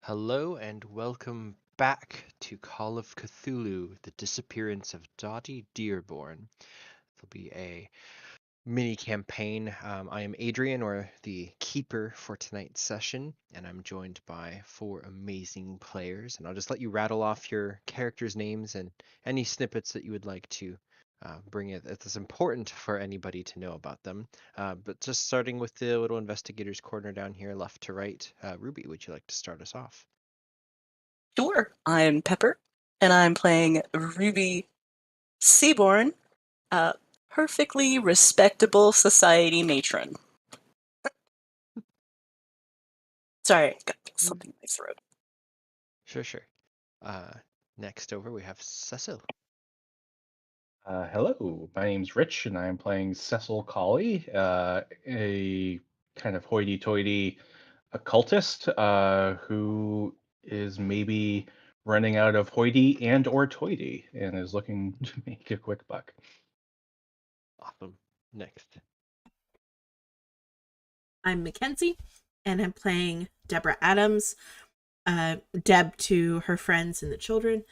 Hello and welcome back to Call of Cthulhu, the Disappearance of Dotty Deerborne. There'll be a mini campaign. I am Adrian, or the keeper for tonight's session, and I'm joined by four amazing players. And I'll just let you rattle off your characters' names and any snippets that you would like to bring it. It's important for anybody to know about them. But just starting with the little investigator's corner down here, left to right. Ruby, would you like to start us off? Sure. I'm Pepper, and I'm playing Ruby Seaborn, a perfectly respectable society matron. Sorry, I got something in my throat. Sure. Uh, Next over we have Cecil. Hello, my name's Rich, and I'm playing Cecil Colley, a kind of hoity-toity occultist who is maybe running out of hoity and/or toity and is looking to make a quick buck. Awesome. Next. I'm Mackenzie, and I'm playing Deborah Adams, Deb to her friends and the children.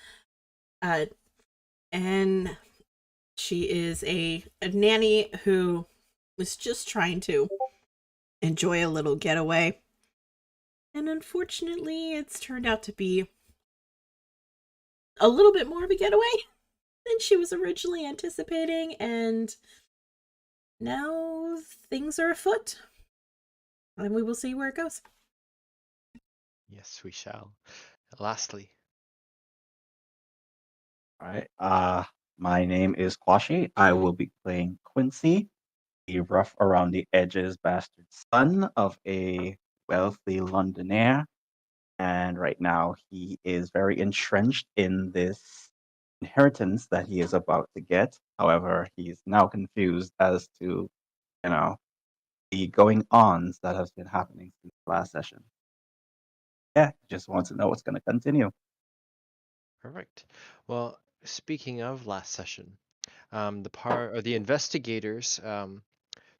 And she is a nanny who was just trying to enjoy a little getaway. And unfortunately, it's turned out to be a little bit more of a getaway than she was originally anticipating, and now things are afoot. And we will see where it goes. Yes, we shall. Lastly. All right. My name is Kwashi. I will be playing Quincy, the rough around the edges bastard son of a wealthy Londonaire. And right now he is very entrenched in this inheritance that he is about to get. However, he's now confused as to, the going-ons that have been happening since the last session. Yeah, just wants to know what's going to continue. Perfect. Well, speaking of last session, the investigators,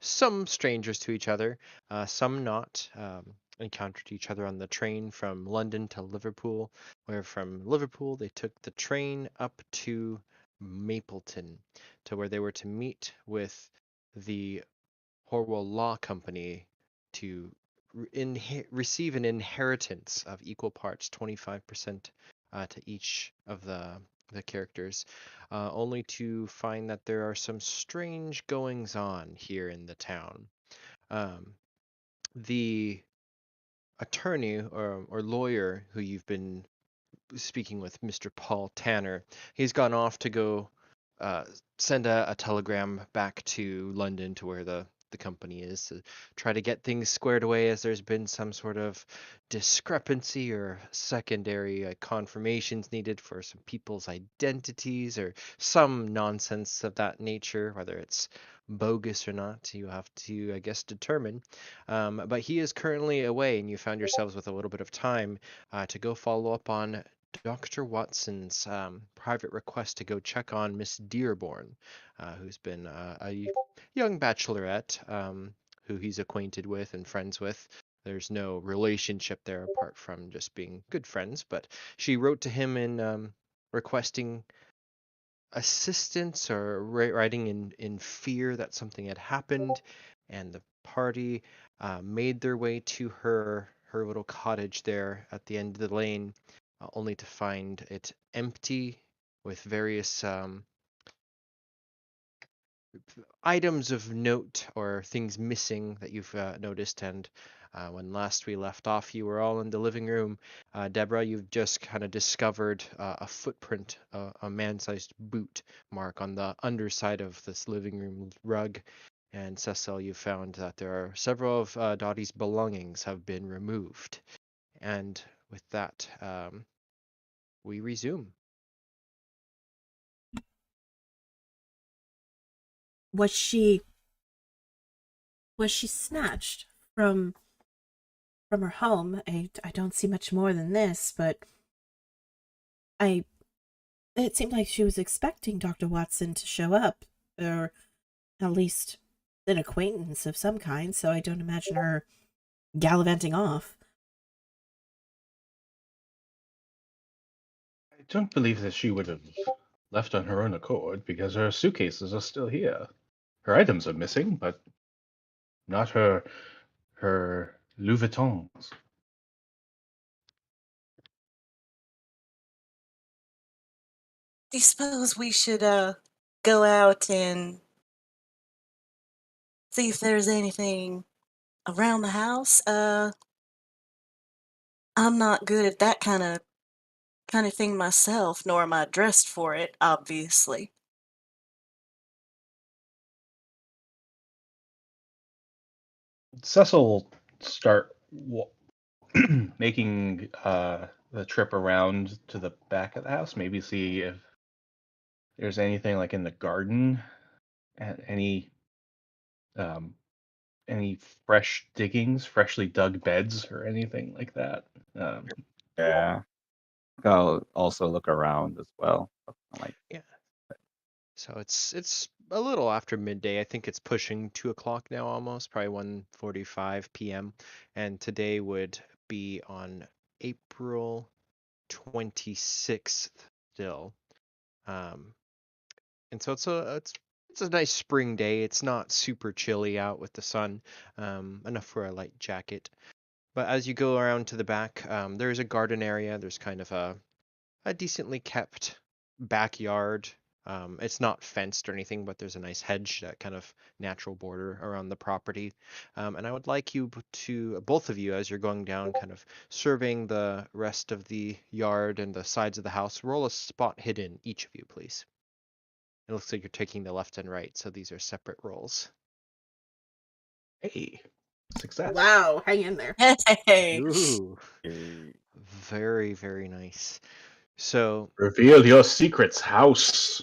some strangers to each other, some not, encountered each other on the train from London to Liverpool, where from Liverpool they took the train up to Mapleton, to where they were to meet with the Horwall Law Company to receive an inheritance of equal parts, 25% to each of the characters, only to find that there are some strange goings on here in the town. The attorney or lawyer who you've been speaking with, Mr. Paul Tanner, he's gone off to go uh, send a telegram back to London to where the company is to try to get things squared away, as there's been some sort of discrepancy or secondary confirmations needed for some people's identities or some nonsense of that nature, whether it's bogus or not, you have to, I guess, determine. But he is currently away, and you found yourselves with a little bit of time to go follow up on Dr. Watson's private request to go check on Miss Dearborne, who's been a young bachelorette who he's acquainted with and friends with. There's no relationship there apart from just being good friends, but she wrote to him in requesting assistance or writing in fear that something had happened, and the party made their way to her little cottage there at the end of the lane, only to find it empty with various items of note or things missing that you've noticed. And when last we left off, you were all in the living room. Deborah, you've just kind of discovered a footprint, a man-sized boot mark on the underside of this living room rug. And Cecil, you found that there are several of Dottie's belongings have been removed. And with that, we resume. Was she snatched from her home? I don't see much more than this, but it seemed like she was expecting Dr. Watson to show up, or at least an acquaintance of some kind, so I don't imagine her gallivanting off. don't believe that she would have left on her own accord, because her suitcases are still here. Her items are missing, but not her Louis Vuittons. Do you suppose we should go out and see if there's anything around the house? I'm not good at that kind of thing myself, nor am I dressed for it, obviously. Cecil will start making the trip around to the back of the house. Maybe see if there's anything like in the garden, and any fresh diggings, freshly dug beds, or anything like that. Yeah. I'll also look around as well. Like, Yeah. So it's a little after midday. I think it's pushing 2 o'clock now, almost probably 1:45 p.m. And today would be on April 26th still. And so it's a nice spring day. It's not super chilly out with the sun, enough for a light jacket. But as you go around to the back, there's a garden area. There's kind of a decently kept backyard. It's not fenced or anything, but there's a nice hedge, that kind of natural border around the property. And I would like you to, both of you, as you're going down, kind of surveying the rest of the yard and the sides of the house, roll a spot hidden, each of you, please. It looks like you're taking the left and right, so these are separate rolls. Hey, success. Wow, hang in there. Hey! Ooh, very, very nice. So, Reveal your secrets, house.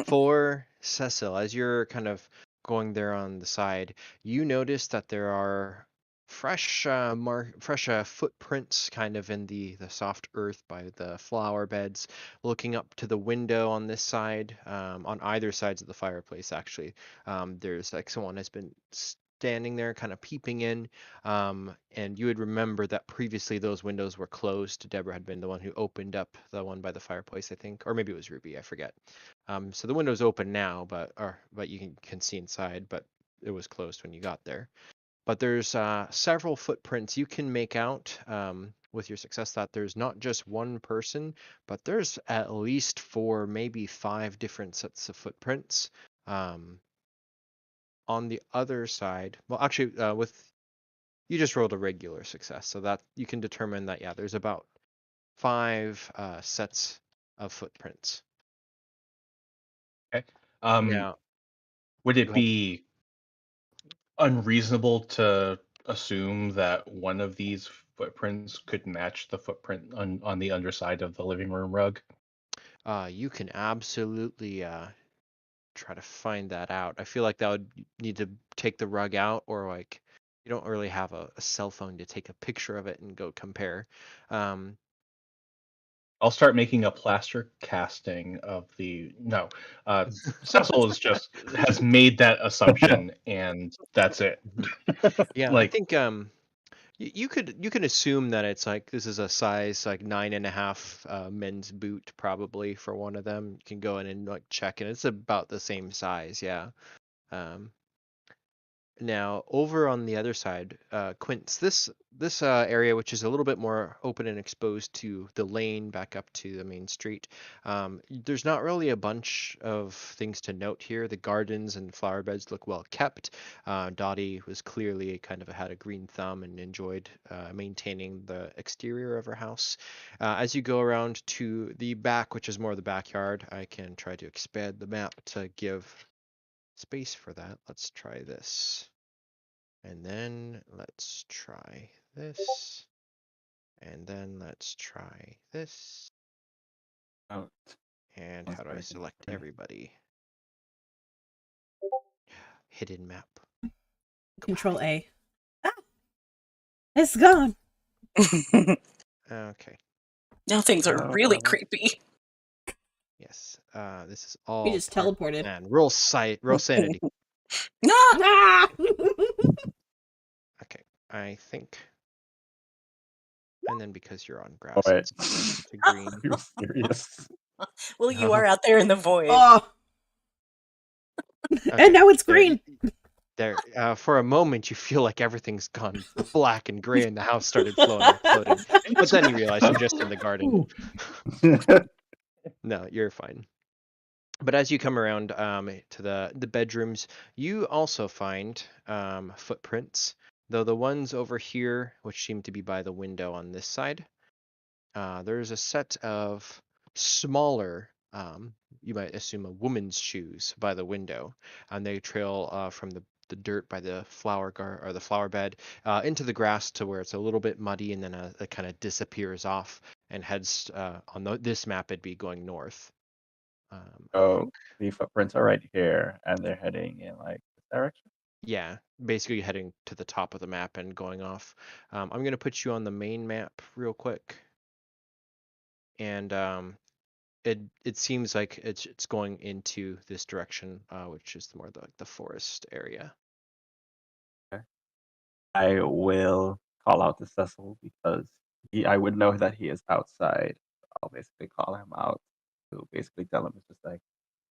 for Cecil, as you're kind of going there on the side, you notice that there are fresh footprints kind of in the soft earth by the flower beds, looking up to the window on this side, on either sides of the fireplace actually. There's like someone has been standing there kind of peeping in, and you would remember that previously those windows were closed. Deborah had been the one who opened up the one by the fireplace, I think, or maybe it was Ruby, I forget. So the window's open now, but you can see inside, but it was closed when you got there. But there's several footprints you can make out, with your success, that there's not just one person, but there's at least 4, maybe 5 different sets of footprints. On the other side, well, actually, you just rolled a regular success, so that you can determine that, yeah, there's about 5 sets of footprints. Okay. Now, Would go it ahead. be unreasonable to assume that one of these footprints could match the footprint on the underside of the living room rug? You can absolutely try to find that out. I feel like that would need to take the rug out, or like you don't really have a cell phone to take a picture of it and go compare. I'll start making a plaster casting of the no. Cecil has made that assumption, and that's it. Yeah, I Like, think you can assume that it's like this is a size like 9.5 men's boot probably for one of them. You can go in and like check, and it's about the same size. Yeah. Now, over on the other side, Quince, this area, which is a little bit more open and exposed to the lane back up to the main street, there's not really a bunch of things to note here. The gardens and flower beds look well kept. Dotty was clearly kind of had a green thumb and enjoyed maintaining the exterior of her house. As you go around to the back, which is more the backyard, I can try to expand the map to give space for that. Let's try this. And then let's try this. And then let's try this. oh, And sounds how do I very select interesting. everybody? Hidden map. Control A. Ah! It's gone. Okay. Now things are really Uh, creepy. Yes. This is all. We just teleported. Man, roll sanity. Ah! Ah! Okay. I think And then because you're on grass, Wait. it's to green. Are you serious? Well, you No. are out there in the void. Oh. Okay, And now it's there- green. There, for a moment, you feel like everything's gone black and gray, and the house started floating. But then you realize you're just in the garden. No, you're fine. But as you come around to the bedrooms, you also find footprints. Though the ones over here, which seem to be by the window on this side, there's a set of smaller, you might assume a woman's shoes by the window, and they trail from the dirt by the the flower bed into the grass to where it's a little bit muddy, and then it kind of disappears off and heads on this map it'd be going north. Oh, the footprints are right here, and they're heading in like this direction. Yeah, basically heading to the top of the map and going off. I'm going to put you on the main map real quick. And it seems like it's going into this direction, which is more the forest area. I will call out to Cecil because I would know that he is outside. I'll basically call him out to basically tell him it's just like,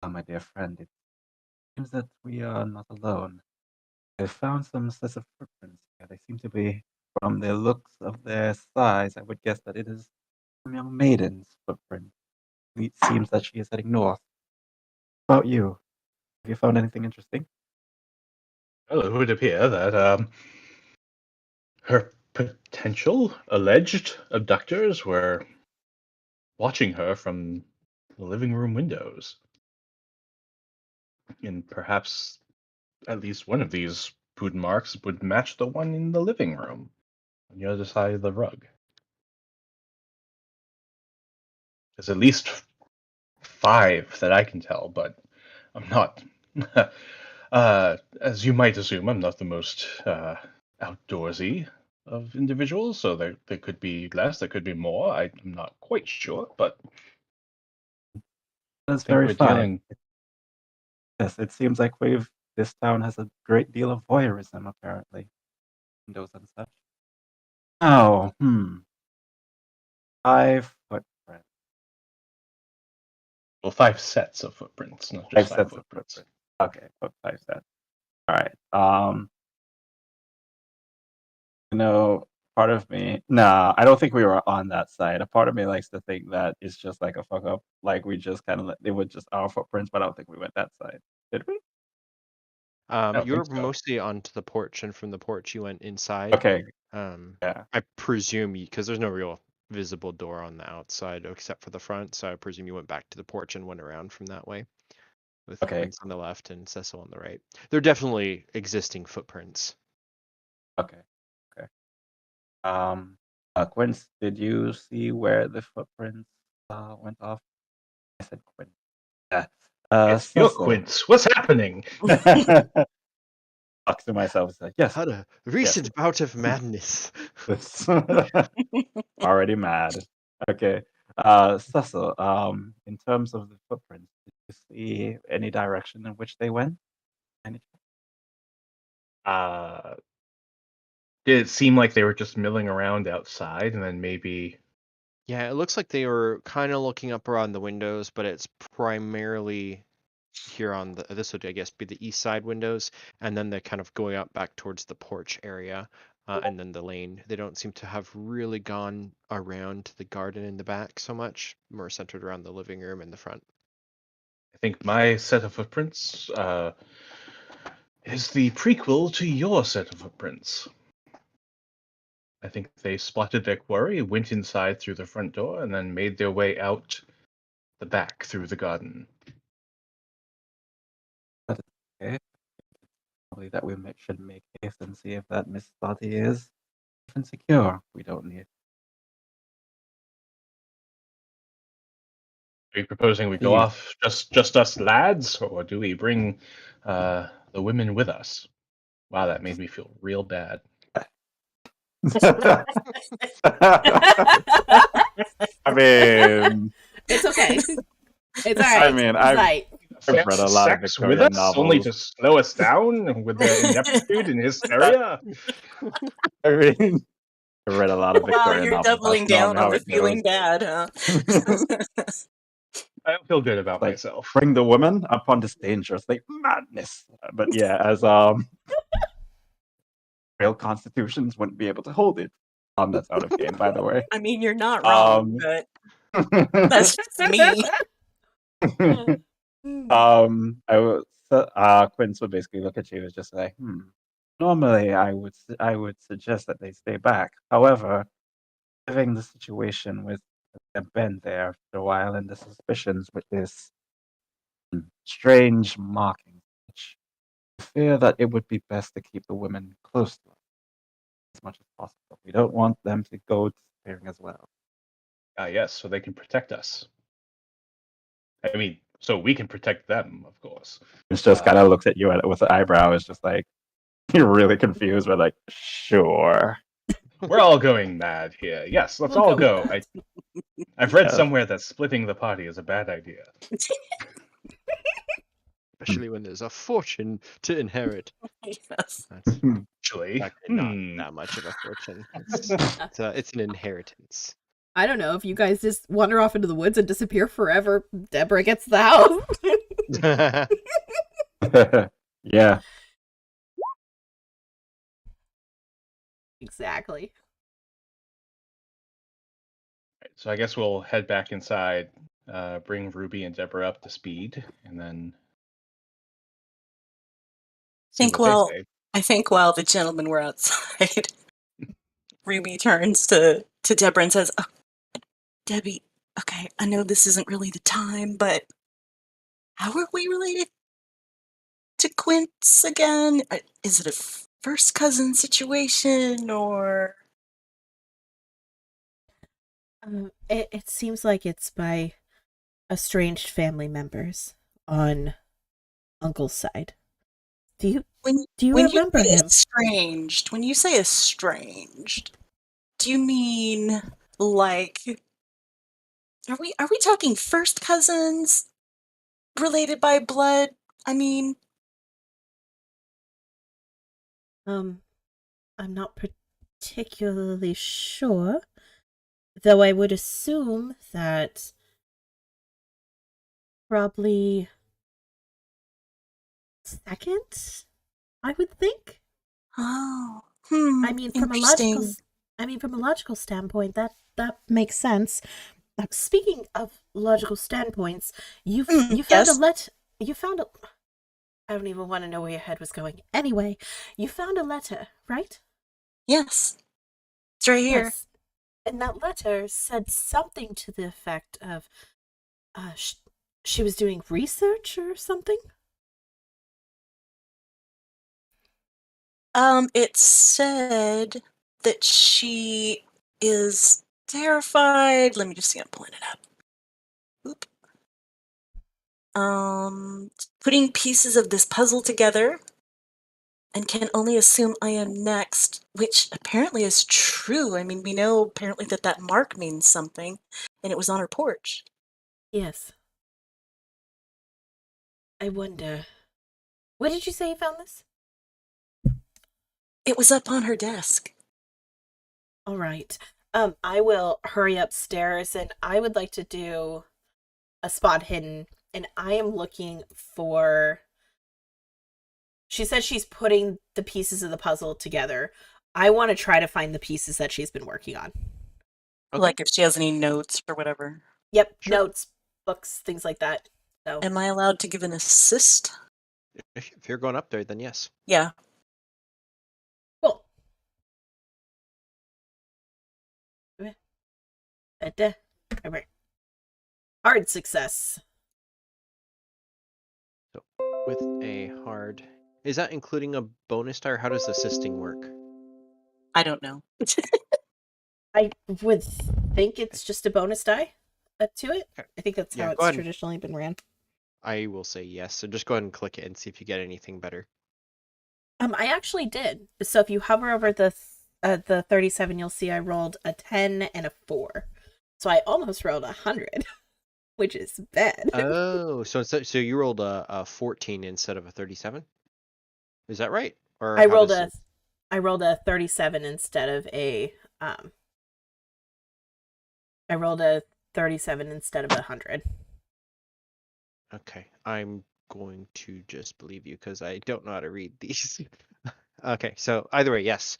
oh, my dear friend, it seems that we are not alone. I found some sets of footprints here. They seem to be, from the looks of their size, I would guess that it is some young maiden's footprint. It seems that she is heading north. How about you? Have you found anything interesting? Well, it would appear that her potential alleged abductors were watching her from the living room windows. And perhaps at least one of these boot marks would match the one in the living room on the other side of the rug. There's at least 5 that I can tell, but I'm not. As you might assume, I'm not the most outdoorsy of individuals, so there could be less, there could be more. I'm not quite sure, but That's I think very we're fine. dealing. Yes, it seems like this town has a great deal of voyeurism, apparently. Windows and such. Oh, 5 footprints. Well, 5 sets of footprints, not 5 just 5 sets of footprints. Okay, 5 sets. All right. Part of me, nah, I don't think we were on that side. A part of me likes to think that it's just like a fuck up, like we just kind of they were just our footprints, but I don't think we went that side. Did we? don't You're think so. mostly onto the porch, and from the porch you went inside. Okay. Yeah. I presume because there's no real visible door on the outside except for the front, so I presume you went back to the porch and went around from that way. With Quince on the left and Cecil on the right. They're definitely existing footprints. Okay. Quince, did you see where the footprints went off? I said Quince. Yeah. It's your Quince. What's happening? Talk to myself. Like, yes. Had a recent bout of madness. Already mad. Okay. Cecil, in terms of the footprints, did you see any direction in which they went? Did it seem like they were just milling around outside and then maybe... Yeah, it looks like they were kind of looking up around the windows, but it's primarily here on this would, I guess, be the east side windows, and then they're kind of going up back towards the porch area, and then the lane. They don't seem to have really gone around the garden in the back so much, more centered around the living room in the front. I think my set of footprints is the prequel to your set of footprints. I think they spotted their quarry, went inside through the front door, and then made their way out the back through the garden. Okay. Probably that we should make haste and see if that Miss Dotty is safe and secure. We don't need. Are you proposing we go off just us lads, or do we bring the women with us? Wow, that made me feel real bad. I mean, it's okay. It's all right. I mean, I've read a lot of Victorian with us, novels. only to slow us down with their ineptitude and hysteria. I mean, I read a lot of Wow, Victorian you're novels. doubling That's down normally on how the it feeling goes. bad, huh? I don't feel good about Like, myself. bring the woman upon this dangerous, like madness. But yeah, as real constitutions wouldn't be able to hold it. That's out of game, by the way. I mean, you're not wrong, but that's just me. I was Quince would basically look at you as just like, normally I would suggest that they stay back. However, having the situation with them been there for a while and the suspicions with this strange mocking, I fear that it would be best to keep the women close to us as much as possible. We don't want them to go disappearing as well. Yes, so they can protect us. I mean, so we can protect them, of course. It's just kind of looks at you with the eyebrow. It's just like you're really confused. But like, sure. We're all going mad here. Yes, let's We'll all go go. with I've read Yes. somewhere that splitting the party is a bad idea. Especially when there's a fortune to inherit. Yes. That's Actually, actually not that much of a fortune. It's an inheritance. I don't know if you guys just wander off into the woods and disappear forever. Deborah gets the house. Yeah. Exactly. So I guess we'll head back inside, bring Ruby and Deborah up to speed, and then see what they say. I think while the gentlemen were outside, Ruby turns to Deborah and says, "Oh, Debbie, okay, I know this isn't really the time, but how are we related to Quince again? Is it a first cousin situation or?" It seems like it's by estranged family members on Uncle's side. Do you When remember you say him? estranged, when you say estranged, do you mean like are we talking first cousins related by blood? I mean, I'm not particularly sure, though I would assume that probably second, I would think. oh, I mean, from a logical, interesting. from a logical standpoint, that makes sense. Speaking of logical standpoints, you found Yes. you found a. I don't even want to know where your head was going. Anyway, you found a letter, right? Yes. It's right here. Yes. And that letter said something to the effect of, she was doing research or something? It said that she is terrified. Let me just see, I'm pulling it up. Oop. Putting pieces of this puzzle together and can only assume I am next, which apparently is true. I mean, we know apparently that mark means something, and it was on her porch. Yes. I wonder. Where did you say you found this? It was up on her desk. All right. I will hurry upstairs and I would like to do a spot hidden, and I am looking for. She says she's putting the pieces of the puzzle together. I want to try to find the pieces that she's been working on. Okay. Like if she has any notes or whatever. Yep, Sure. notes, books, things like that. So Am I allowed to give an assist? If you're going up there, then yes. Yeah. cool. Hard success. So with a hard, is that including a bonus die, or how does assisting work? I don't know. I would think it's just a bonus die to it. Okay. I think that's Yeah, how go it's ahead. traditionally been ran. I will say yes. So just go ahead and click it and see if you get anything better. I actually did. So if you hover over the 37, you'll see I rolled a 10 and a 4. So I almost rolled 100, which is bad. Oh, so you rolled a 14 instead of a 37? Is that right? Or I how rolled does a 37 instead of a I rolled a 37 instead of 100. Okay, I'm going to just believe you because I don't know how to read these. Okay, so either way, yes.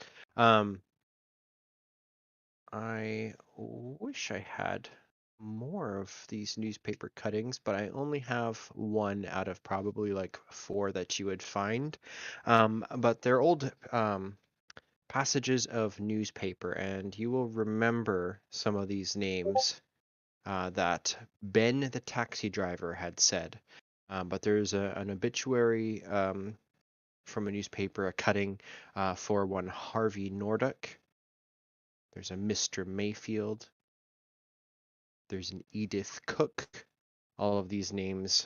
I wish I had more of these newspaper cuttings, but I only have one out of probably like 4 that you would find. But they're old passages of newspaper, and you will remember some of these names that Ben the taxi driver had said. But there's an obituary from a newspaper, a cutting for one Harvey Norduck. There's a Mr. Mayfield. There's an Edith Cook. All of these names,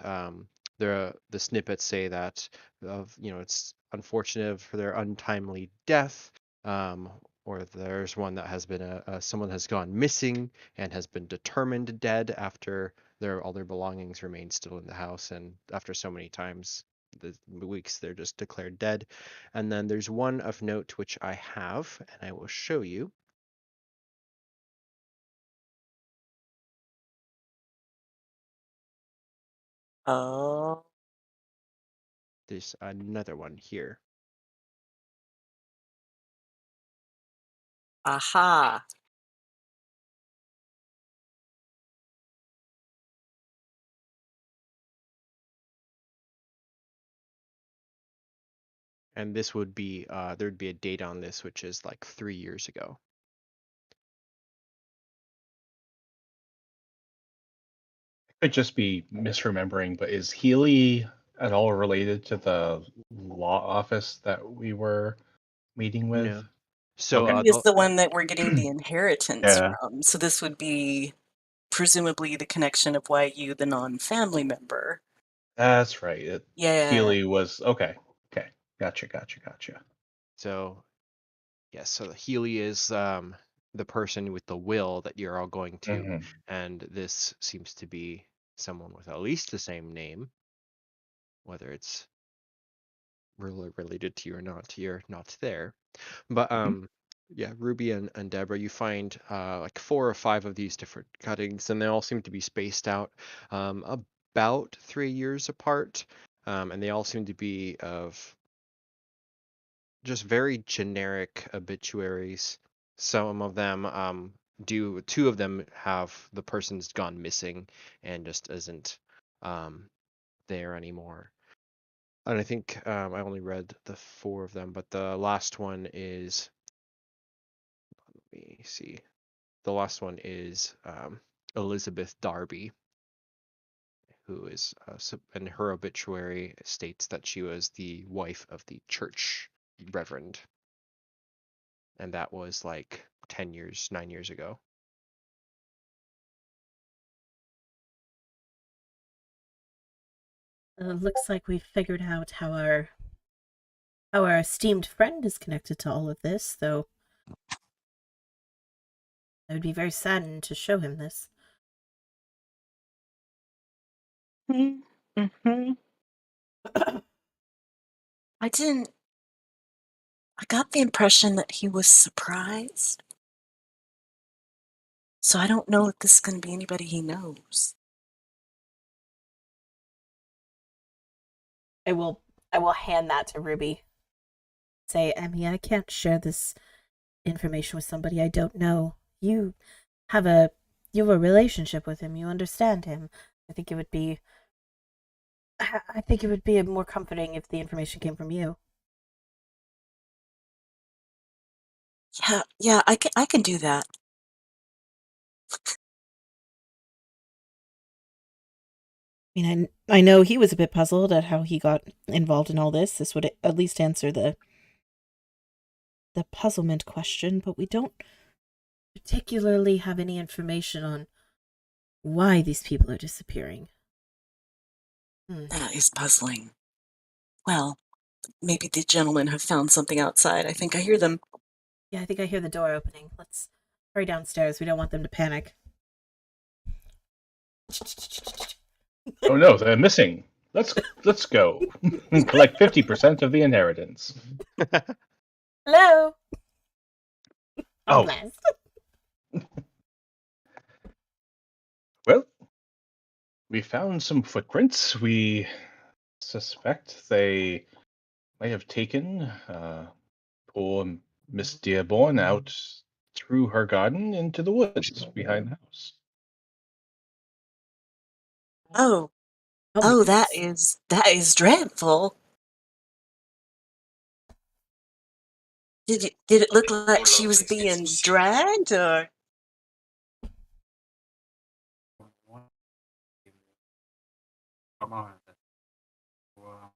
the snippets say that it's unfortunate for their untimely death, or there's one that has been someone has gone missing and has been determined dead after all their belongings remain still in the house, and after so many times the weeks they're just declared dead. And then there's one of note which I have, and I will show you. Oh. There's another one here. Aha. And this would be there'd be a date on this which is like 3 years ago. Could just be misremembering, but is Healy at all related to the law office that we were meeting with? No. So Okay. He is the one that we're getting the inheritance Yeah. from. So this would be presumably the connection of why you, the non-family member. That's right. Yeah. Healy was okay. Okay, gotcha. So yes, so Healy is the person with the will that you're all going to, Mhm. and this seems to be someone with at least the same name. Whether it's really related to you or not, you're not there. But yeah, Ruby and Deborah, you find like 4 or 5 of these different cuttings, and they all seem to be spaced out about 3 years apart, and they all seem to be of just very generic obituaries. Some of them 2 of them have the person's gone missing and just isn't there anymore. And I think I only read the 4 of them, but the last one is, let me see. The last one is Elizabeth Darby, who is, and her obituary states that she was the wife of the church reverend. And that was like 9 years ago. Looks like we've figured out how our esteemed friend is connected to all of this, though I would be very saddened to show him this. Mm-hmm. I got the impression that he was surprised. So I don't know if this is going to be anybody he knows. I will hand that to Ruby. Say, Emmy, I can't share this information with somebody I don't know. You have a relationship with him. You understand him. I think it would be more comforting if the information came from you. Yeah, I can do that. I mean, I know he was a bit puzzled at how he got involved in all this. This would at least answer the puzzlement question, but we don't particularly have any information on why these people are disappearing. That is puzzling. Well, maybe the gentlemen have found something outside. I think I hear them. Yeah, I think I hear the door opening. Let's hurry downstairs. We don't want them to panic. Oh no, they're missing. Let's go. Collect 50% of the inheritance. Hello. Oh. blast. Well, we found some footprints. We suspect they might have taken poor Miss Dearborne out through her garden into the woods behind the house. Oh, Oh my oh, goodness. that is dreadful. Did it look like she was being dragged, or? Come on. Wow.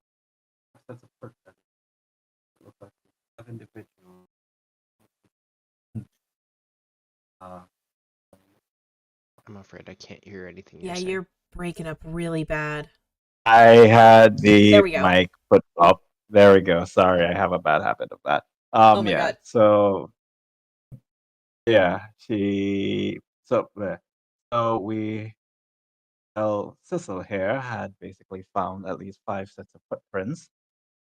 That's a perfect. Looks like 5 individuals. Uh, I'm afraid I can't hear anything Yeah, you're saying. you're breaking up really bad. I had the There we go. mic put up. There we go. Sorry, I have a bad habit of that. Oh my Yeah. god. So yeah, so we well, Cecil here had basically found at least 5 sets of footprints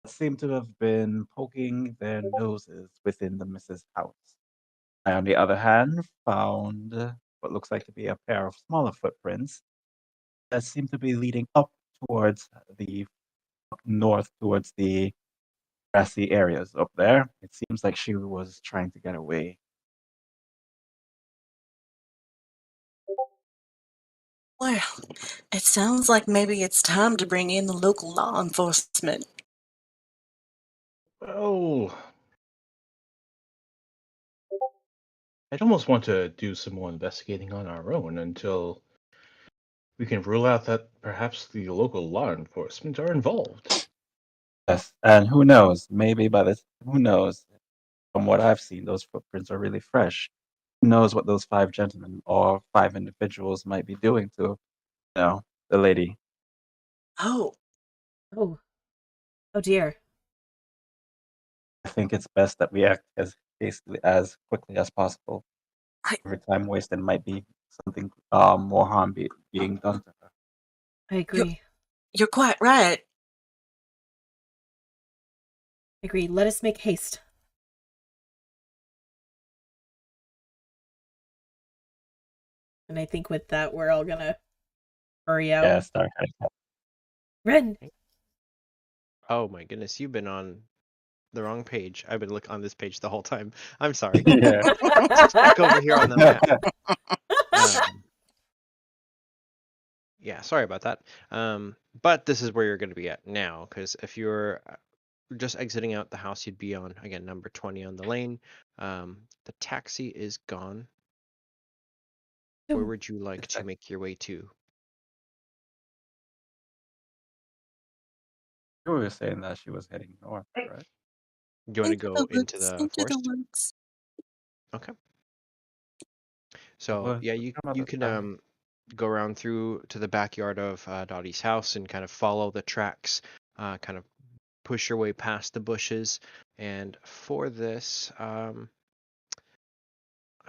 that seem to have been poking their noses within the Mrs. House. I, on the other hand, found what looks like to be a pair of smaller footprints that seem to be leading up towards the up north towards the grassy areas up there. It seems like she was trying to get away. Well, it sounds like maybe it's time to bring in the local law enforcement. Oh, I'd almost want to do some more investigating on our own until we can rule out that perhaps the local law enforcement are involved. Yes, and who knows? Maybe by this, who knows? From what I've seen, those footprints are really fresh. Who knows what those 5 gentlemen or 5 individuals might be doing to, the lady? Oh, Oh. Oh dear. I think it's best that we act as hastily as quickly as possible. I, Every time wasted might be something more harm being done to her. I agree. you're quite right. I agree. Let us make haste. And I think with that, we're all gonna hurry out. Yeah, start heading out. Ren! Oh my goodness, you've been on the wrong page. I've been looking on this page the whole time. I'm sorry. Yeah. Back over here on the map. Yeah, sorry about that. But this is where you're going to be at now, because if you're just exiting out the house, you'd be on, again, number 20 on the lane. The taxi is gone. Where would you like to make your way to? You were saying that she was heading north, right? Do you want to go into the Into the forest? woods. Okay. So Well, yeah, what you time of you the can time? go around through to the backyard of Dottie's house and kind of follow the tracks, kind of push your way past the bushes. And for this, I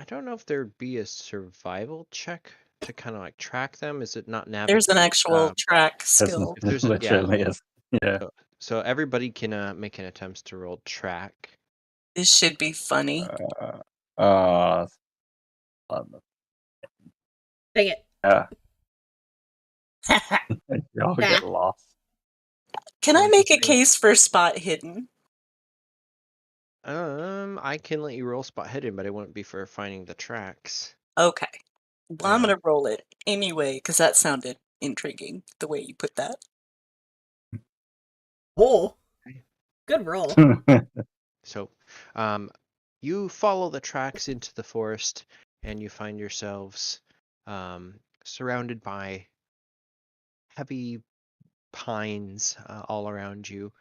don't know if there'd be a survival check to kind of like track them. Is it not There's an navigate? actual track There's skill. There's a, yeah. literally is. Yeah. So everybody can make an attempt to roll track. This should be funny. Uh, Dang it. yeah. Y'all get Nah. lost. Can I make a case for spot hidden? I can let you roll spot hidden, but it won't be for finding the tracks. Okay. Well, I'm Yeah. going to roll it anyway, because that sounded intriguing, the way you put that. Oh. Good roll. So, you follow the tracks into the forest, and you find yourselves surrounded by heavy pines all around you.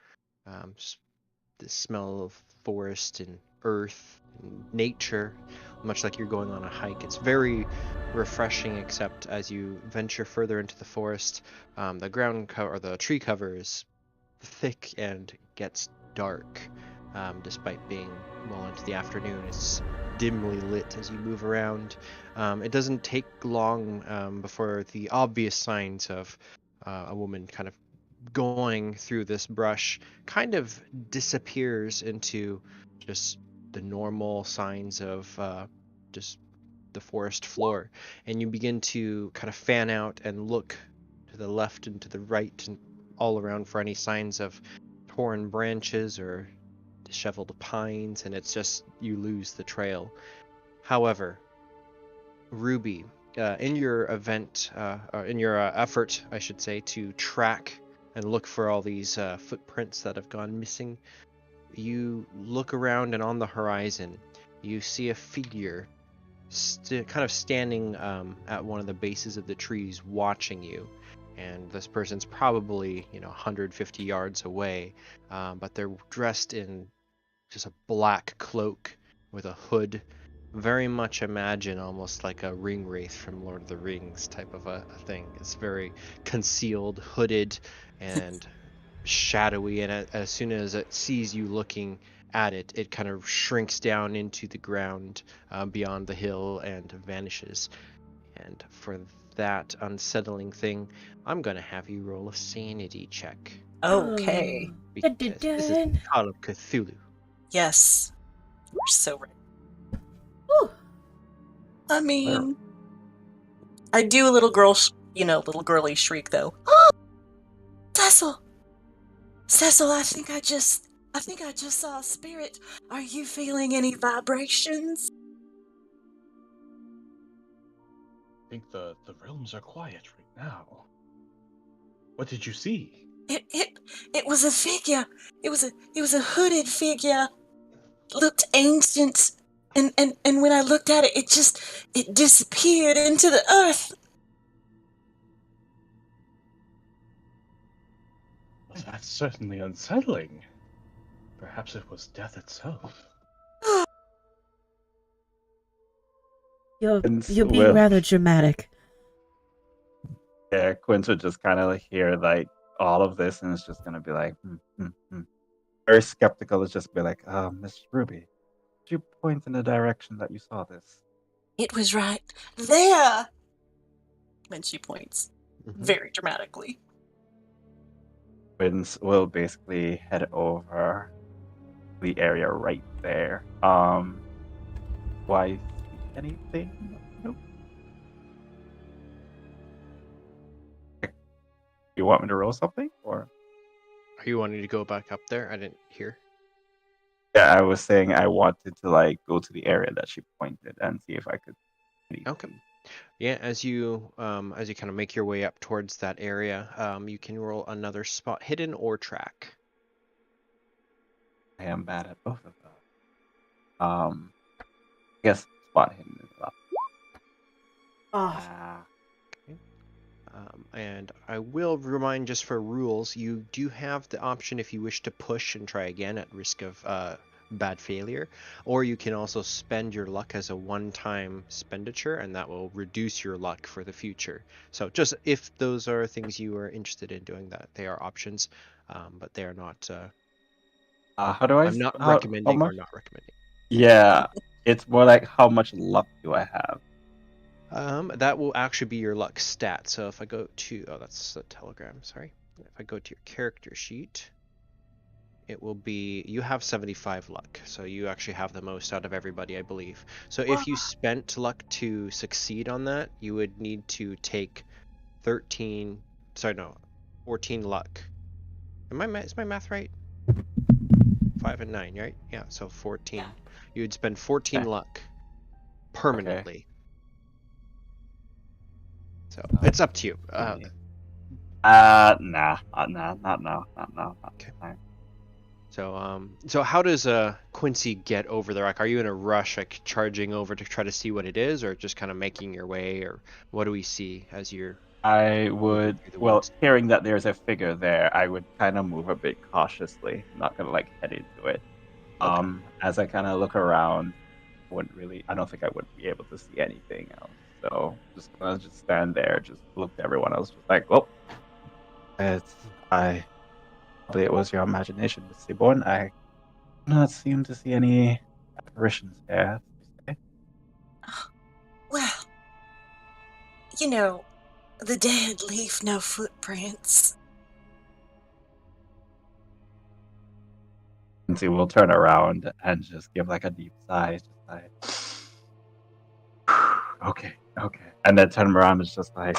The smell of forest and earth and nature, much like you're going on a hike. It's very refreshing, except as you venture further into the forest, the ground cover or the tree cover is thick and gets dark. Despite being well into the afternoon, it's dimly lit as you move around. It doesn't take long before the obvious signs of a woman kind of going through this brush kind of disappears into just the normal signs of just the forest floor, and you begin to kind of fan out and look to the left and to the right and all around for any signs of torn branches or disheveled pines, and it's just you lose the trail. However, Ruby, in your effort, I should say, to track and look for all these footprints that have gone missing, you look around, and on the horizon, you see a figure kind of standing at one of the bases of the trees watching you. And this person's probably 150 yards away, but they're dressed in just a black cloak with a hood. Very much imagine almost like a ring wraith from Lord of the Rings type of a thing. It's very concealed, hooded, and shadowy, and as soon as it sees you looking at it, it kind of shrinks down into the ground beyond the hill and vanishes. And for that unsettling thing, I'm going to have you roll a sanity check. Okay. Because this is Call of Cthulhu. Yes. You're so right. Whew. I mean, I do a little little girly shriek though. Cecil! Cecil, I think I just saw a spirit. Are you feeling any vibrations? I think the realms are quiet right now. What did you see? It was a figure. It was a hooded figure. Looked ancient. And when I looked at it, it disappeared into the earth. Well, that's certainly unsettling. Perhaps it was death itself. You're And being well- rather dramatic. Yeah, Quince would just kind of hear like all of this, and it's just gonna be like, very skeptical. It's just be like, Miss Ruby, could you point in the direction that you saw this? It was right there. And she points Mhm. very dramatically. Quince will basically head over the area right there. Why see anything? Nope. You want me to roll something, or? Are you wanting to go back up there? I didn't hear. Yeah, I was saying I wanted to like go to the area that she pointed and see if I could. Okay. Yeah, as you kind of make your way up towards that area, you can roll another spot hidden or track. I am bad at both of those. I guess spot hidden is up. Oh, And I will remind, just for rules, you do have the option if you wish to push and try again at risk of bad failure, or you can also spend your luck as a one-time expenditure, and that will reduce your luck for the future. So just if those are things you are interested in doing, that they are options, but they are not. How do I? I'm not how recommending much? or not recommending. Yeah, it's more like how much luck do I have? That will actually be your luck stat. So if I go to, that's a telegram, sorry. If I go to your character sheet, it will be, you have 75 luck. So you actually have the most out of everybody, I believe. So if you spent luck to succeed on that, you would need to take 14 luck. Is my math right? 5 and 9, right? Yeah, so 14. Yeah. You would spend 14 Okay. luck permanently. So it's up to you. Nah, not now. Okay. So how does Quincy get over there? Like, are you in a rush, like charging over to try to see what it is, or just kind of making your way, or what do we see as you're? I would, through the well, woods? hearing that there's a figure there, I would kind of move a bit cautiously. I'm not gonna like head into it. Okay. As I kind of look around, I don't think I would be able to see anything else. So just gonna just stand there, just look at everyone else, just like, well, probably it was your imagination, Miss Seaborn. I do not seem to see any apparitions here. Well, the dead leave no footprints. And Quincy will turn around and just give like a deep sigh, just like, okay, and then turn around and it's just like,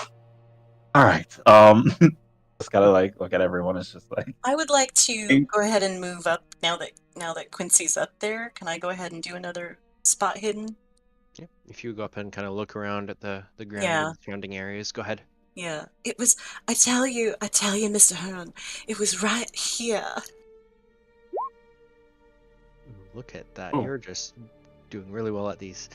all right, just gotta like look at everyone. It's just like, I would like to go ahead and move up now that Quincy's up there. Can I go ahead and do another spot hidden? Yeah. If you go up and kind of look around at the ground Yeah. and surrounding areas, go ahead. Yeah, it was. I tell you, Mr. Hearn, it was right here. Ooh, look at that. Oh. You're just doing really well at these.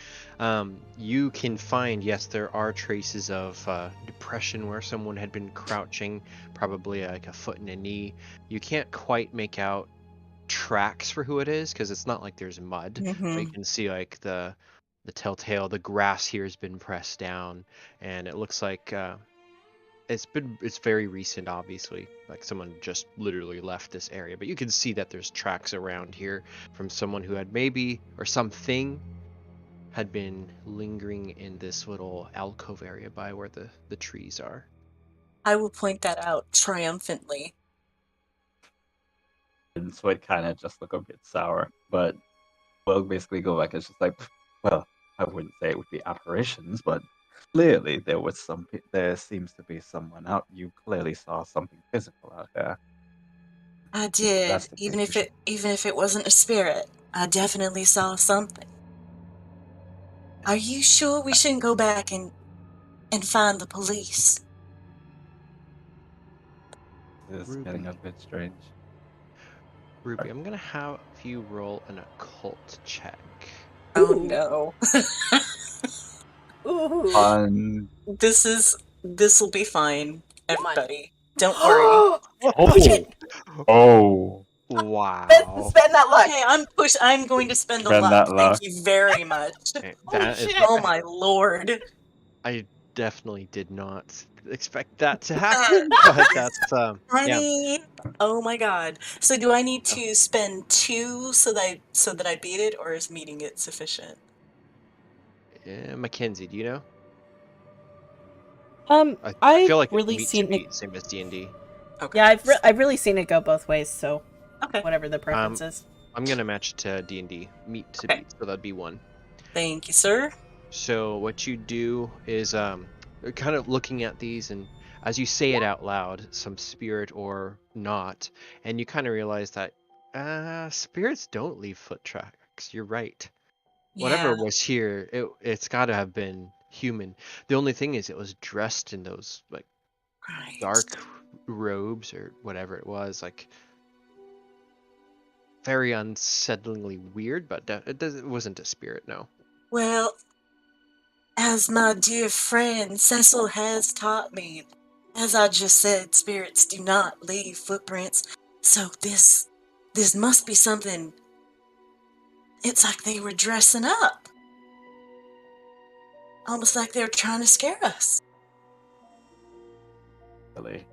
You can find, yes, there are traces of depression where someone had been crouching, probably like a foot and a knee. You can't quite make out tracks for who it is because it's not like there's mud. But you can see like the telltale, the grass here has been pressed down, and it looks like it's very recent, obviously, like someone just literally left this area, but you can see that there's tracks around here from someone who had maybe, or something had been lingering in this little alcove area by where the trees are. I will point that out triumphantly. and so it kind of just look a bit sour. But we'll basically go back. It's just like, well, I wouldn't say it would be apparitions, but clearly there seems to be someone out. You clearly saw something physical out there. I did, That's the even if picture. it wasn't a spirit. I definitely saw something. Are you sure we shouldn't go back and find the police? It's getting a bit strange. Ruby, I'm gonna have you roll an occult check. Oh Ooh. no. Ooh. This will be fine, Come on. everybody. Don't worry. Oh, shit. Oh, Wow. Spend that luck. Okay, I'm going to spend a Spend luck. that luck. Thank you very much. Okay, Oh, that is shit. Oh my lord. I definitely did not expect that to happen, but that's yeah. Honey. Oh my god. So do I need to spend 2 so that I beat it, or is meeting it sufficient? Mackenzie, do you know? I I've feel like really meat seen should be it. same as D&D. Okay. Yeah, I've really seen it go both ways. So Okay. whatever the preference is. I'm gonna match it to D&D, meat to Okay. beat, so that'd be 1. Thank you, sir. So what you do is kind of looking at these, and as you say it out loud, some spirit or not, and you kind of realize that spirits don't leave foot tracks. You're right. Whatever Yeah. was here, it's got to have been human. The only thing is, it was dressed in those like Right. dark robes or whatever it was, like very unsettlingly weird. But it wasn't a spirit, no. Well, as my dear friend Cecil has taught me, as I just said, spirits do not leave footprints. So this must be something. It's like they were dressing up. Almost like they were trying to scare us. really.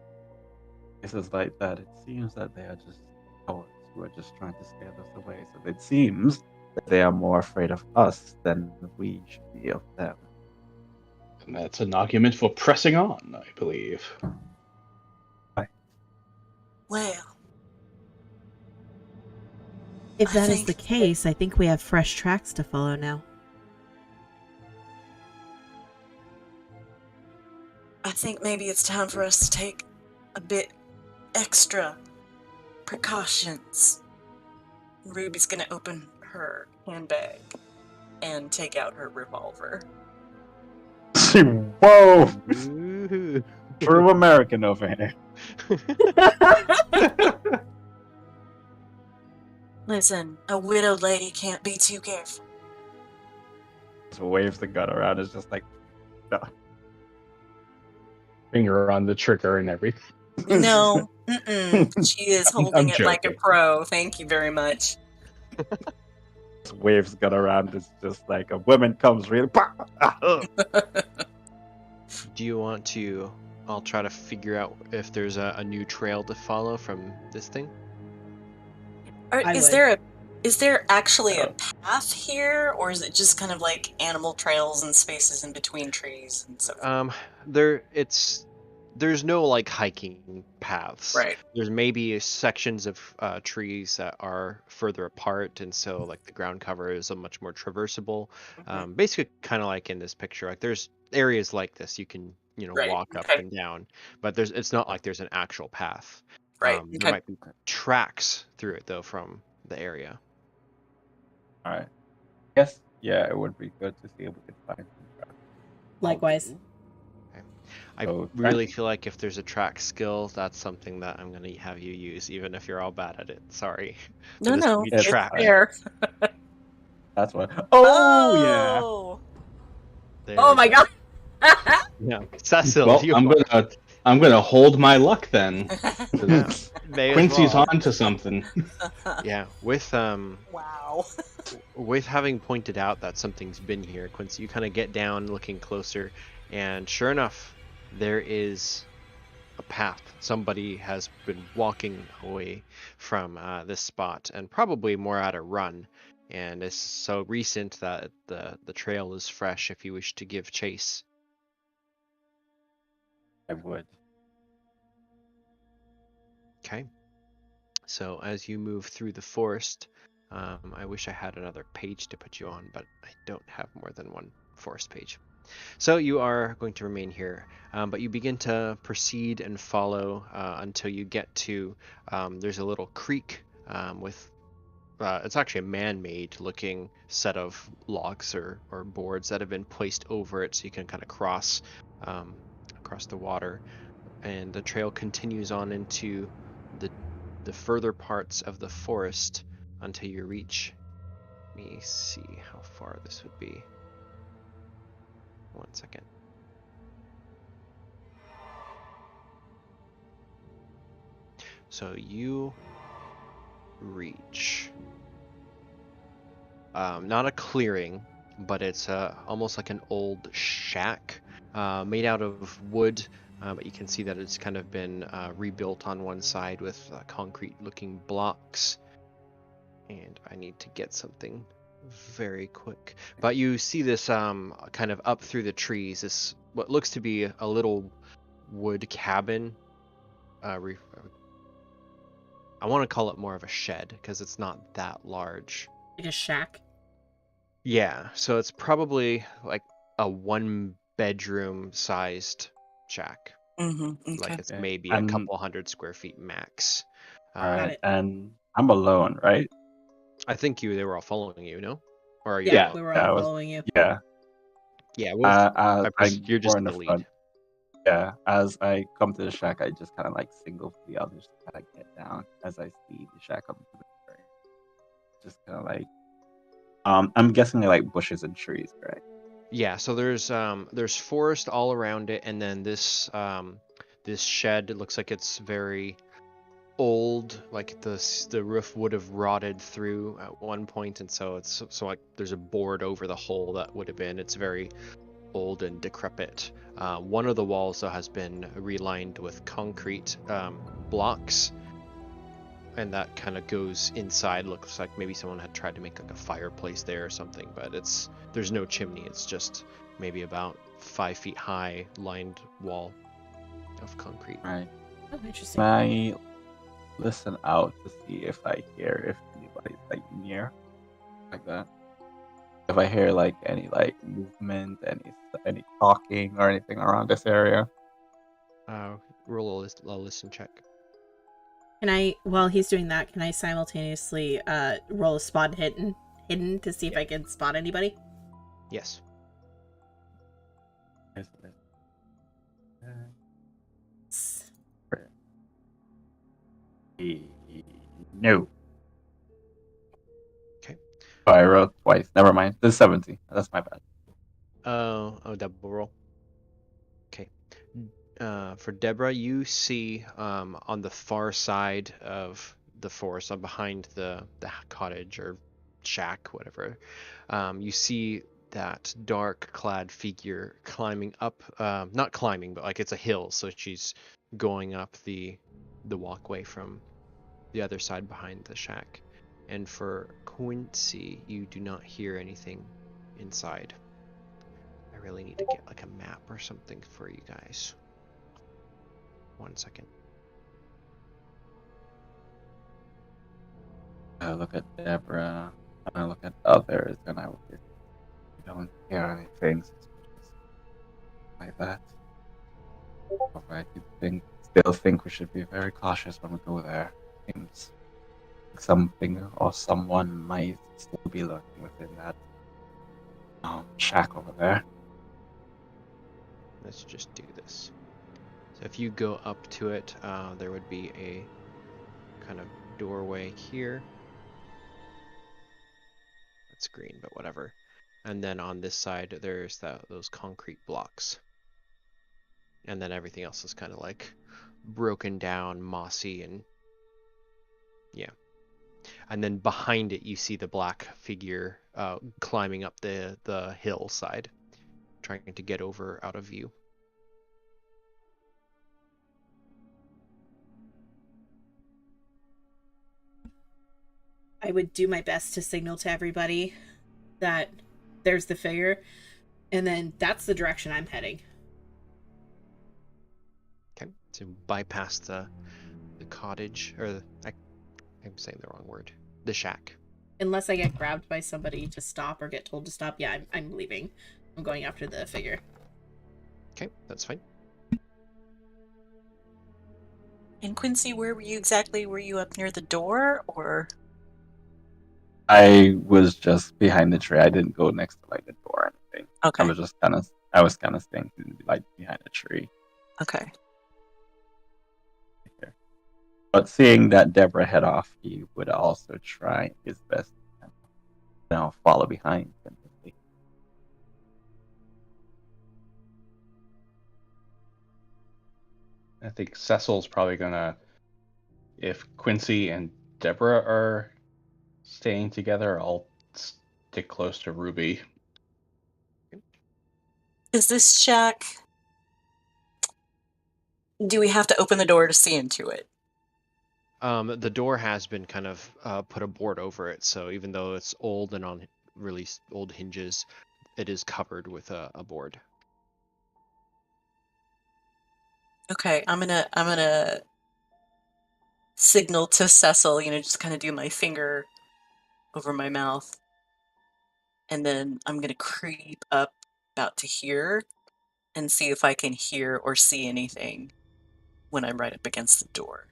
This is like that. It seems that they are just cowards who are just trying to scare us away. So it seems that they are more afraid of us than we should be of them. And that's an argument for pressing on, I believe. Well, If I that is think the case, I think we have fresh tracks to follow now. I think maybe it's time for us to take a bit extra precautions. Ruby's gonna open her handbag and take out her revolver. Whoa! Ooh. True American over here. Listen, a widowed lady can't be too careful. Just waves the gun around. It's just like, no. Finger on the trigger and everything. No, she is holding it like a joking. pro. Thank you very much. Just waves the gun around. It's just like a woman comes really. Do you want to? I'll try to figure out if there's a new trail to follow from this thing. I Is would. there actually a path here, or is it just kind of like animal trails and spaces in between trees and so forth? There, it's there's no like hiking paths. Right. There's maybe sections of trees that are further apart, and so like the ground cover is a much more traversable. Basically, kind of like in this picture, like there's areas like this you can Right. walk up Okay. and down, but it's not like there's an actual path. Right. There Okay. might be tracks through it though from the area. All right. Yes. Yeah, it would be good to see if we could find some tracks. Likewise. I So, really Trent? feel like if there's a track skill, that's something that I'm gonna have you use, even if you're all bad at it. Sorry. No, This no. be It's It's track. fine. fair. That's what. Oh, yeah. There Oh we my go. god. Yeah, Cecil, Well, you I'm gonna hold my luck then. yeah, may as Quincy's well. on to something. Yeah, Wow. with having pointed out that something's been here, Quincy, you kind of get down, looking closer, and sure enough, there is a path. Somebody has been walking away from this spot, and probably more at a run. And it's so recent that the trail is fresh. If you wish to give chase. I would. Okay. So as you move through the forest, I wish I had another page to put you on, but I don't have more than one forest page. So you are going to remain here, but you begin to proceed and follow until you get to, there's a little creek with, it's actually a man-made looking set of logs or boards that have been placed over it so you can kind of cross the water. And the trail continues on into the further parts of the forest until you reach, let me see how far this would be. 1 second. So you reach not a clearing, but it's almost like an old shack made out of wood, but you can see that it's kind of been rebuilt on one side with concrete looking blocks. And I need to get something very quick. But you see this kind of up through the trees, this what looks to be a little wood cabin. I want to call it more of a shed because it's not that large. Like a shack. Yeah, so it's probably like a 1-bedroom sized shack. Okay. Like it's Okay. maybe a couple hundred square feet max. All right. it. And I'm alone, right? I think they were all following you, no? Or are you Yeah, alone? we were Yeah, I all was- following you. Yeah. Yeah, well, you're just more in in the lead. front. Yeah. As I come to the shack, I just kind of like single the others to kind of get down as I see the shack come to the door. Just kind of like, I'm guessing they're like bushes and trees, right? Yeah, so there's forest all around it, and then this shed, it looks like it's very old, like the roof would have rotted through at one point, and so it's like there's a board over the hole that would have been. It's very old and decrepit. One of the walls though has been relined with concrete blocks, and that kind of goes inside. Looks like maybe someone had tried to make like a fireplace there or something, but there's no chimney. It's just maybe about 5 feet high lined wall of concrete. Right. Oh, interesting. Can I listen out to see if I hear if anybody's like near, like that? If I hear like any like movement, any talking or anything around this area. Roll a listen check. Can I, while he's doing that, can I simultaneously roll a spot hidden to see if I can spot anybody? Yes. No. Okay. Oh, I rolled twice. Never mind. This is 17. That's my bad. Oh, double roll. Okay. For Deborah, you see on the far side of the forest, behind the cottage or shack, whatever, you see that dark-clad figure climbing up. Not climbing, but like it's a hill, so she's going up the walkway from the other side behind the shack. And for Quincy, you do not hear anything inside. I really need to get like a map or something for you guys. 1 second. I look at Deborah, and I look at others, and I don't hear anything suspicious like that. However, I still think we should be very cautious when we go there. Seems like something or someone might still be lurking within that shack over there. Let's just do this. So if you go up to it, there would be a kind of doorway here. That's green, but whatever. And then on this side, there's those concrete blocks. And then everything else is kind of like broken down, mossy, and yeah. And then behind it, you see the black figure climbing up the hillside, trying to get over out of view. I would do my best to signal to everybody that there's the figure, and then that's the direction I'm heading. Okay, so bypass the cottage, or I'm saying the wrong word. The shack. Unless I get grabbed by somebody to stop or get told to stop, yeah, I'm leaving. I'm going after the figure. Okay, that's fine. And Quincy, where were you exactly? Were you up near the door, or? I was just behind the tree. I didn't go next to like the door or anything. Okay. I was kind of staying like behind a tree. Okay. But seeing that Deborah head off, he would also try his best to follow behind. I think Cecil's probably gonna, if Quincy and Deborah are staying together, I'll stick close to Ruby. Is this shack? Do we have to open the door to see into it? The door has been kind of put a board over it, so even though it's old and on really old hinges, it is covered with a board. Okay, I'm gonna signal to Cecil, just kind of do my finger over my mouth. And then I'm gonna creep up about to here and see if I can hear or see anything when I'm right up against the door.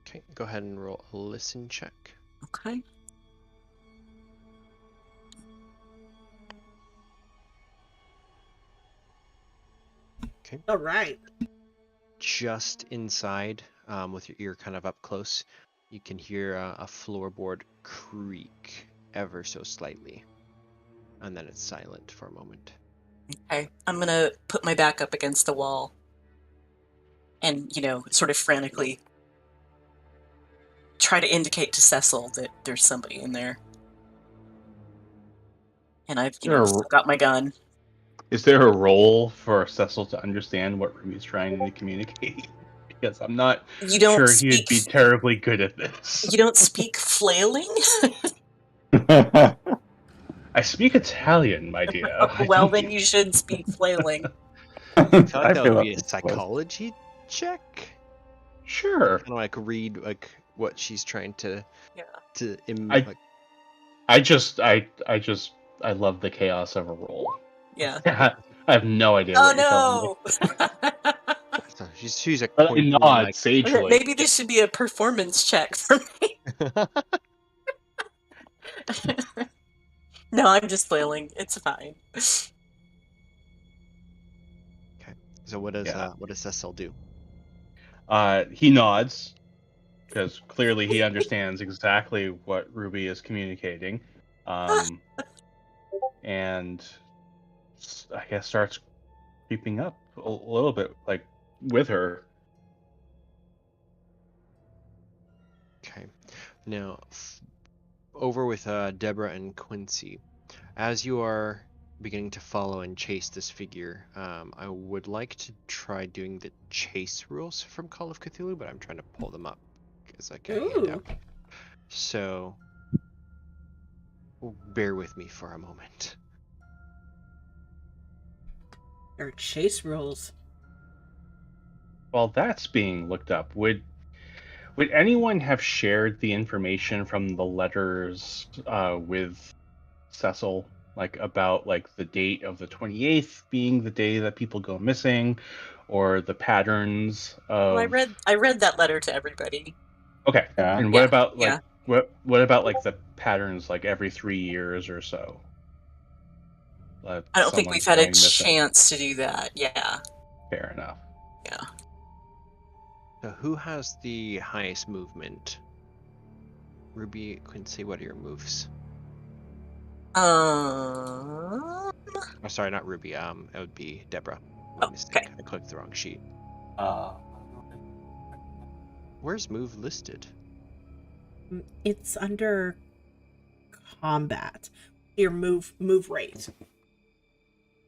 Okay, go ahead and roll a listen check. Okay. Okay. All right. Just inside, with your ear kind of up close, you can hear a floorboard creak ever so slightly. And then it's silent for a moment. Okay, I'm gonna put my back up against the wall and, sort of frantically try to indicate to Cecil that there's somebody in there. And I've, still got my gun. Is there a role for Cecil to understand what Ruby's trying to communicate? Because I'm not sure he'd be terribly good at this. You don't speak flailing? I speak Italian, my dear. Well, then you should speak flailing. I feel like that would be a psychology check. Sure. Kind of like read like what she's trying to I love the chaos of a roll. Yeah. I have no idea. Oh what you're telling me. no! she's like But pointing, nod like, sagely. Maybe this should be a performance check for me. No, I'm just flailing. It's fine. Okay. So what does Cecil do? He nods because clearly he understands exactly what Ruby is communicating, and I guess starts creeping up a little bit, like with her. Okay. Now, over with Deborah and Quincy. As you are beginning to follow and chase this figure, I would like to try doing the chase rules from Call of Cthulhu, but I'm trying to pull them up because I can't hand out. So, bear with me for a moment. Or chase rules. while that's being looked up, would anyone have shared the information from the letters with Cecil, like about like the date of the 28th being the day that people go missing, or the patterns of? Well, I read that letter to everybody. Okay. Yeah. And what Yeah, about like yeah. what about like the patterns like every 3 years or so? I don't think Someone's we've had a going missing. chance to do that. Yeah, Fair enough. yeah. So who has the highest movement? Ruby, Quincy, what are your moves? Um. Oh, sorry, not Ruby. It would be Deborah. My Oh, mistake. okay. I clicked the wrong sheet. Uh, Where's move listed? It's under combat. Your move rate.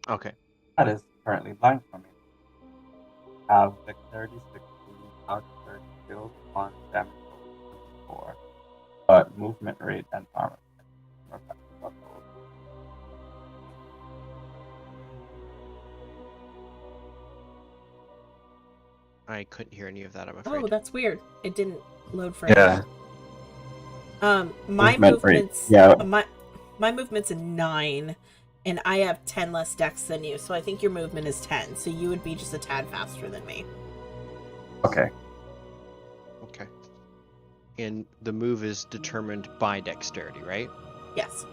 Okay. that is currently blank for me. Have dexterity 16, out 30 skills, 1 damage roll 4, but movement rate and armor. I couldn't hear any of that, I'm afraid. Oh, that's weird. It didn't load for Yeah. my Movement rate, movement's yeah. my movement's a 9, and I have 10 less dex than you, so I think your movement is 10. So you would be just a tad faster than me. Okay. Okay. And the move is determined by dexterity, right? Yes.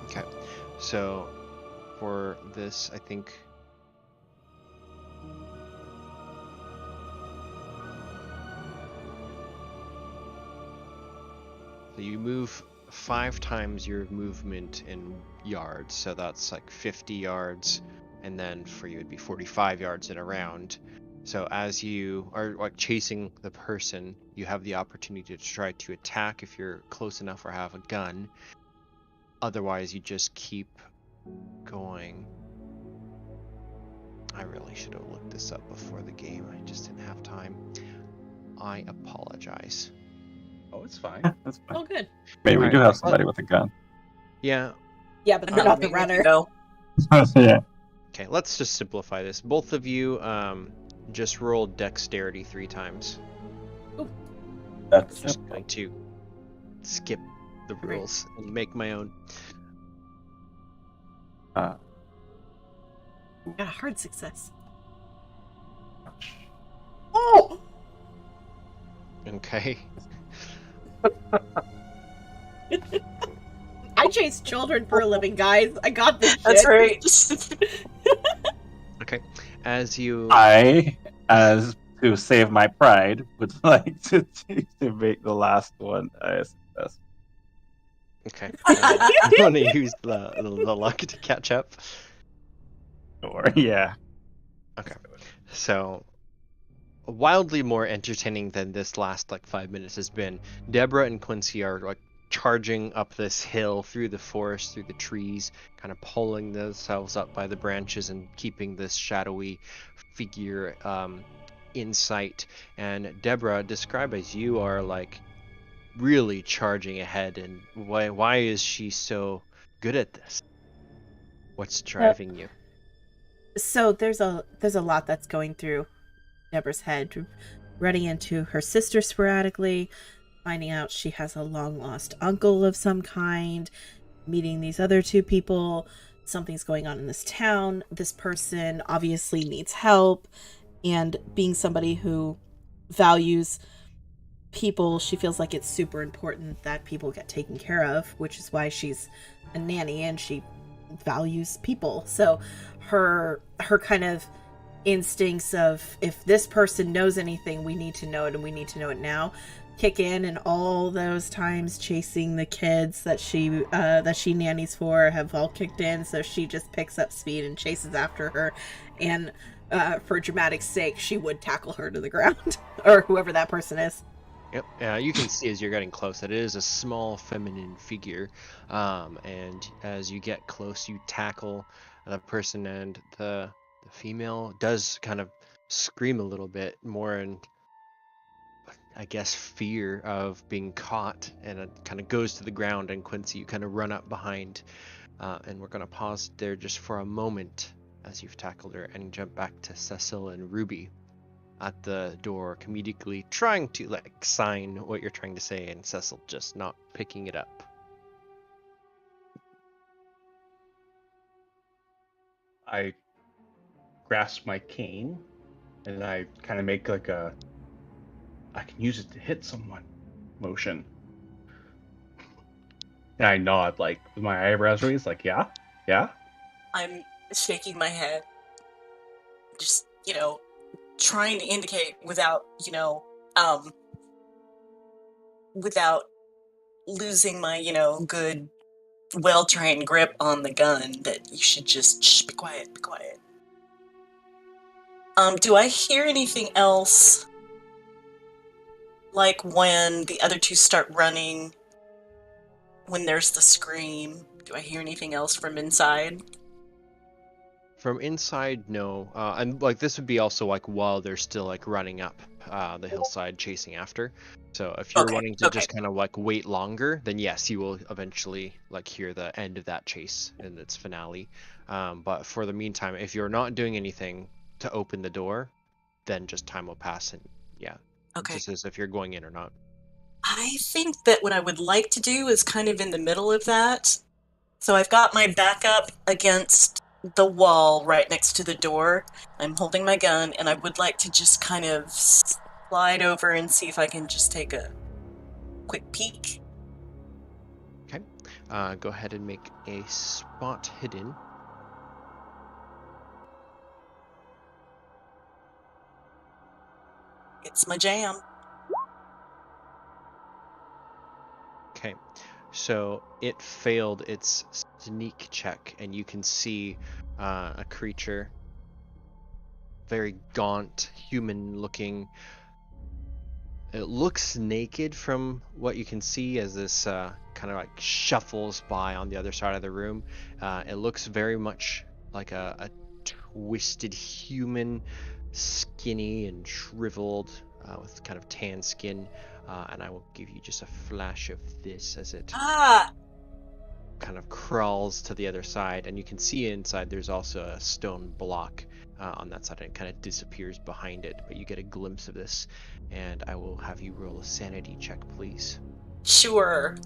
Okay. So for this, I think so you move 5 times your movement in yards, so that's like 50 yards, and then for you it'd be 45 yards in a round. So as you are like chasing the person, you have the opportunity to try to attack if you're close enough or have a gun. Otherwise, you just keep going. I really should have looked this up before the game. I just didn't have time. I apologize. Oh, it's fine. Yeah, that's fine. Oh, good. Maybe we Alright, do have well- somebody with a gun. Yeah. Yeah, but I'm they're not the moving with you, runner. though. Yeah. Okay, let's just simplify this. Both of you just roll dexterity 3 times. That's Just simple. going to skip the Okay. rules and make my own. Got a hard success. Oh! Okay. I chase children for a living, guys. I got this shit. That's right. Okay. As you I, as to save my pride, would like to make the last one a success. okay. You want to use the luck to catch up. Or yeah. So, wildly more entertaining than this last like 5 minutes has been. Deborah and Quincy are like charging up this hill through the forest, through the trees, kind of pulling themselves up by the branches and keeping this shadowy figure in sight. And Deborah, describe as you are like really charging ahead, and why is she so good at this? What's driving you? So there's a lot that's going through Deborah's head. Running into her sister sporadically, finding out she has a long lost uncle of some kind, meeting these other 2 people, something's going on in this town, this person obviously needs help, and being somebody who values people, she feels like it's super important that people get taken care of, which is why she's a nanny and she values people. So her kind of instincts of, if this person knows anything, we need to know it, and we need to know it now, kick in, and all those times chasing the kids that she nannies for have all kicked in. So she just picks up speed and chases after her, and for dramatic sake, she would tackle her to the ground or whoever that person is. Yep. You can see as you're getting close that it is a small feminine figure, and as you get close, you tackle the person, and the female does kind of scream a little bit more in, I guess, fear of being caught, and it kind of goes to the ground. And Quincy, you kind of run up behind, and we're going to pause there just for a moment as you've tackled her and jump back to Cecil and Ruby. at the door, comedically trying to like sign what you're trying to say, and Cecil just not picking it up. I grasp my cane and I kind of make like a I can use it to hit someone motion. And I nod like with my eyebrows raised, like, yeah, yeah. I'm shaking my head, just, trying to indicate without, without losing my, good, well-trained grip on the gun that you should just be quiet, be quiet. Do I hear anything else? Like when the other two start running, when there's the scream, do I hear anything else from inside? From inside, no. And like this would be also like while they're still like running up the hillside chasing after. So if you're wanting to just kind of like wait longer, then yes, you will eventually like hear the end of that chase and its finale. But for the meantime, if you're not doing anything to open the door, then just time will pass, and yeah, just as if you're going in or not. I think that what I would like to do is kind of in the middle of that. So I've got my back up against the wall right next to the door. I'm holding my gun, and I would like to just kind of slide over and see if I can just take a quick peek. Okay. Go ahead and make a spot hidden. It's my jam. Okay, so it failed its sneak check, and you can see a creature, very gaunt, human-looking. It looks naked from what you can see as this kind of like shuffles by on the other side of the room. It looks very much like a twisted human, skinny and shriveled, with kind of tan skin. And I will give you just a flash of this as it kind of crawls to the other side, and you can see inside there's also a stone block on that side, and it kind of disappears behind it, but you get a glimpse of this, and I will have you roll a sanity check, please. Sure.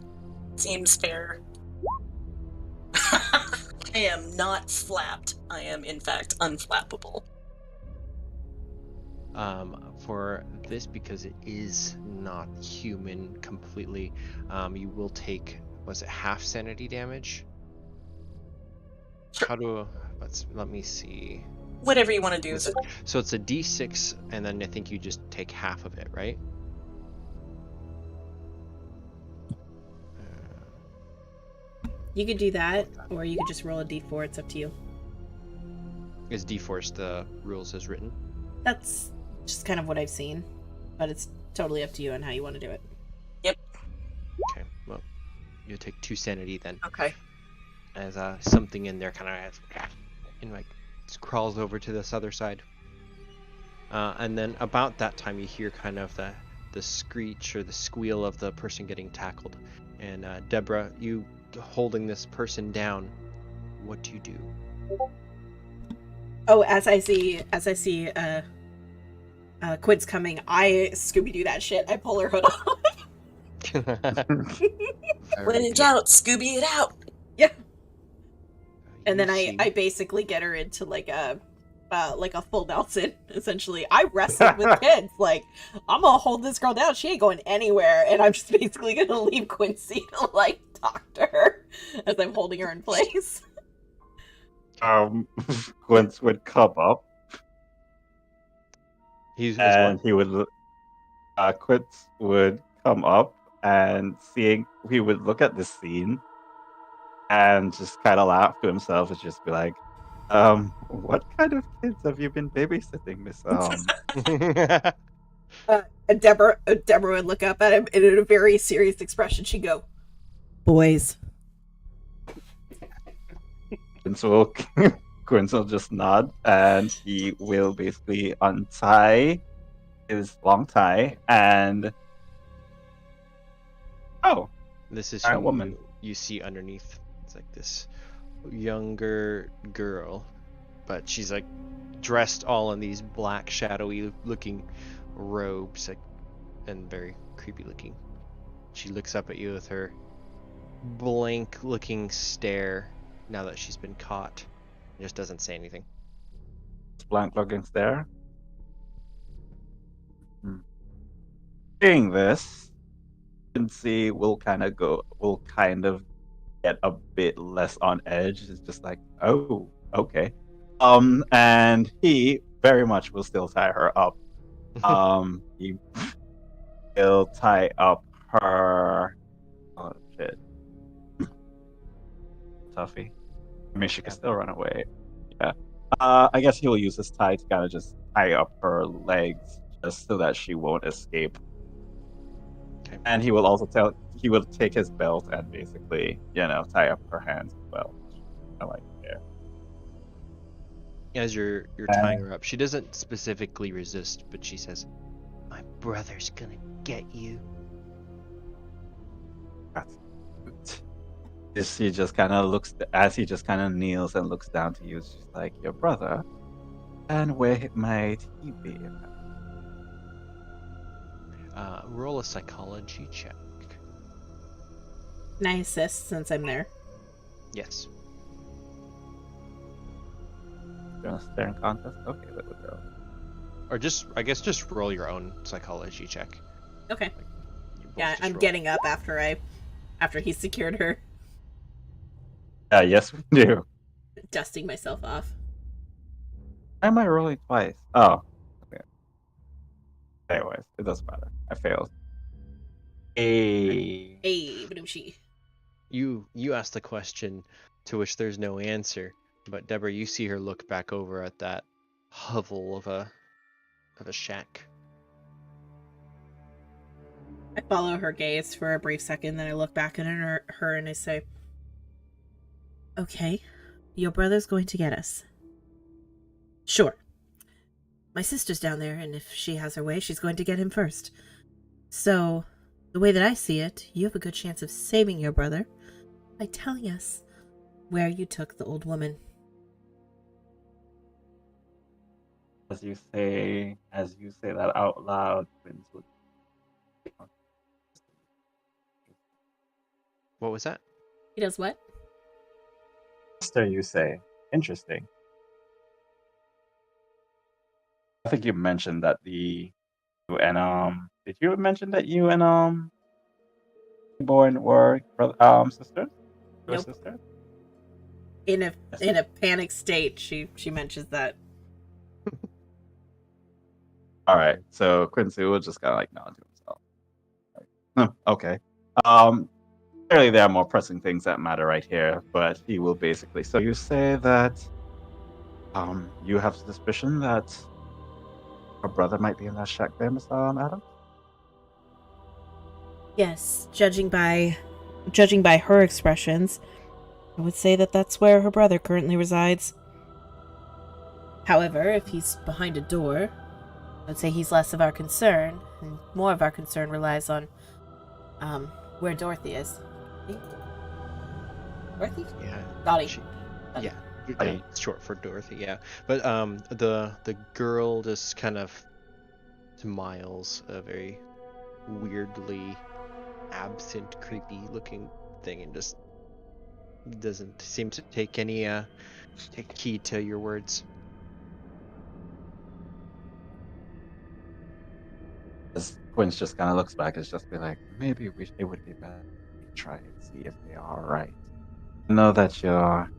Seems fair. I am not flapped. I am, in fact, unflappable. For this, because it is not human completely, you will take, was it half sanity damage? Sure. Let me see. Whatever you want to do. So it's a d6, and then I think you just take half of it, right? You could do that, or you could just roll a d4. It's up to you. Is d4 the rules as written? That's just kind of what I've seen, but it's totally up to you on how you want to do it. Yep. Okay, well, you'll take 2 sanity then. Okay. As something in there kind of and like crawls over to this other side. And then about that time you hear kind of the screech or the squeal of the person getting tackled. And Deborah, you holding this person down, what do you do? Oh, as I see Quid's coming, I Scooby-Doo that shit. I pull her hood off. When in doubt, Scooby it out. Yeah. And then I basically get her into like a full Nelson, essentially. I wrestled with kids. Like, I'm gonna hold this girl down. She ain't going anywhere. And I'm just basically gonna leave Quincy to like talk to her as I'm holding her in place. Quince would come up. He would Quince would come up, and he would look at this scene and just kind of laugh to himself and just be like, what kind of kids have you been babysitting, Miss And Deborah would look up at him, and in a very serious expression she'd go, "Boys." Quince will just nod, and he will basically untie his long tie, and this is a woman you see underneath. It's like this younger girl, but she's like dressed all in these black, shadowy looking robes, and very creepy looking. She looks up at you with her blank looking stare now that she's been caught. Just doesn't say anything. Blank looking stare. Seeing this, Quincy will kind of get a bit less on edge. It's just like, oh, okay. And he very much will still tie her up. He will tie up her. Oh shit, Tuffy. I mean, she can still run away. Yeah. I guess he will use his tie to kind of just tie up her legs, just so that she won't escape. Okay. And he will take his belt and basically, tie up her hands as well. I like there. As you're tying her up, she doesn't specifically resist, but she says, "My brother's gonna get you." That's good. He just kind of looks, as he just kind of kneels and looks down to you. It's just like, your brother, and where might he be? Roll a psychology check. Can I assist since I'm there? Yes. Gonna stare in contest? Okay, let it go. Or I guess just roll your own psychology check. Okay. You both Yeah, just I'm roll. getting up after he secured her, Yes, we do. dusting myself off. Why am I rolling twice? Oh. Okay. Anyways, it doesn't matter. I failed. Hey. Hey, Badooshi. You ask the question to which there's no answer, but Deborah, you see her look back over at that hovel of a shack. I follow her gaze for a brief second, then I look back at her and I say, "Okay, your brother's going to get us. Sure. My sister's down there, and if she has her way, she's going to get him first. So, the way that I see it, you have a good chance of saving your brother by telling us where you took the old woman." As you say that out loud, Quince would. What was that? He does what? Sister, you say. Interesting. I think you mentioned that did you mention that you and Deerborne were sisters? Your Nope. sister? In a panic state, she mentions that. All right, so Quincy will just kind of like nod to himself. Okay. Clearly there are more pressing things that matter right here, but he will basically. So you say that you have suspicion that her brother might be in that shack there, Mr. Adam? Yes, judging by her expressions, I would say that that's where her brother currently resides. However, if he's behind a door, I'd say he's less of our concern, and more of our concern relies on where Dorothy is. Dorothy? Yeah. Dotty. Yeah. Dotty. It's short for Dorothy, yeah. But the girl just kind of smiles, a very weirdly absent, creepy looking thing, and just doesn't seem to take heed to your words. As Quince just kind of looks back, it's just be like, maybe it would be better to try and see if they are right. I know that your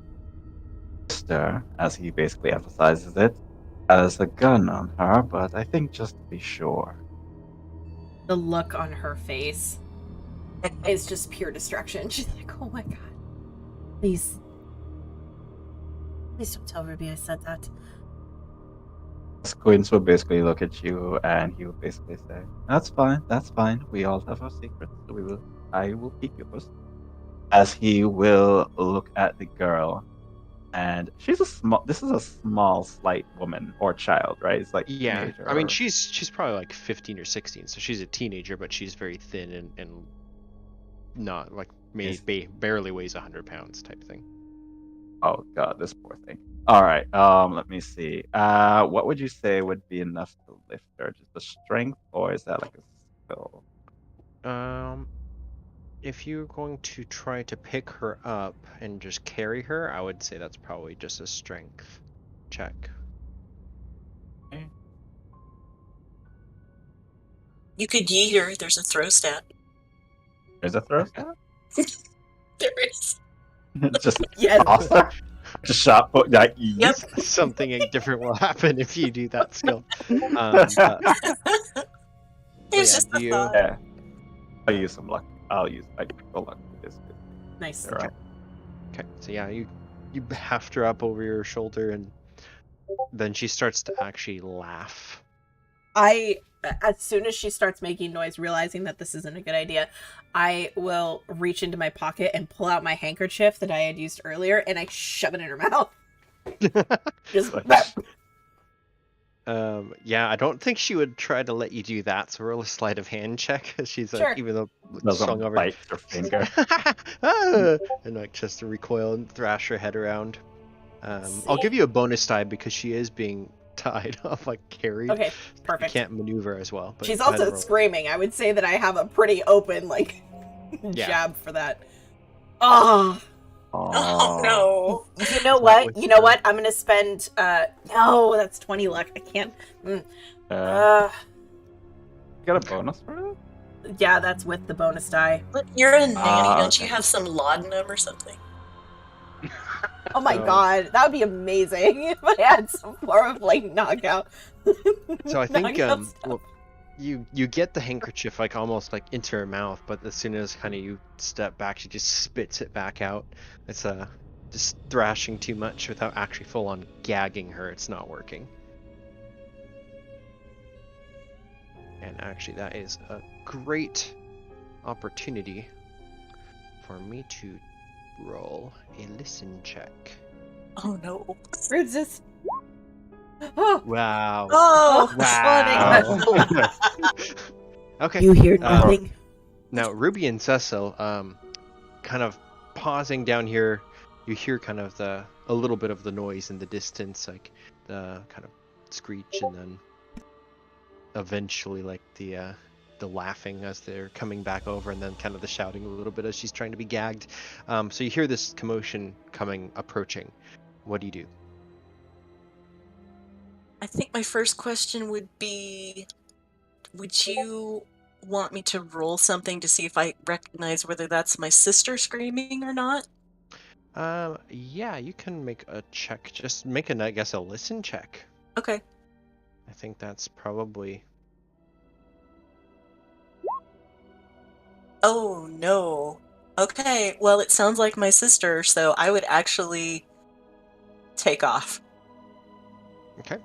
sister, as he basically emphasizes it, has a gun on her, but I think just to be sure. The look on her face is just pure destruction. She's like, "Oh my god. Please don't tell Ruby I said that." Quince will basically look at you and he will basically say, that's fine. We all have our secrets. So I will keep yours. As he will look at the girl, and this is a small, slight woman or child, right? It's like Yeah, teenager I mean or- she's probably like 15 or 16, so she's a teenager, but she's very thin and not like Yes. barely weighs 100 pounds type thing. Oh god, this poor thing. All right. Let me see. What would you say would be enough to lift her? Just the strength, or is that like a skill? If you're going to try to pick her up and just carry her, I would say that's probably just a strength check. You could yeet her. There's a throw stat. There's a throw stat? There is. Just Yes. toss her? Just shot put that. Yep. Something different will happen if you do that skill. But, There's yeah, just do a you- thought. Yeah. I'll use some luck. I go luck with this. Nice. All right. Okay, so yeah, you heft her up over your shoulder, and then she starts to actually laugh. As soon as she starts making noise, realizing that this isn't a good idea, I will reach into my pocket and pull out my handkerchief that I had used earlier, and I shove it in her mouth. Just Yeah, I don't think she would try to let you do that, so roll a sleight of hand check. She's like, Sure. even though Doesn't swung over, bite her finger. and like just to recoil and thrash her head around. I'll give you a bonus die because she is being tied up, like carried. okay, You perfect. can't maneuver as well. But She's go ahead and also roll. screaming. I would say that I have a pretty open like Yeah. jab for that. Oh, Oh no. you know Not what? with You know her. what? I'm gonna spend. No, that's 20 luck. I can't. You Uh, got a bonus for it? yeah, that's with the bonus die. Look, you're a nanny. Don't okay. you have some laudanum or something? Oh my So- god, that would be amazing if I had some form of like knockout. So I think knockout stuff. well, you get the handkerchief like almost like into her mouth, but as soon as kind of you step back, she just spits it back out. It's just thrashing too much without actually full on gagging her. It's not working. And actually, that is a great opportunity for me to roll a listen check. Oh no. Where's this? Oh, Wow. Oh. Wow. Okay. you hear nothing. Now, Ruby and Cecil, kind of pausing down here, you hear kind of a little bit of the noise in the distance, like the kind of screech, and then eventually like the laughing as they're coming back over, and then kind of the shouting a little bit as she's trying to be gagged. So you hear this commotion approaching. What do you do? I think my first question would be, would you want me to roll something to see if I recognize whether that's my sister screaming or not? Yeah, you can make a check. Just make I guess, a listen check. Okay. I think that's probably... Oh no. Okay, well it sounds like my sister, so I would actually take off. Okay.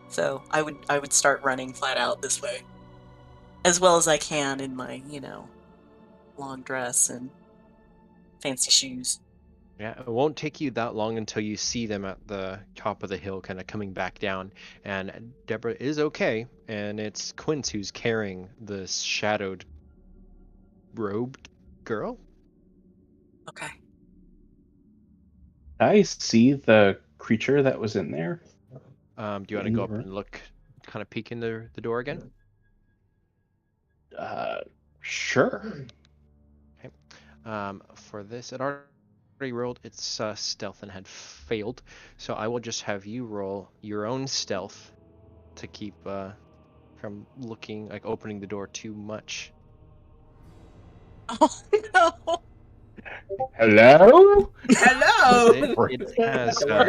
So I would start running flat out this way. As well as I can in my, long dress and fancy shoes. Yeah, it won't take you that long until you see them at the top of the hill, kind of coming back down. And Deborah is okay, and it's Quince who's carrying the shadowed, robed girl. Okay. I see the creature that was in there. Do you want to go up and look, kind of peek in the door again? Sure. For this, it already rolled its stealth and had failed, so I will just have you roll your own stealth to keep from looking like opening the door too much. Oh no. Hello? Hello.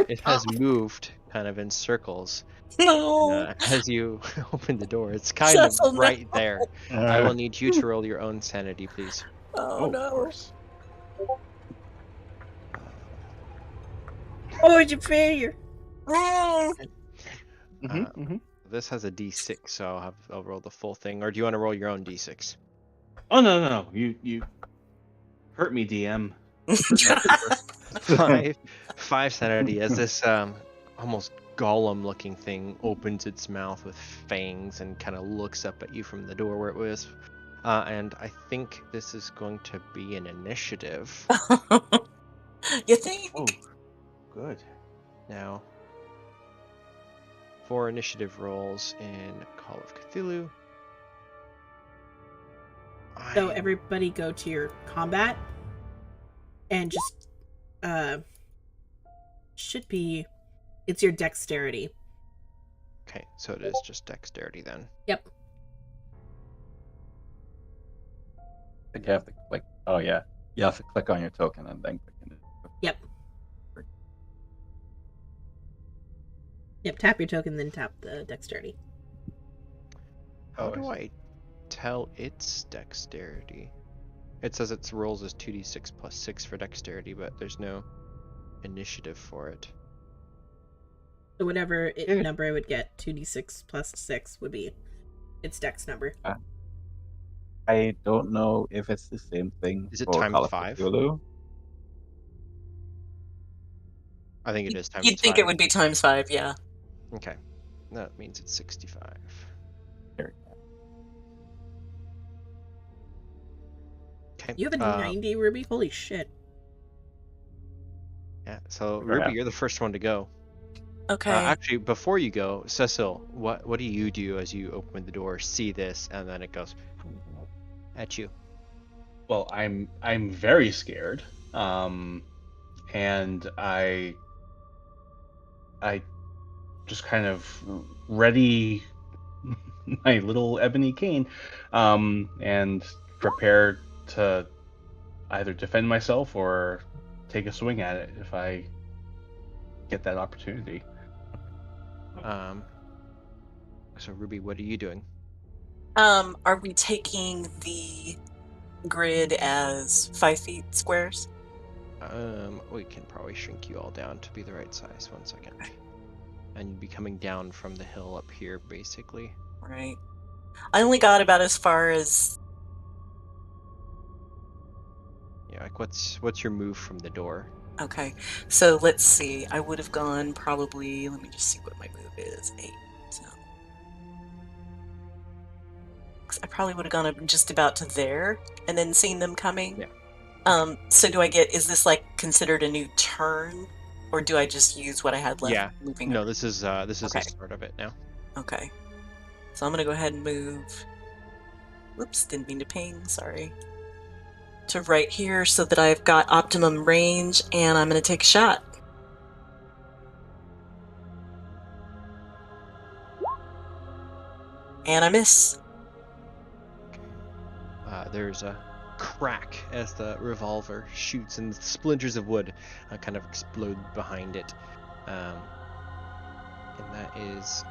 It has moved kind of in circles. No. As you open the door, it's kind of Cecil, no. right there. I will need you to roll your own sanity, please. Oh Of no. course. Oh, it's a failure. Mm. This has a d6, so I'll roll the full thing. Or do you want to roll your own d6? Oh no. You hurt me, DM. Five sanity as this almost golem-looking thing opens its mouth with fangs and kind of looks up at you from the door where it was. And I think this is going to be an initiative. You think? Oh, good. Now, 4 initiative rolls in Call of Cthulhu. So everybody go to your combat and just should be it's your dexterity. Okay, so it is just dexterity then. Yep. I think you have to click. Oh yeah, you have to click on your token and then click in it. Yep. Yep, tap your token, then tap the dexterity. How Oh, do I tell its dexterity? It says its rolls is 2d6 plus 6 for dexterity, but there's no initiative for it. So whatever Yeah. number it would get, 2d6 plus 6 would be its dex number. I don't know if it's the same thing Is it for times Call of 5? Cthulhu. I think it is times 5. You'd think it would be times 5, yeah. Okay, that means it's 65. Here. Okay. You have a 90, Ruby? Holy shit. Yeah, so Sure, Ruby, yeah. you're the first one to go. Okay. Actually, before you go, Cecil, what do you do as you open the door, see this, and then it goes at you? Well, I'm very scared, and I just kind of ready my little ebony cane, and prepare to either defend myself or take a swing at it if I get that opportunity. So Ruby, what are you doing? Are we taking the grid as 5 feet squares? We can probably shrink you all down to be the right size. 1 second. And you'd be coming down from the hill up here, basically. Right. I only got about as far as... Yeah, like what's your move from the door? Okay, so let's see. I would have gone probably... Let me just see what my move is. 8. So. I probably would have gone up just about to there and then seen them coming. Yeah. So do I get... Is this like considered a new turn? Or do I just use what I had left? Yeah. Moving No, over? this is Okay. the start of it now. Okay. So I'm gonna go ahead and move. Whoops, didn't mean to ping, sorry. To right here so that I've got optimum range, and I'm gonna take a shot. And I miss. There's a crack as the revolver shoots, and splinters of wood kind of explode behind it. And that is,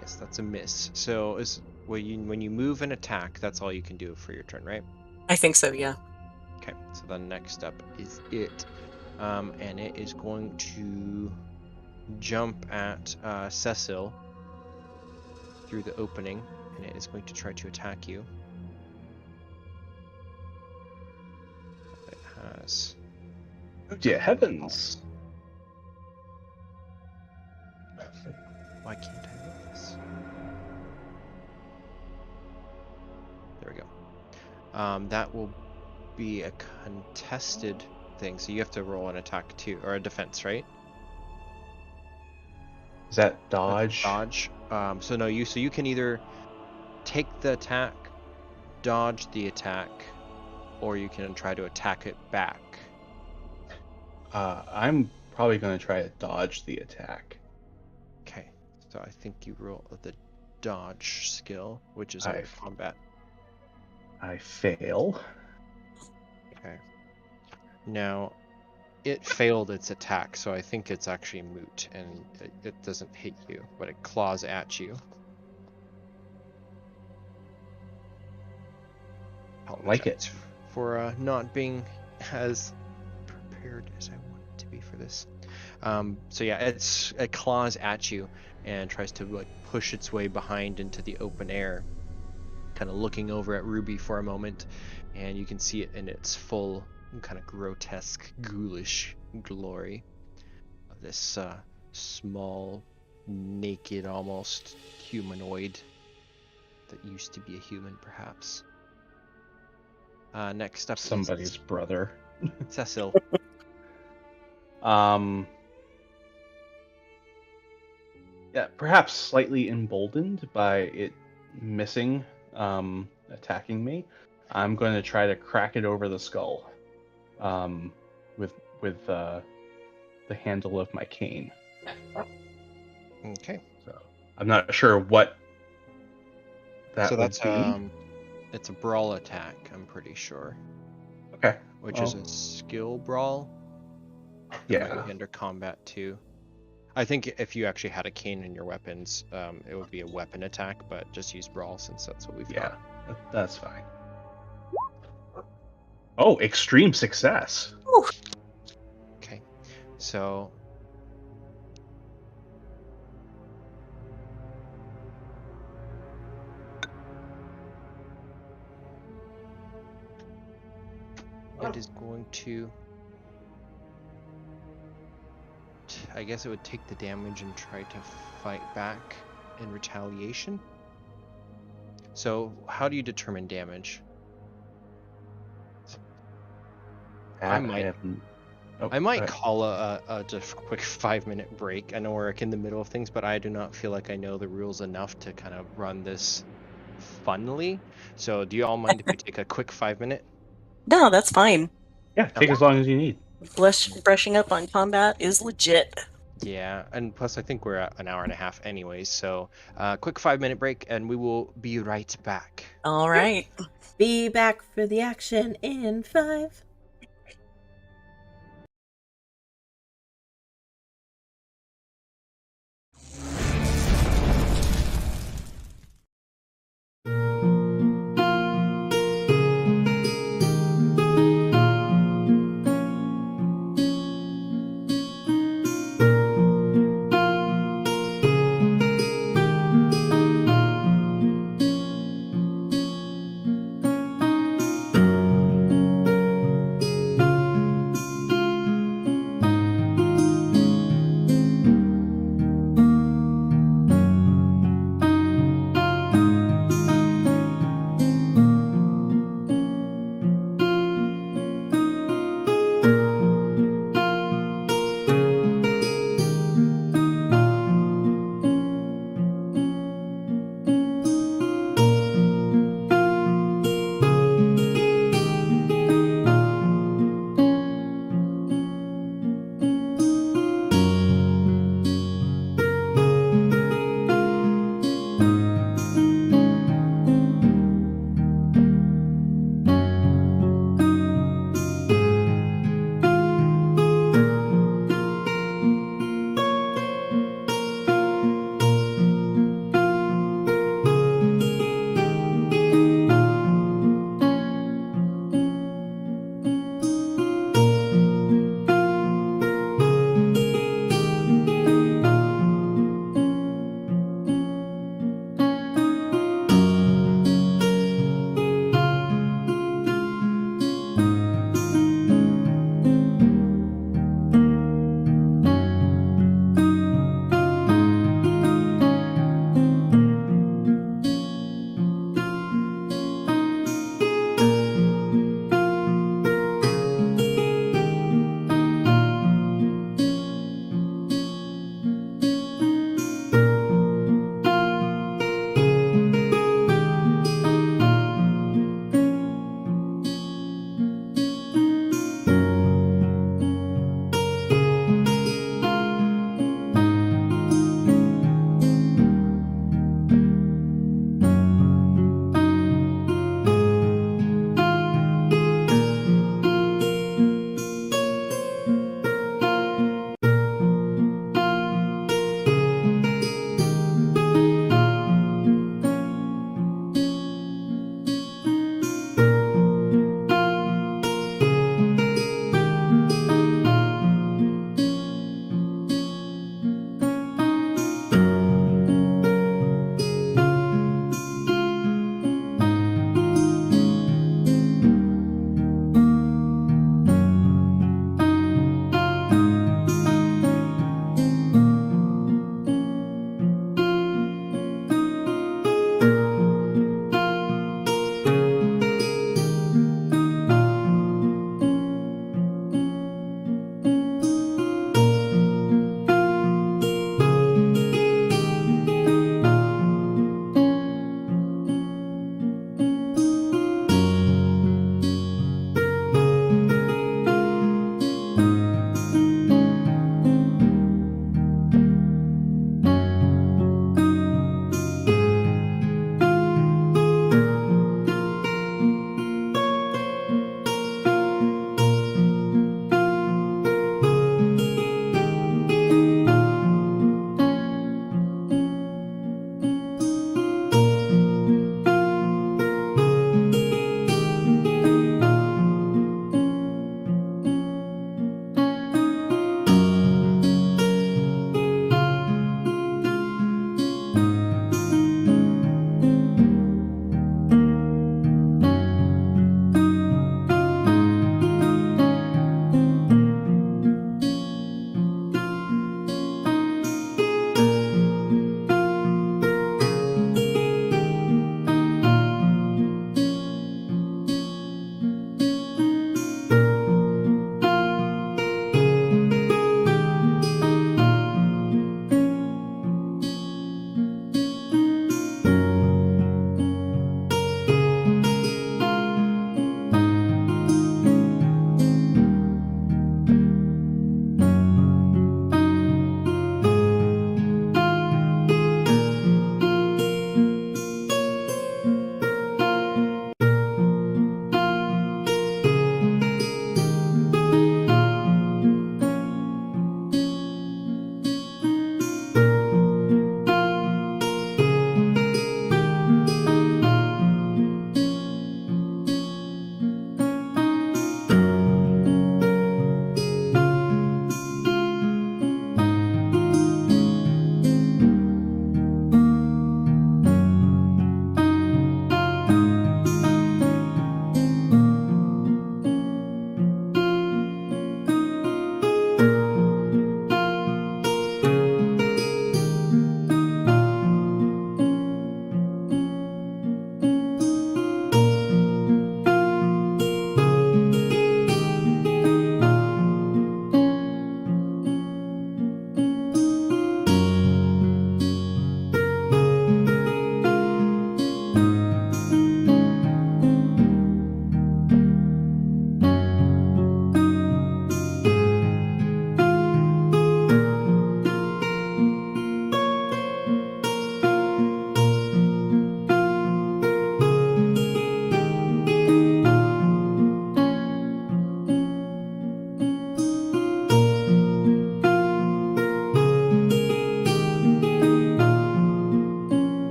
yes, that's a miss. So when you move and attack, that's all you can do for your turn, right? I think so, yeah. Okay, so then next up is it. And it is going to jump at Cecil through the opening, and it is going to try to attack you. It has... Oh dear heavens! Why can't I move this? There we go. That will be a contested thing, so you have to roll an attack too, or a defense, right? Is that dodge? Dodge. So you can either take the attack, dodge the attack, or you can try to attack it back. I'm probably going to try to dodge the attack. Okay, so I think you roll the dodge skill, which is under combat. I fail. Okay. Now, it failed its attack, so I think it's actually moot, and it doesn't hit you, but it claws at you. I like it. For not being as prepared as I wanted to be for this. So yeah, it claws at you and tries to like push its way behind into the open air, kind of looking over at Ruby for a moment, and you can see it in its full kind of grotesque, ghoulish glory of this small, naked, almost humanoid that used to be a human, perhaps. Next up, Somebody's brother. Cecil. Yeah, perhaps slightly emboldened by it missing, attacking me, I'm going to try to crack it over the skull, with the handle of my cane. Okay. So I'm not sure what that So would that's be. it's a brawl attack, I'm pretty sure, Okay. which is Well, a skill brawl. It might yeah. be under combat too. I think if you actually had a cane in your weapons, it would be a weapon attack, but just use brawl since that's what we've Yeah, got. that's fine. Oh, extreme success. Okay. So it is going to, I guess it would take the damage and try to fight back in retaliation. So how do you determine damage? I might I might call a just quick 5-minute break. I know we're in the middle of things, but I do not feel like I know the rules enough to kind of run this funnily. So do you all mind if we take a quick 5-minute? No, that's fine. Yeah, take as long as you need. Brushing up on combat is legit. Yeah, and plus I think we're at an hour and a half anyways. So quick 5-minute break and we will be right back. All right. Be back for the action in 5.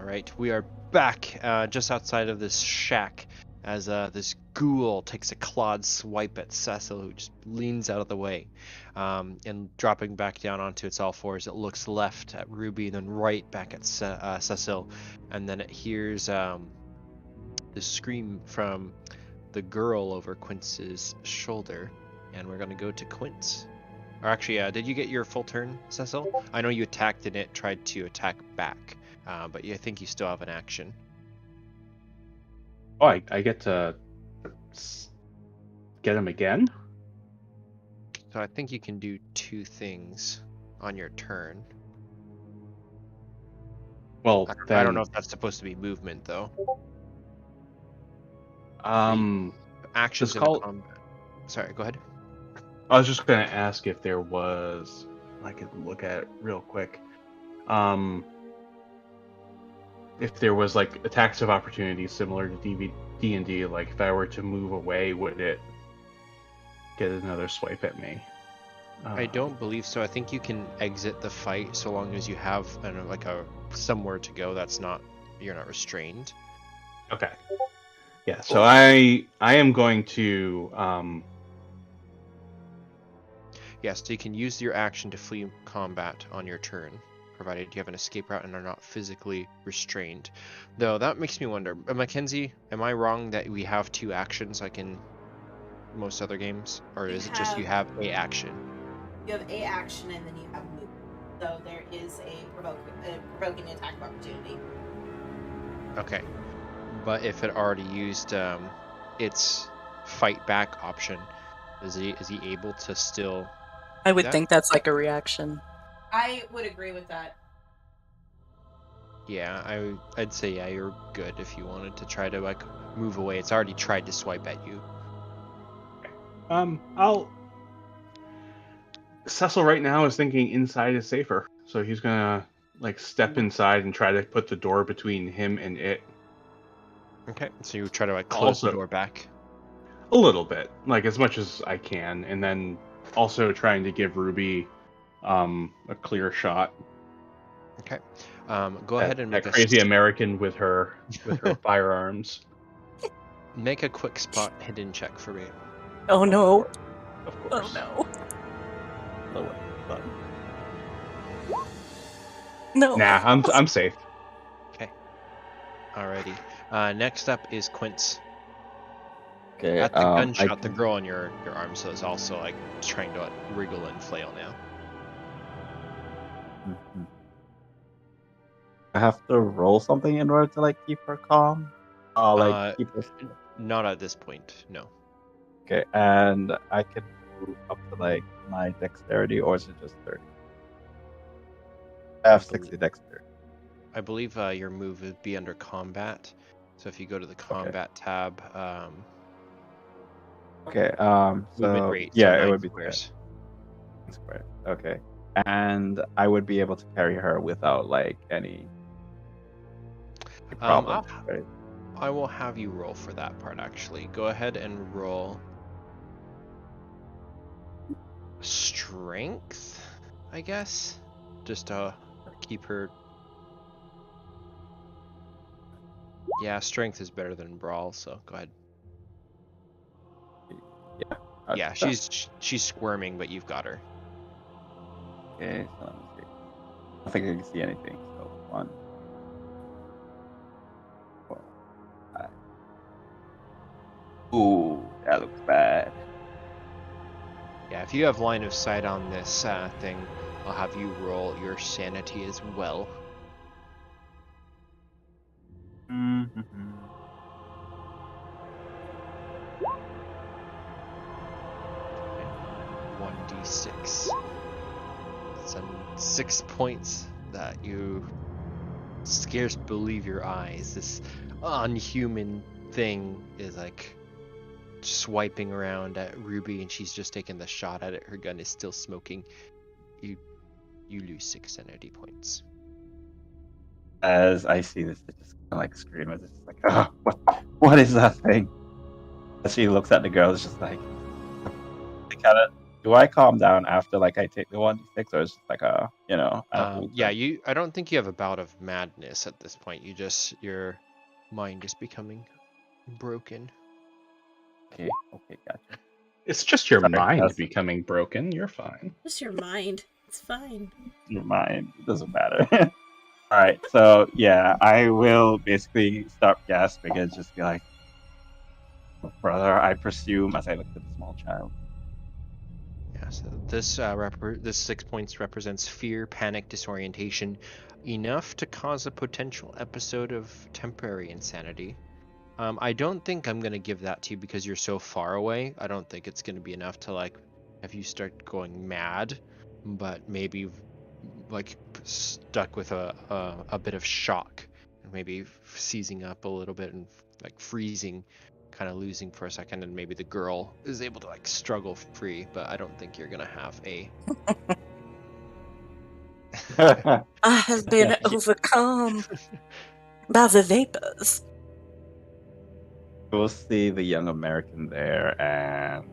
right, we are back just outside of this shack as this ghoul takes a clawed swipe at Cecil, who just leans out of the way, and dropping back down onto its all fours, it looks left at Ruby, then right back at Cecil, and then it hears the scream from the girl over Quince's shoulder, and we're gonna go to Quince. Or actually, did you get your full turn, Cecil? I know you attacked and it tried to attack back, but I think you still have an action. Oh, I get to get him again? So I think you can do 2 things on your turn. Well, I don't know if that's supposed to be movement, though. Actions just in call- combat. Sorry, go ahead. I was just going to ask if there was... I could look at it real quick. If there was, like, attacks of opportunity similar to D&D, like, if I were to move away, would it get another swipe at me? I don't believe so. I think you can exit the fight so long as you have like a somewhere to go. You're not restrained. Okay. Yeah, so I am going to... Yes, so you can use your action to flee combat on your turn, provided you have an escape route and are not physically restrained. Though that makes me wonder, Mackenzie, am I wrong that we have 2 actions like in most other games? Or is it just you have a action? You have a action and then you have movement. So there is a provoking attack of opportunity. Okay. But if it already used its fight back option, is he able to still... I would think that's like a reaction. I would agree with that. Yeah, I'd say yeah, you're good if you wanted to try to like move away. It's already tried to swipe at you. Cecil right now is thinking inside is safer, so he's gonna like step inside and try to put the door between him and it. Okay, so you try to like close the door back. A little bit, like as much as I can, and then also trying to give Ruby a clear shot. Okay, go ahead and make that crazy American with her firearms. Make a quick spot hidden check for me. Oh no! Of course. Oh no! Lower button. No. Nah, I'm safe. Okay. Alrighty. Next up is Quince. Okay. At the gunshot, the girl on your arm, so is also like trying to like, wriggle and flail now. Mhm. I have to roll something in order to like keep her calm. Keep her. Not at this point, no. Okay, and I can move up to like my dexterity, or is it just 30? I have 60 dexterity. I believe your move would be under combat. So if you go to the combat tab, Okay. movement So rate, yeah, so it 9 would be squares. square. Okay, and I would be able to carry her without like any problem, right? I will have you roll for that part actually. Go ahead and roll strength, I guess, just to keep her. Yeah, strength is better than brawl, so go ahead. Yeah, she's squirming, but you've got her. Okay, so let me see. I don't think I can see anything. So 1, 4, 5. Ooh, that looks bad. Yeah, if you have line of sight on this thing, I'll have you roll your sanity as well. Mm-hmm. 1d6. Some 6 points that you scarce believe your eyes. This unhuman thing is like swiping around at Ruby, and she's just taking the shot at it. Her gun is still smoking. You lose 6 sanity points. As I see this, I just kind of like scream. It's just like, oh, what is that thing? As she looks at the girl, it's just like, they kind of Do I calm down after like I take the 1d6, or is it like a a full Yeah, turn? I don't think you have a bout of madness at this point. Your mind is becoming broken. Okay, gotcha. It's just your Sorry, mind that's becoming broken. You're fine. Just your mind. It's fine. your mind. It doesn't matter. All right, so yeah, I will basically stop gasping and just be like, "Brother, I presume," as I look at the small child. Yeah, so this 6 points represents fear, panic, disorientation, enough to cause a potential episode of temporary insanity. I don't think I'm gonna give that to you because you're so far away. I don't think it's gonna be enough to like have you start going mad, but maybe like stuck with a bit of shock and maybe seizing up a little bit and like freezing, kind of losing for a second, and maybe the girl is able to like struggle free, but I don't think you're gonna have a I have been overcome by the vapors. We'll see the young American there, and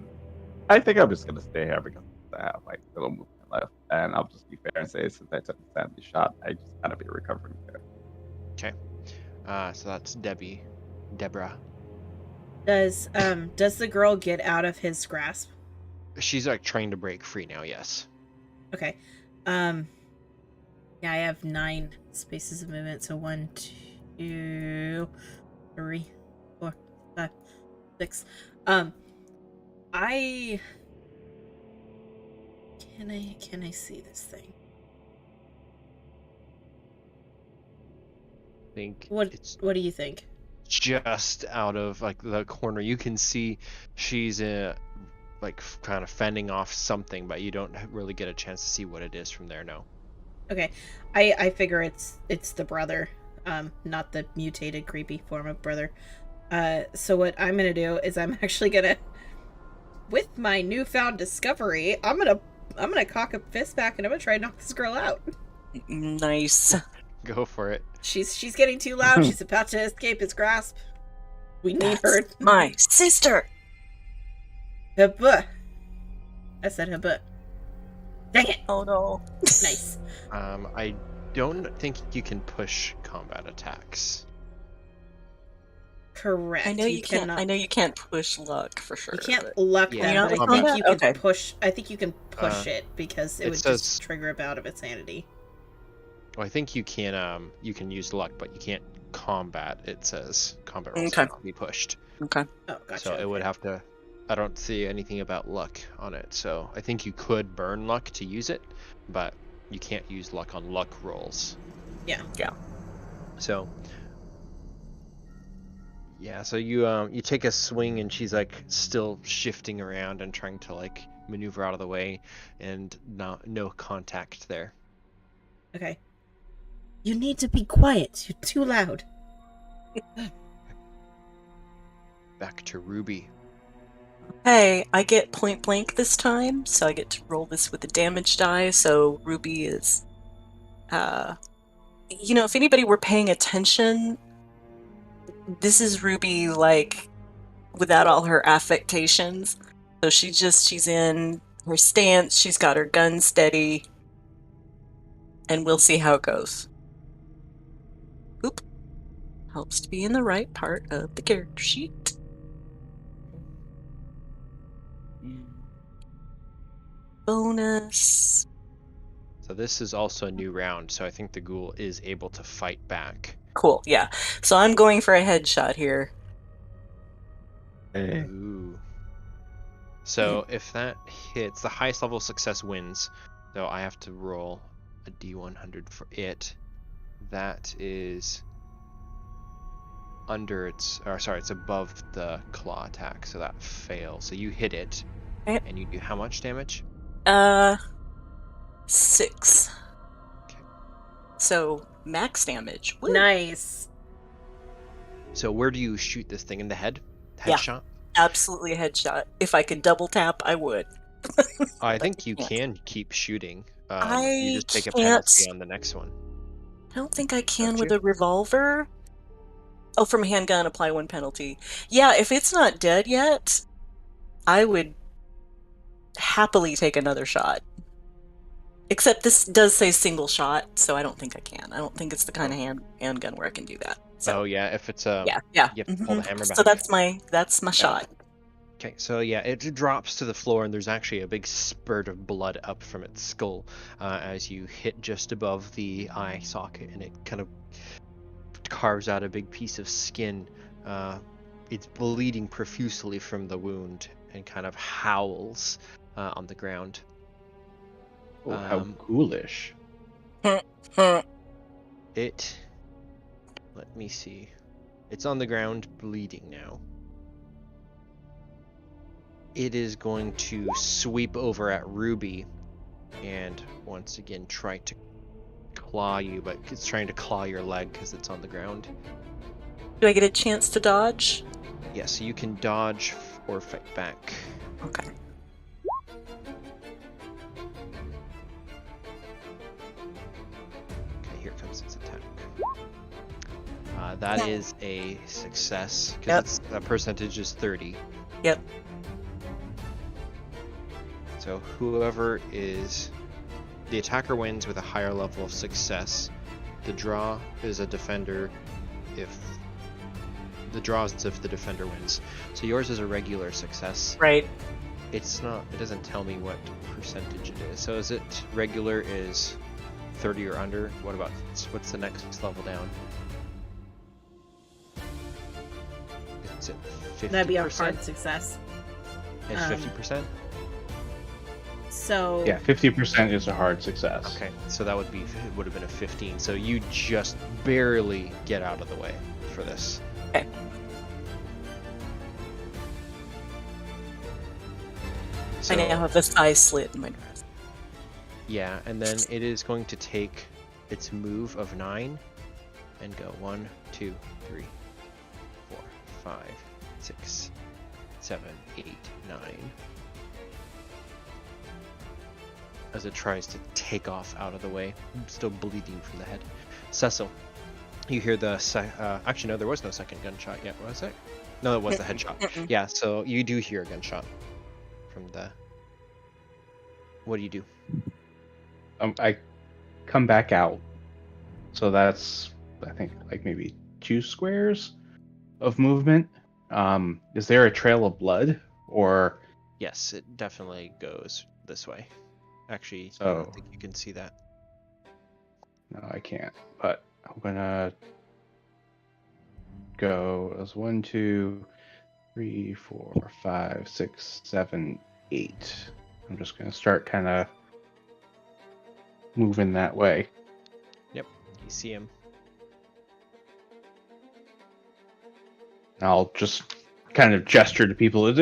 I think I'm just gonna stay here because I have like little movement left, and I'll just be fair and say since I took the sanity shot, I just gotta be recovering there. Okay. So that's Deborah. Does the girl get out of his grasp? She's like trying to break free now. Yes. Okay. Yeah, I have 9 spaces of movement, so 1, 2, 3, 4, 5, 6. Can I see this thing? I think What do you think? just out of like the corner. You can see she's like kind of fending off something, but you don't really get a chance to see what it is from there. No. Okay, I figure it's the brother, not the mutated creepy form of brother. So what I'm gonna do is I'm actually gonna, with my newfound discovery, I'm gonna cock a fist back and I'm gonna try and knock this girl out. Nice. Go for it. She's getting too loud. She's about to escape his grasp. We need her. That's my sister. Hubba. I said hubba. Dang it. Oh no. Nice. I don't think you can push combat attacks. Correct. I know you can't. cannot. I know you can't push luck for sure. You can't but- luck Yeah, them, You're but not I with think you combat? can Okay. push. I think you can push it because it it would says- just trigger a bout of insanity. Well, I think you can use luck, but you can't combat. It says combat rolls Okay. cannot be pushed. Okay. Oh, gotcha. So it would have to. I don't see anything about luck on it. So I think you could burn luck to use it, but you can't use luck on luck rolls. Yeah. So yeah, so you take a swing and she's like still shifting around and trying to like maneuver out of the way, and no contact there. Okay. You need to be quiet. You're too loud. Back to Ruby. Hey, I get point blank this time, so I get to roll this with a damage die. So Ruby is, if anybody were paying attention, this is Ruby like without all her affectations. So she's in her stance. She's got her gun steady, and we'll see how it goes. Oop. Helps to be in the right part of the character sheet. Bonus. So this is also a new round, so I think the ghoul is able to fight back. Cool, yeah. So I'm going for a headshot here. Hey. Ooh. So if that hits, the highest level of success wins. So I have to roll a D100 for it. That is it's above the claw attack, so that fails. So you hit it, Okay. and you do how much damage? 6. Okay. So max damage. Woo. Nice. So where do you shoot this thing? In the head? Yeah. Headshot? Absolutely a headshot. If I could double tap, I would. I think you can't. can keep shooting. You I just take a can't. penalty on the next one. I don't think I can Don't with you? a revolver. Oh, from a handgun, apply 1 penalty. Yeah, if it's not dead yet, I would happily take another shot. Except this does say single shot, so I don't think I can. I don't think it's the kind of handgun where I can do that. So Oh yeah, if it's yeah. you have to pull the hammer So back. that's my shot. Okay, so yeah, it drops to the floor, and there's actually a big spurt of blood up from its skull as you hit just above the eye socket, and it kind of carves out a big piece of skin. It's bleeding profusely from the wound and kind of howls on the ground. Oh, how ghoulish. It. Let me see. It's on the ground bleeding now. It is going to sweep over at Ruby and once again try to claw you, but it's trying to claw your leg because it's on the ground. Do I get a chance to dodge? Yeah, so you can dodge or fight back. Okay. Okay, here comes its attack. That is a success because its percentage is 30. Yep. So whoever is the attacker wins with a higher level of success. The draw is a defender if the defender wins. So yours is a regular success. Right. It's not. It doesn't tell me what percentage it is. So is it regular is 30 or under? What about what's the next level down? Is it 50%? That'd be a hard success. It's 50%. So Yeah, 50% is a hard success. Okay, so that would have been a 15. So you just barely get out of the way for this. Okay. So, I now have this eye slit in my dress. yeah, and then it is going to take its move of 9 and go 1, 2, 3, 4, 5, 6, 7, 8, 9. As it tries to take off out of the way, still bleeding from the head. Cecil, you hear the actually no, there was no second gunshot yet, was it? No, it was the headshot. Yeah, so you do hear a gunshot from the. What do you do? I come back out, so that's I think like maybe 2 squares of movement. Is there a trail of blood or? Yes, it definitely goes this way. Actually, I So- don't think you can see that. No, I can't. But I'm gonna go as 1, 2, 3, 4, 5, 6, 7, 8. I'm just gonna start kind of moving that way. You see him. And I'll just kind of gesture to people. I'm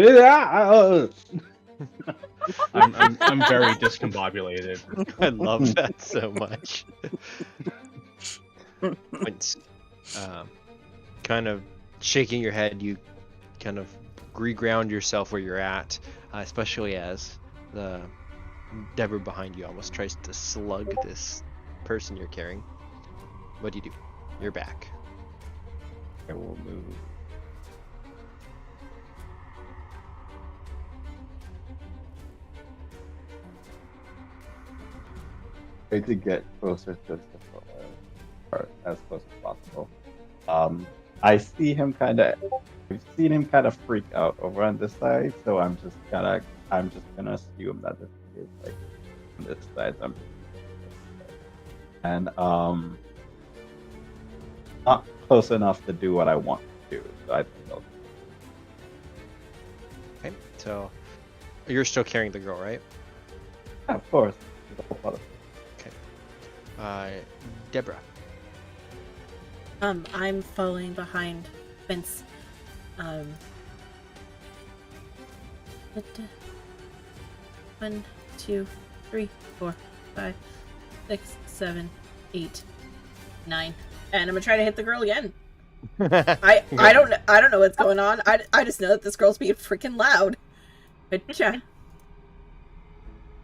very discombobulated. I love that so much. Once, kind of shaking your head, you kind of reground yourself where you're at, especially as the Deborah behind you almost tries to slug this person you're carrying. What do you do? You're back. I will move. Try to get closer to the or as close as possible. I've seen him kind of freak out over on this side, so I'm just gonna assume that this is like on this side. And not close enough to do what I want to do. So I think I'll. Okay, so you're still carrying the girl, right? Yeah, of course. It's all part of it. Deborah. I'm following behind Vince. 1, 2, 3, 4, 5, 6, 7, 8, 9, and I'm gonna try to hit the girl again. I don't know what's going on. I just know that this girl's being freaking loud. But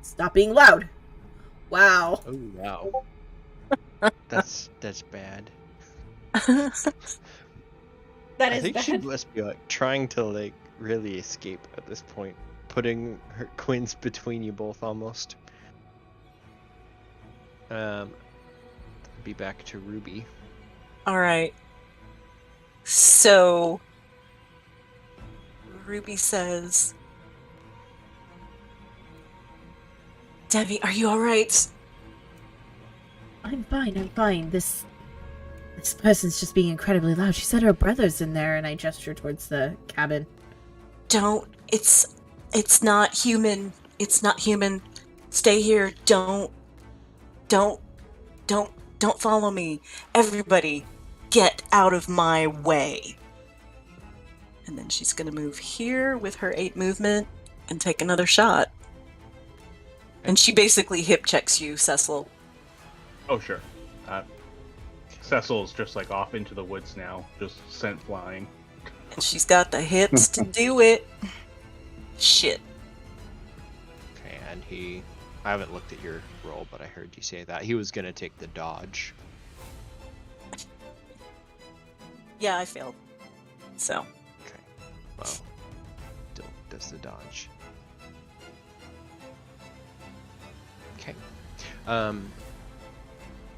stop being loud. Wow. Oh wow. That's bad. That I is think bad. she must be like trying to like really escape at this point. putting her Quinn's between you both almost. Be back to Ruby. All right. So Ruby says, Debbie, are you all right? I'm fine. This person's just being incredibly loud. She said her brother's in there, and I gesture towards the cabin. Don't. It's not human. It's not human. Stay here. Don't follow me. Everybody, get out of my way. And then she's gonna move here with her 8 movement and take another shot. And she basically hip checks you, Cecil. Oh, sure. Cecil's just like off into the woods now, just sent flying. And she's got the hips to do it. Shit. Okay, and I haven't looked at your roll, but I heard you say that. He was gonna take the dodge. Yeah, I failed. So. Okay. Well, still does the dodge. Okay.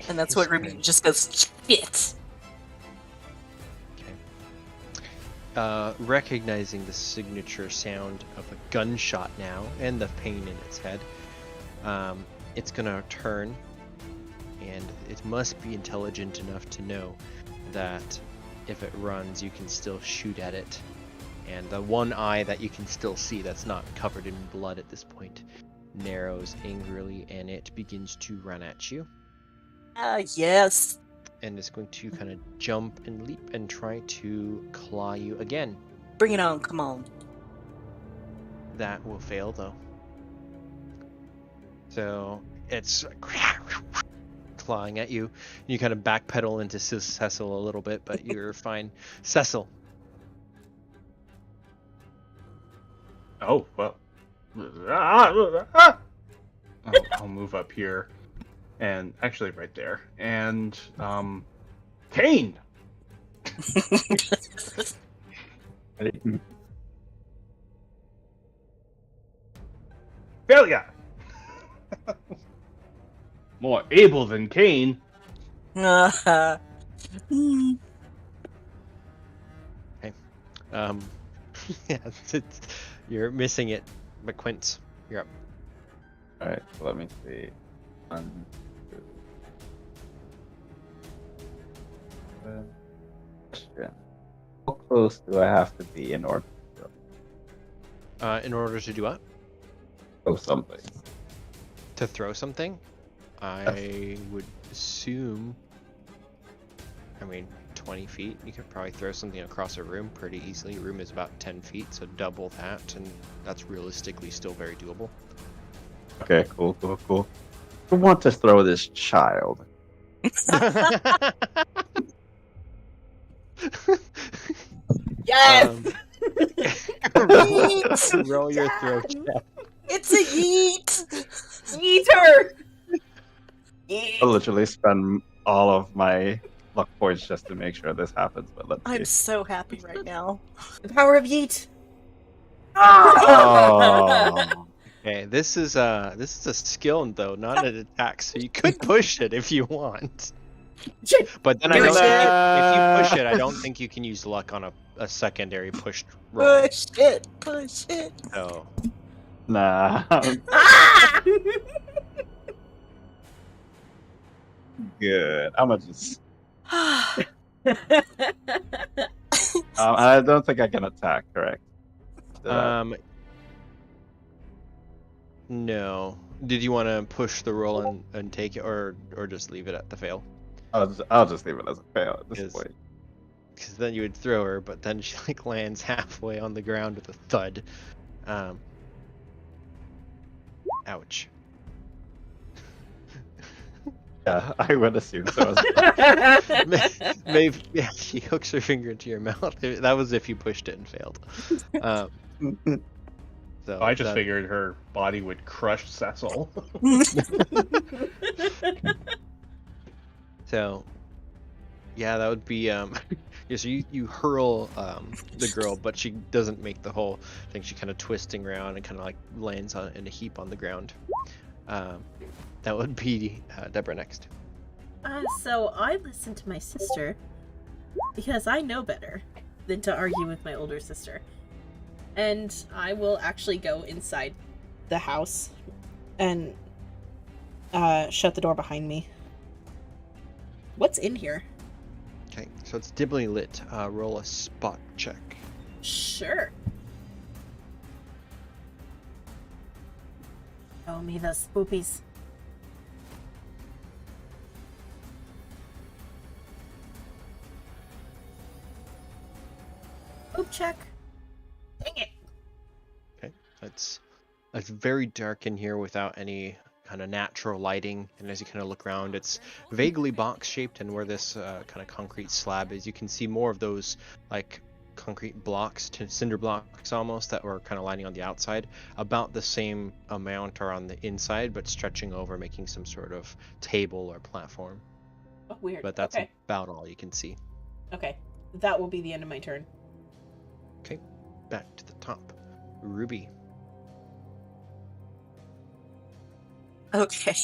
And that's what Ruby just goes, shit. Recognizing the signature sound of a gunshot now and the pain in its head, it's gonna turn, and it must be intelligent enough to know that if it runs, you can still shoot at it. And the one eye that you can still see that's not covered in blood at this point narrows angrily, and it begins to run at you. Yes. And it's going to kind of jump and leap and try to claw you again. Bring it on, come on. That will fail, though. So it's clawing at you. You kind of backpedal into Cecil a little bit, but you're fine. Cecil. Oh, well. I'll move up here. And actually right there. And, Kane! Failure! More able than Kane. Okay. Yeah, you're missing it, but Quince, you're up. Alright, so let me see. 1, 2. Question. How close do I have to be in order to In order to do what? throw something? To throw something? I would assume, 20 feet. You could probably throw something across a room pretty easily. A room is about 10 feet, so double that, and that's realistically still very doable. Okay, cool. I want to throw this child. Yes! roll your throw check. It's a yeet! Eater! I literally spend all of my luck points just to make sure this happens, but let's I'm see. so happy right now. The power of yeet. Oh. Okay, this is a skill though, not an attack, so you could push it if you want. But then I don't think if you push it, I don't think you can use luck on a secondary pushed roll. Push it! So Nah. Good. I'm gonna just. I don't think I can attack, correct? No. Did you want to push the roll and take it, or just leave it at the fail? I'll just leave it as a fail at this point. Because then you would throw her, but then she lands halfway on the ground with a thud. Ouch. Yeah, I would assume so. Maybe yeah, she hooks her finger into your mouth. That was if you pushed it and failed. So I just figured her body would crush Cecil. So, yeah, that would be Yeah, so you hurl the girl, but she doesn't make the whole thing. She kind of twisting around and kind of like lands in a heap on the ground. That would be Deborah next. So I listened to my sister because I know better than to argue with my older sister. And I will actually go inside the house and shut the door behind me. What's in here? Okay, so it's dimly lit. Roll a spot check. Sure. Show me the spoopies. Spoop check. Dang it. Okay, it's very dark in here without any kind of natural lighting, and as you kind of look around, it's vaguely box shaped, and where this kind of concrete slab is, you can see more of those like concrete blocks, cinder blocks almost, that were kind of lining on the outside. About the same amount are on the inside, but stretching over, making some sort of table or platform. Oh, weird. But that's okay. about all you can see. Okay. That will be the end of my turn. Okay, back to the top. Ruby. Okay.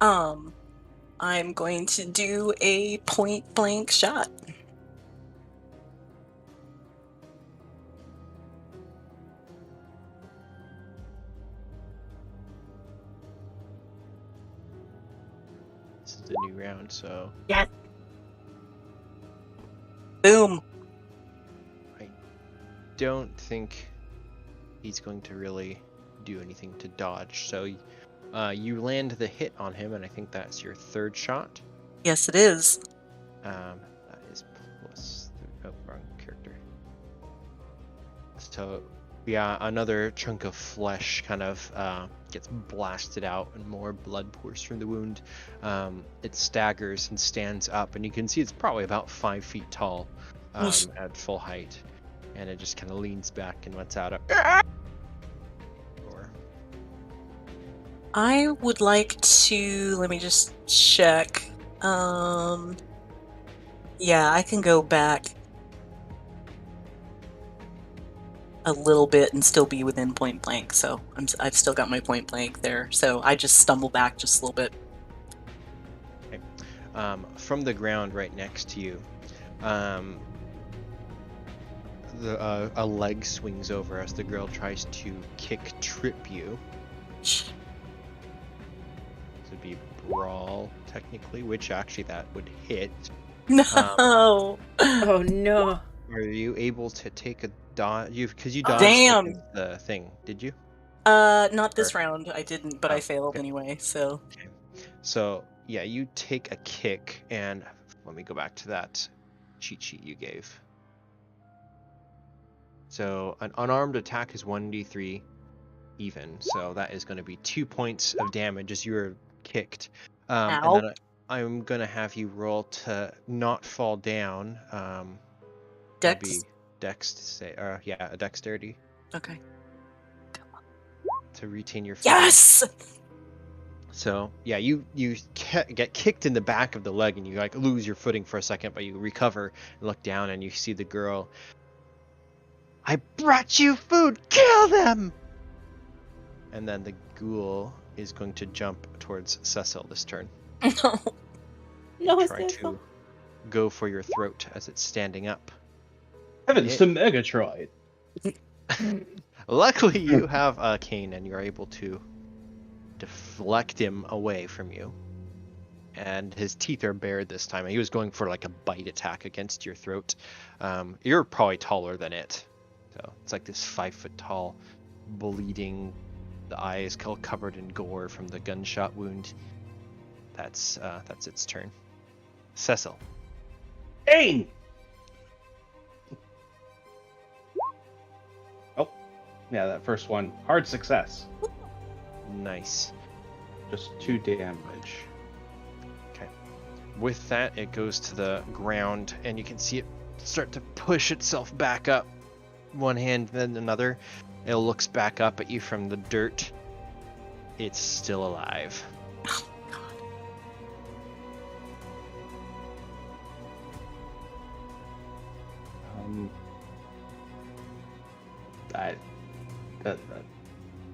I'm going to do a point blank shot. This is a new round, so Yes. Boom. I don't think he's going to really do anything to dodge. So you land the hit on him, and I think that's your third shot. Yes, it is. That is plus. Oh, wrong character. So yeah, another chunk of flesh kind of gets blasted out, and more blood pours from the wound. It staggers and stands up, and you can see it's probably about 5 feet tall at full height, and it just kind of leans back and lets out a roar. I would like to, let me just check. Yeah, I can go back a little bit and still be within point blank, so I've still got my point blank there. So I just stumble back just a little bit. Okay. From the ground right next to you, a leg swings over as the girl tries to trip you. So it'd be brawl technically, which actually that would hit. No. Oh no. Are you able to take a dodge? Because you dodged Damn. the thing, did you? Not this round. I didn't, but I failed okay. anyway. So. Okay. So yeah, you take a kick, and let me go back to that cheat sheet you gave. So an unarmed attack is 1d3 even, so that is going to be 2 points of damage as you're kicked. And then I'm going to have you roll to not fall down. Dex? Be dex to say, a dexterity. Okay. To retain your footing. Yes! So yeah, you get kicked in the back of the leg, and you like lose your footing for a second, but you recover and look down, and you see the girl. I brought you food. Kill them. And then the ghoul is going to jump towards Cecil this turn. No. No, Try to go for your throat as it's standing up. Heavens to Megatroid! Luckily, you have a cane, and you're able to deflect him away from you. And his teeth are bared this time. He was going for like a bite attack against your throat. You're probably taller than it. So it's like this 5 foot tall, bleeding, the eyes all covered in gore from the gunshot wound. That's its turn. Cecil. Aim! Oh, yeah, that first one. Hard success. Nice. Just 2 damage. Okay. With that, it goes to the ground, and you can see it start to push itself back up. One hand, then another. It looks back up at you from the dirt. It's still alive.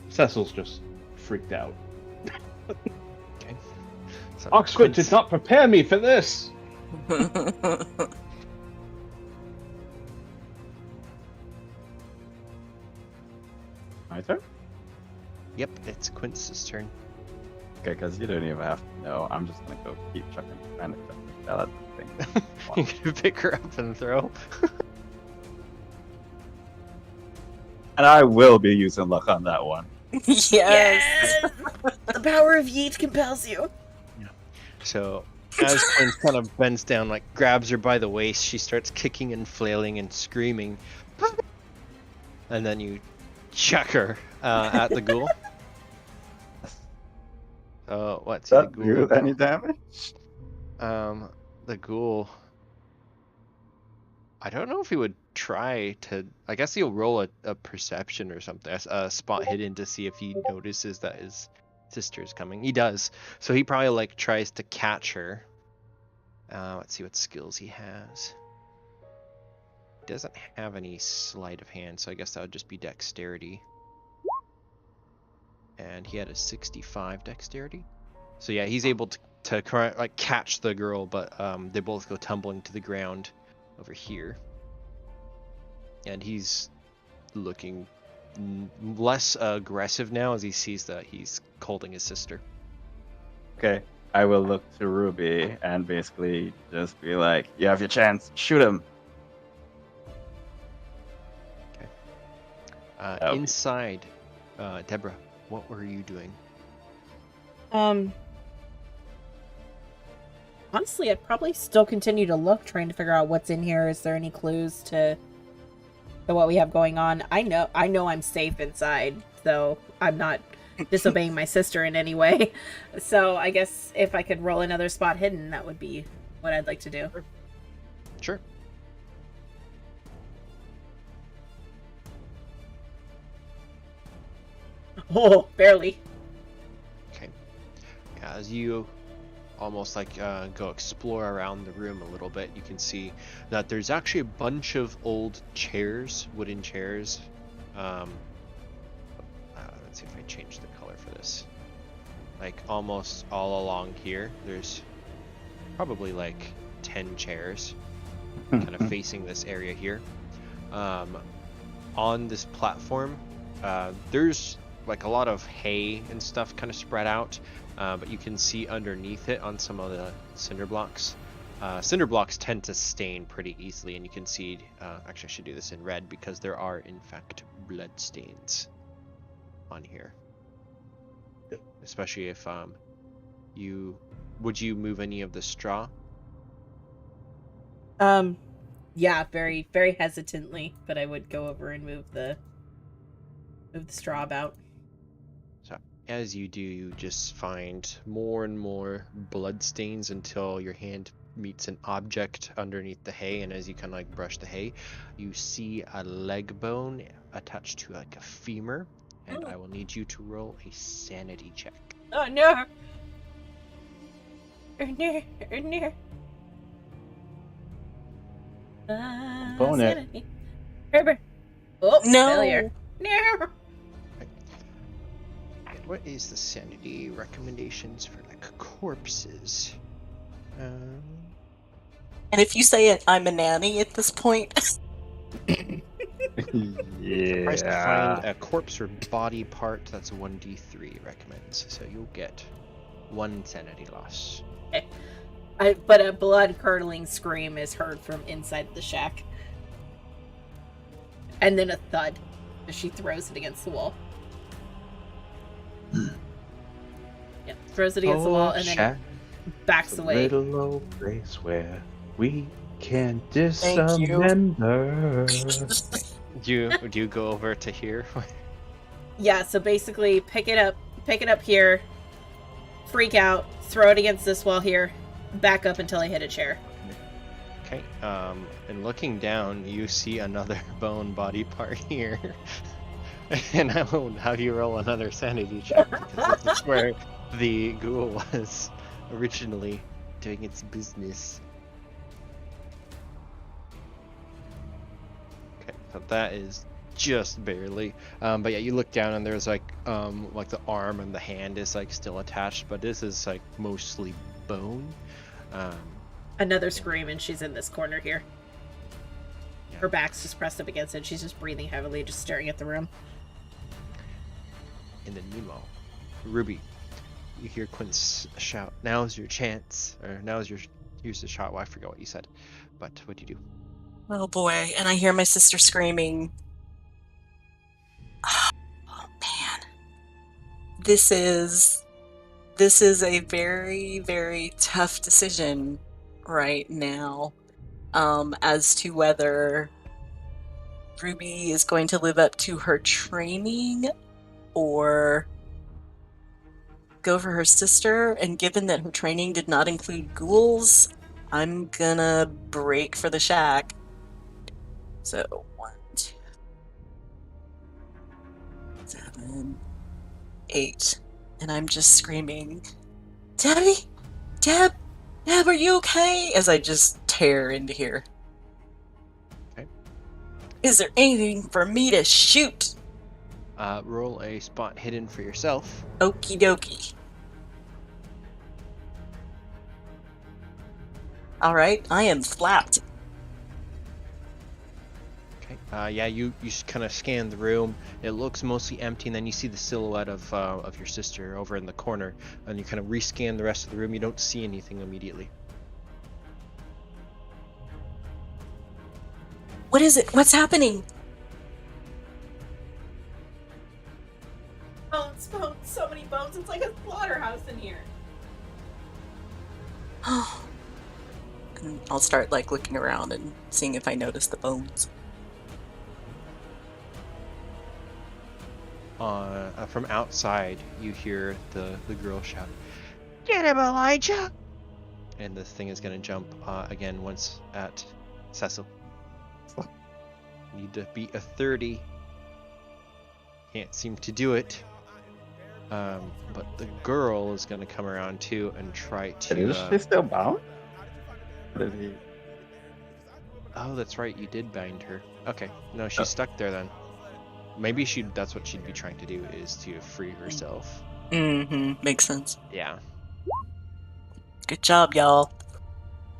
Cecil's just freaked out. Okay. So Oxford did not prepare me for this. My turn? Yep, it's Quince's turn. Okay, because you don't even have to know. I'm just gonna go keep chucking random stuff at the thing. You can pick her up and throw. And I will be using luck on that one. Yes. The power of yeet compels you. So as Quince kind of bends down, like grabs her by the waist, she starts kicking and flailing and screaming. And then you chuck her at the ghoul. What's the That ghoul? do any damage? The ghoul. I don't know if he would try to. I guess he'll roll a perception or something, a spot hidden, to see if he notices that his sister's coming. He does, so he probably like tries to catch her. Let's see what skills he has. He doesn't have any sleight of hand, so I guess that would just be dexterity. And he had a 65 dexterity. So yeah, he's able to like catch the girl, but they both go tumbling to the ground over here. And he's looking less aggressive now as he sees that he's holding his sister. Okay, I will look to Ruby and basically just be like, you have your chance, shoot him. Okay. Inside, Deborah, what were you doing? Honestly, I'd probably still continue to look, trying to figure out what's in here. Is there any clues to what we have going on? I know I'm safe inside, so I'm not disobeying my sister in any way. So I guess if I could roll another spot hidden, that would be what I'd like to do. Sure. Oh, barely. Okay. Yeah, as you almost like go explore around the room a little bit, you can see that there's actually a bunch of old chairs, wooden chairs. Let's see if I change the color for this. Like almost all along here, there's probably like 10 chairs kind of facing this area here. On this platform, there's like a lot of hay and stuff kind of spread out. But you can see underneath it on some of the cinder blocks. Cinder blocks tend to stain pretty easily, and you can see, actually I should do this in red because there are in fact blood stains on here. Especially if would you move any of the straw? Yeah, very, very hesitantly, but I would go over and move the straw about. As you do, you just find more and more blood stains until your hand meets an object underneath the hay, and as you kind of like brush the hay, you see a leg bone attached to like a femur, and I will need you to roll a sanity check. Oh no! Oh no! Oh no! Bone it. Sanity. Herbert. Oh, No. failure. No! What is the sanity recommendations for like corpses? And if you say it, I'm a nanny at this point. Price to find a corpse or body part, that's 1d3 recommends, so you'll get 1 sanity loss. But a blood-curdling scream is heard from inside the shack. And then a thud as she throws it against the wall. Yeah, throws it against the wall and then backs It's a away. little old place where we can Thank you. dismember. Do you go over to here? Yeah, so basically pick it up here, freak out, throw it against this wall here, back up until I hit a chair. Okay, and looking down, you see another bone body part here. And I will have you roll another sanity check, because this is where the ghoul was originally doing its business. Okay, so that is just barely. But yeah, you look down and there's like the arm and the hand is like still attached, but this is like mostly bone. Another scream, and she's in this corner here. Yeah. Her back's just pressed up against it. She's just breathing heavily, just staring at the room. And then meanwhile, Ruby, you hear Quince shout, "Now's your chance," or here's the shot. Well, I forgot what you said, but what do you do? Oh boy, and I hear my sister screaming. Oh man. This is a very, very tough decision right now, as to whether Ruby is going to live up to her training or go for her sister. And given that her training did not include ghouls, I'm gonna break for the shack. So 1, 2, 7, 8, and I'm just screaming, Debbie, Deb, are you okay? As I just tear into here. Okay. Is there anything for me to shoot? Roll a spot hidden for yourself. Okie dokie. Alright, I am flapped. Okay. Yeah, you kind of scan the room. It looks mostly empty, and then you see the silhouette of your sister over in the corner, and you kind of rescan the rest of the room. You don't see anything immediately. What is it? What's happening? Bones, so many bones. It's like a slaughterhouse in here. And I'll start like looking around and seeing if I notice the bones. From outside, you hear the girl shout, "Get him, Elijah!" And this thing is going to jump again once at Cecil. Need to beat a 30. Can't seem to do it. But the girl is going to come around too and try to... Is she still bound? Did he... Oh, that's right. You did bind her. Okay. No, she's stuck there then. Maybe that's what she'd be trying to do, is to free herself. Mm-hmm. Makes sense. Yeah. Good job, y'all.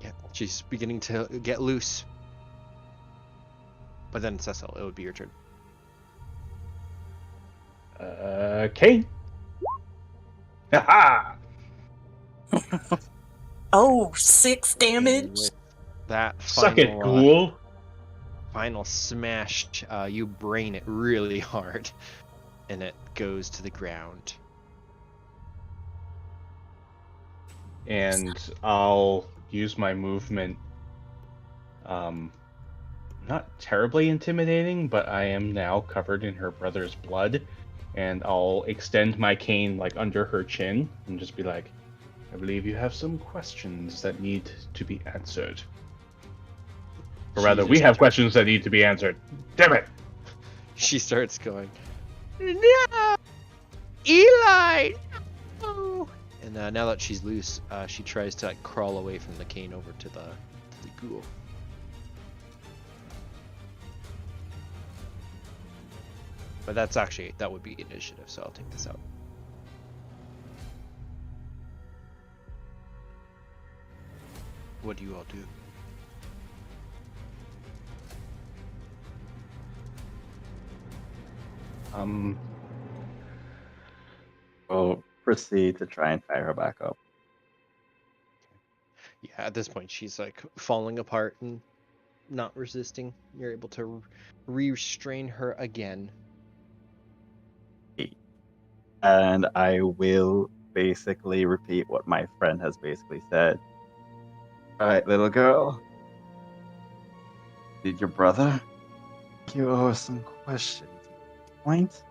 Yeah. She's beginning to get loose. But then, Cecil, it would be your turn. Kane. Ha Oh, 6 damage. With that Suck it, final, ghoul. final smash, you brain it really hard, and it goes to the ground. And I'll use my movement. Not terribly intimidating, but I am now covered in her brother's blood, and I'll extend my cane like under her chin and just be like, "I believe you have some questions that need to be answered." Or rather, we have questions that need to be answered. Damn it! She starts going, "No! Eli! No!" And now that she's loose, she tries to like crawl away from the cane over to the ghoul. But that would be initiative, so I'll take this out. What do you all do? We'll proceed to try and tie her back up. Yeah, at this point, she's like falling apart and not resisting. You're able to restrain her again. And I will basically repeat what my friend has basically said. Alright, little girl. Did your brother? You owe us some questions. Point?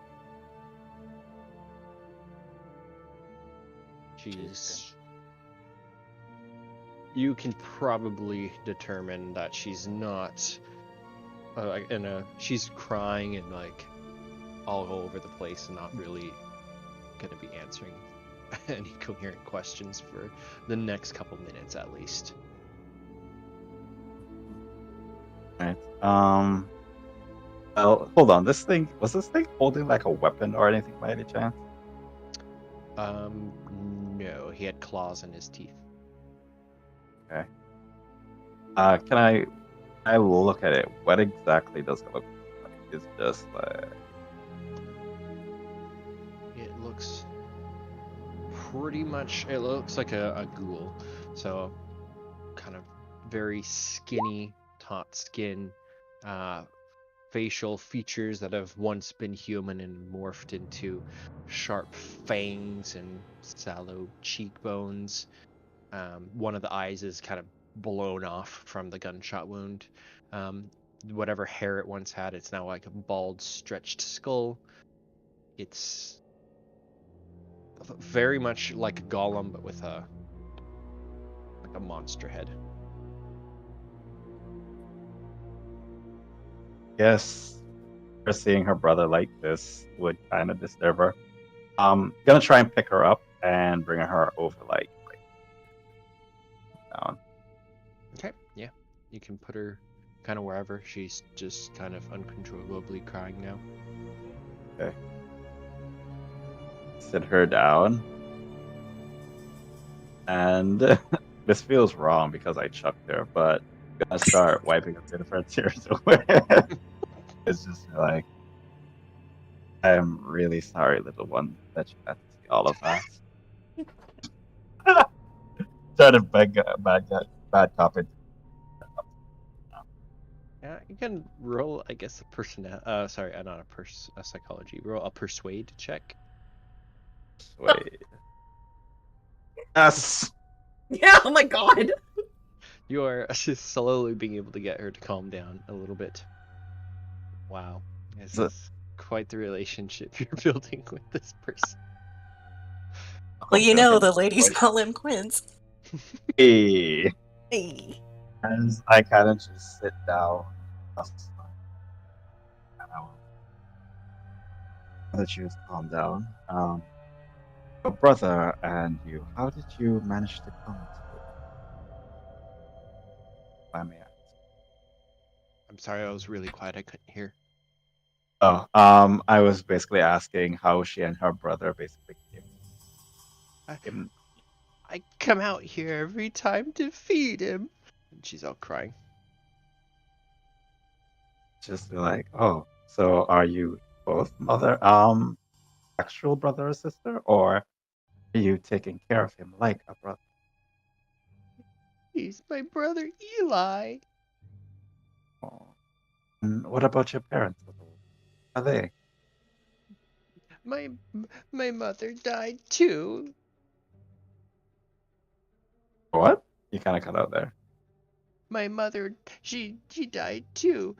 You can probably determine that she's not she's crying and like all over the place and not really gonna be answering any coherent questions for the next couple minutes at least. Right. Well, hold on. This thing holding like a weapon or anything by any chance? No, he had claws in his teeth. Okay. Can I look at it? What exactly does it look like? It's just like It looks pretty much. It looks like a ghoul. So, kind of very skinny, taut skin, facial features that have once been human and morphed into sharp fangs and sallow cheekbones. One of the eyes is kind of blown off from the gunshot wound. Whatever hair it once had, it's now like a bald, stretched skull. It's very much like a golem, but with a monster head. Yes, her seeing her brother like this would kind of disturb her. Gonna try and pick her up and bring her over like down. Okay, yeah. You can put her kind of wherever. She's just kind of uncontrollably crying now. Okay. Sit her down. And this feels wrong because I chucked her, but I'm gonna start wiping a bit of her tears away. It's just like, I'm really sorry, little one, that you had to see all of that. Try to bad cop it. Yeah, you can roll, I guess, a psychology. Roll a persuade check. Wait. Yes. Yeah, oh my god. You are slowly being able to get her to calm down a little bit. Wow, this is quite the relationship you're building with this person. Well, you know, the ladies call him Quince. Hey. Hey. As I kind of just sit down. That you calm down. Your brother and you, how did you manage to come to I may ask? I'm sorry, I was really quiet. I couldn't hear. Oh, I was basically asking how she and her brother basically came. I come out here every time to feed him. And she's all crying. Just like, oh, so are you both actual brother or sister, or are you taking care of him like a brother? He's my brother Eli. Oh. And what about your parents? Are they? My mother died too. What? You kind of cut out there. My mother, she died too.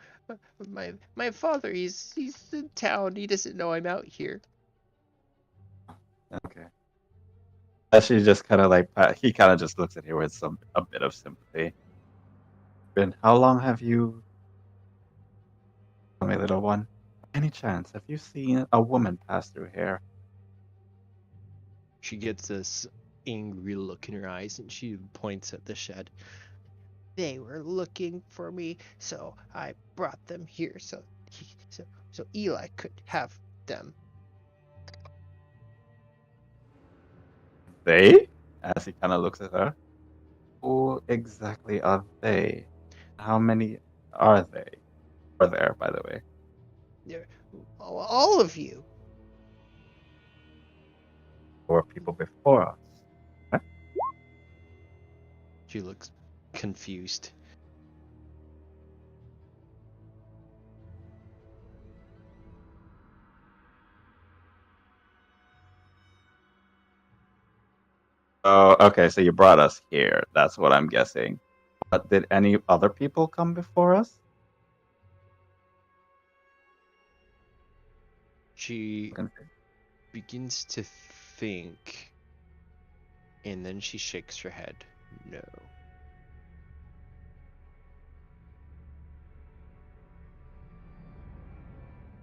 My father, he's in town. He doesn't know I'm out here. Okay. She just kind of like he kind of just looks at you with a bit of sympathy. Ben, how long have you? Tell me, little one. Any chance have you seen a woman pass through here? She gets this angry look in her eyes, and she points at the shed. They were looking for me, so I brought them here, so Eli could have them. They? As he kind of looks at her. Who exactly are they? How many are they? Are there, by the way? All of you. Or people before us? Huh? She looks confused. Oh, okay. So you brought us here. That's what I'm guessing. But did any other people come before us? She begins to think, and then she shakes her head. No.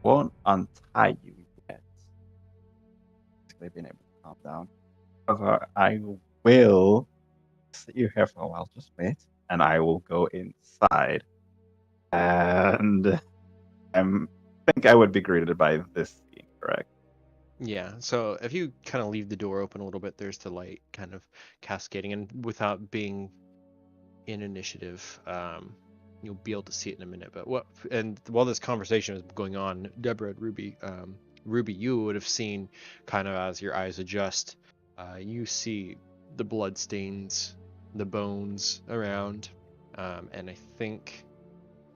Won't untie you yet. Basically being able to calm down. However, I will sit you here for a while. Just wait, and I will go inside. And think I would be greeted by this scene, correct? Yeah, so if you kind of leave the door open a little bit, there's the light kind of cascading, and without being in initiative, you'll be able to see it in a minute. But while this conversation was going on, Deborah and Ruby, you would have seen kind of as your eyes adjust, you see the blood stains, the bones around, and I think,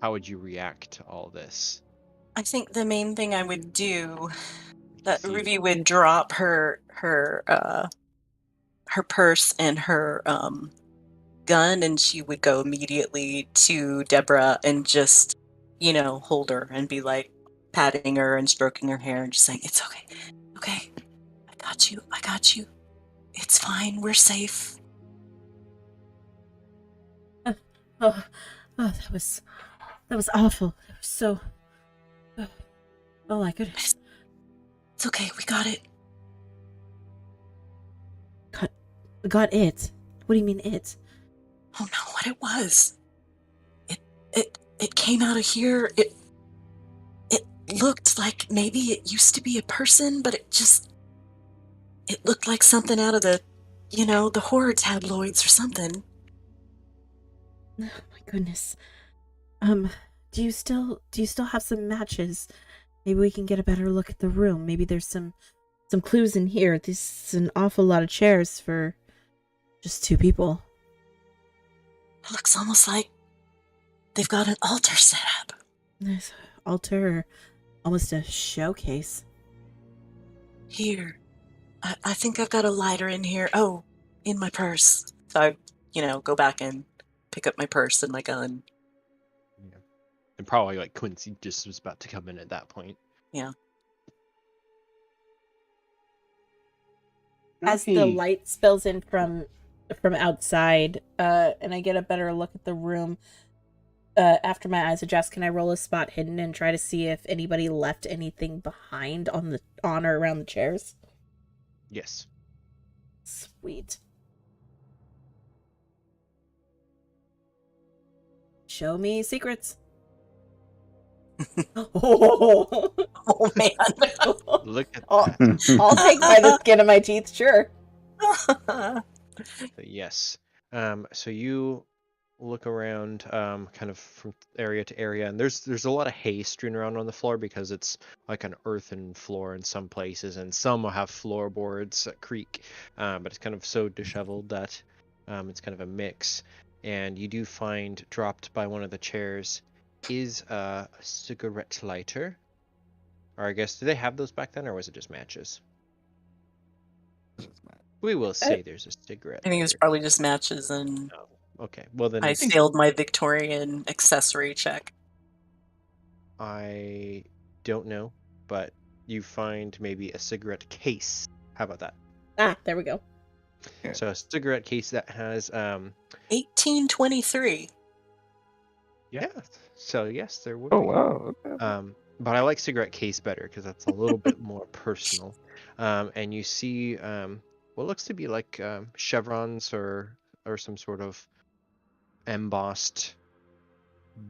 how would you react to all this? I think the main thing I would do, that See- Ruby would drop her purse and her gun, and she would go immediately to Deborah and just, hold her and be like patting her and stroking her hair and just saying, "It's okay, okay, I got you, it's fine, we're safe." Oh, that was awful. It was so. Oh my goodness. It's okay, we got it. Got it? What do you mean it? Oh no, what it was. It came out of here. It looked like maybe it used to be a person, but it looked like something out of the horror tabloids or something. Oh my goodness. Do you still have some matches? Maybe we can get a better look at the room. Maybe there's some clues in here. This is an awful lot of chairs for just 2 people. It looks almost like they've got an altar set up. Nice altar, or almost a showcase. Here. I think I've got a lighter in here. Oh, in my purse. So I, go back and pick up my purse and my gun. Yeah. And probably like Quincy just was about to come in at that point. Yeah. As the light spills in from outside, and I get a better look at the room, after my eyes adjust, can I roll a spot hidden and try to see if anybody left anything behind on or around the chairs? Yes. Sweet. Show me secrets. Oh, Oh man. Look at I'll that. I'll take by the skin of my teeth, sure. Yes. So you look around, kind of from area to area, and there's a lot of hay strewn around on the floor because it's like an earthen floor in some places, and some will have floorboards that creak, but it's kind of so disheveled that it's kind of a mix. And you do find dropped by one of the chairs is a cigarette lighter. Or I guess, do they have those back then, or was it just matches? We will say there's a cigarette. I think it was lighter. probably just matches, and Okay, well then I failed my Victorian accessory check. I don't know, but you find maybe a cigarette case. How about that? Ah, there we go. Yeah. So a cigarette case that has 1823. yeah. So yes, there would Oh be. wow. Okay. But I like cigarette case better because that's a little bit more personal. And you see what looks to be like chevrons or some sort of embossed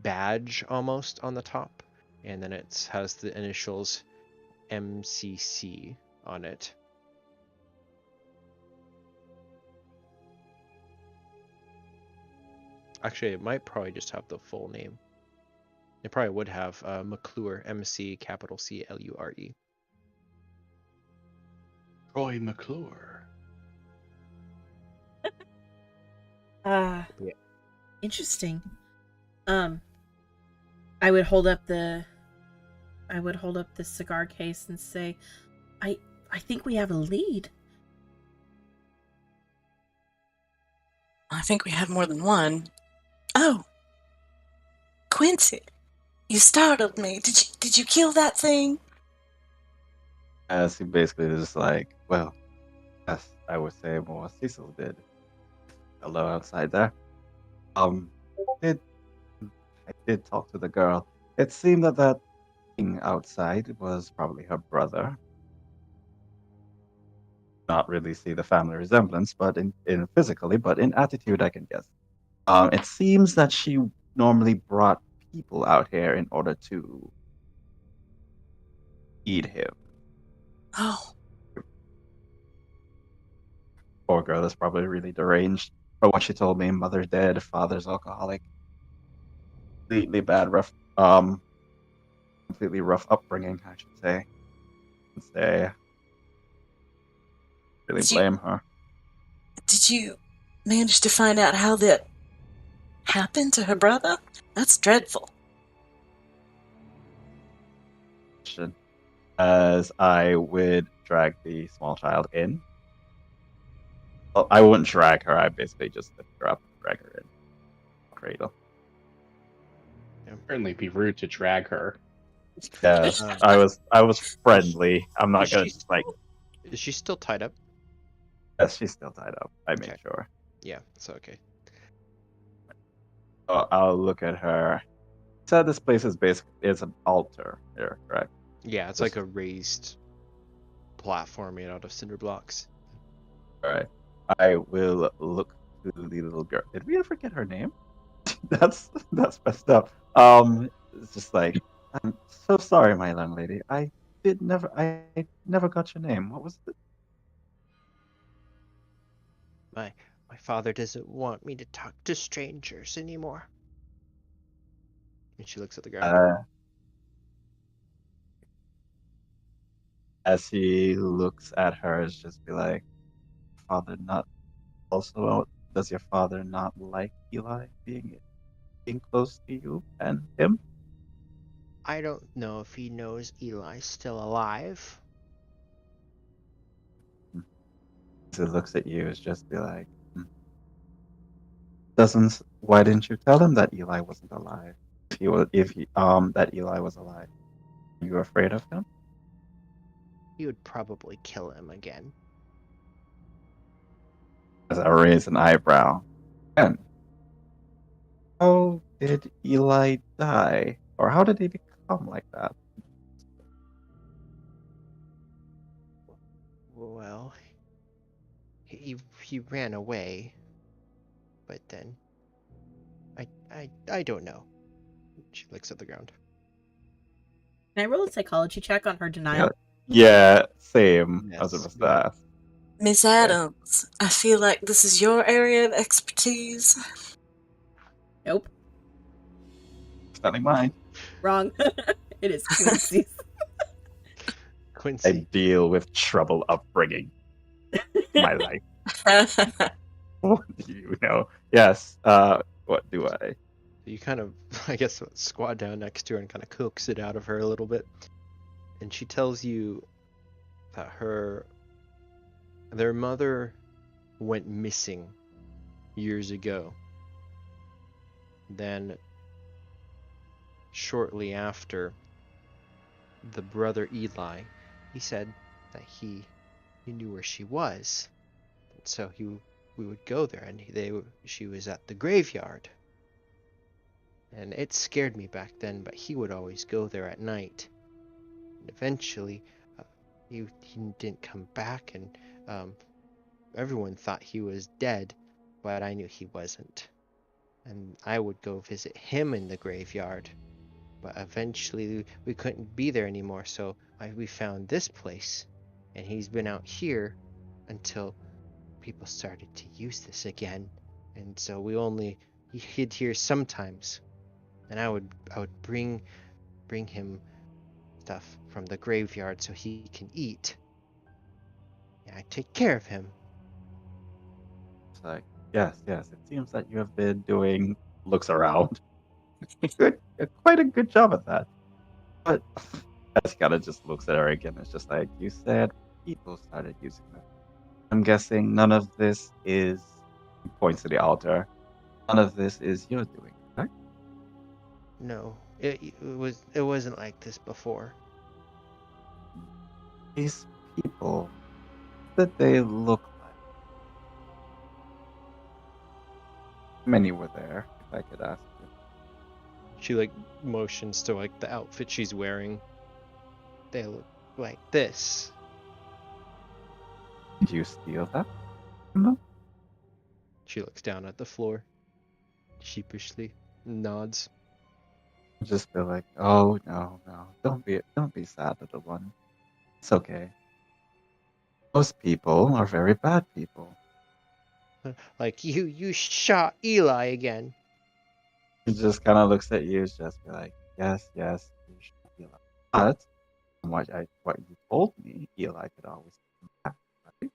badge almost on the top, and then it has the initials MCC on it. Actually, it might probably just have the full name. It probably would have McClure, MCCLURE. Troy McClure. Yeah. Interesting. I would hold up the cigar case and say, I think we have a lead. I think we have more than one. Oh, Quincy, you startled me. Did you kill that thing? As he basically is like, well, yes, I would say more Cecil did. Hello outside there. I did talk to the girl. It seemed that thing outside was probably her brother. Not really see the family resemblance, but in physically, but in attitude, I can guess. It seems that she normally brought people out here in order to eat him. Oh, Poor girl is probably really deranged. From what she told me, mother's dead, father's alcoholic. Completely bad, completely rough upbringing, I should say. Really did you blame her. did you manage to find out how that happened to her brother? That's dreadful. As I would drag the small child in. Well, I wouldn't drag her. I basically just lift her up and drag her in. Cradle. Certainly be rude to drag her. Yes, Uh, I was friendly. I'm not is gonna she just like. Is she still tied up? Yes, she's still tied up. I made Okay. sure. Yeah, so okay. I'll look at her. Said this place is basically it's an altar here, correct? Yeah, it's like a raised platform made out of cinder blocks. All right. I will look to the little girl. Did we ever get her name? that's messed up. It's just like I'm so sorry, my young lady. I never got your name. What was it? My father doesn't want me to talk to strangers anymore. And she looks at the ground. As he looks at her, it's just be like, father not also does your father not like Eli being close to you and him? I don't know if he knows Eli's still alive. As he looks at you, it's just be like, doesn't why didn't you tell him that Eli wasn't alive? If he that Eli was alive, are you afraid of him? He would probably kill him again. As I raise an eyebrow, and how did Eli die, or how did he become like that? Well, he ran away, but then I don't know. She looks at the ground. Can I roll a psychology check on her denial? Yeah, same as it Yes. was that. Miss Adams, I feel like this is your area of expertise. Nope. Not mine. Wrong. It is Quincy's. I Quincy. deal with trouble upbringing. My life. What do you know? Yes. What do I? You kind of, I guess, squat down next to her and kind of coax it out of her a little bit. And she tells you that their mother went missing years ago. Then, shortly after, the brother Eli, he said that he knew where she was. So we would go there, and she was at the graveyard. And it scared me back then, but he would always go there at night. And eventually, he didn't come back, and everyone thought he was dead, but I knew he wasn't. And I would go visit him in the graveyard, but eventually we couldn't be there anymore, so we found this place, and he's been out here until people started to use this again, and so he hid here sometimes, and I would bring him stuff from the graveyard so he can eat. And I take care of him. It's like, yes. It seems that you have been doing looks around. Good, quite a good job at that. But as kind of just looks at her again, it's just like you said, people started using them. I'm guessing none of this is. He points to the altar. None of this is your doing, right? No, it wasn't like this before. These people that they look like. Many were there, if I could ask you. She motions to the outfit she's wearing. They look like this. Did you steal that? No. She looks down at the floor, sheepishly, nods. Just be like, oh no, no, don't be sad, little one. It's okay. Most people are very bad people. Like, you shot Eli again. He just kind of looks at you, just be like, yes, yes, you should be like. But from what you told me, Eli could always come back, right?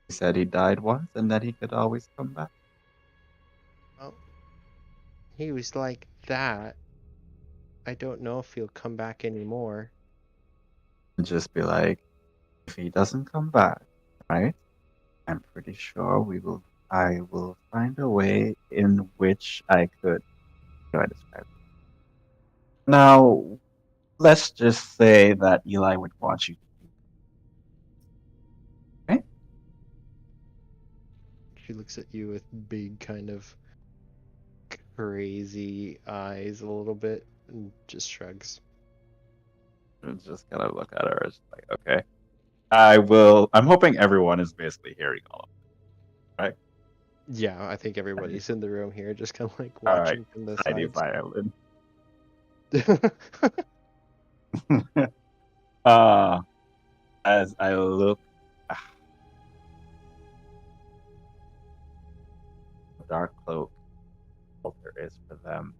He said he died once and that he could always come back. Well, he was like that. I don't know if he'll come back anymore. And just be like, if he doesn't come back, right? I'm pretty sure I will find a way in which I could. How do I describe it? Now, let's just say that Eli would want you to do it, right? She looks at you with big, kind of crazy eyes a little bit and just shrugs. And just kind of look at her as like, okay. I will. I'm hoping everyone is basically hearing all of it, right? Yeah, I think everybody's in the room here, just kind of like All right. watching from the Tiny sides. violin. uh, as I look, dark cloak, what there is for them.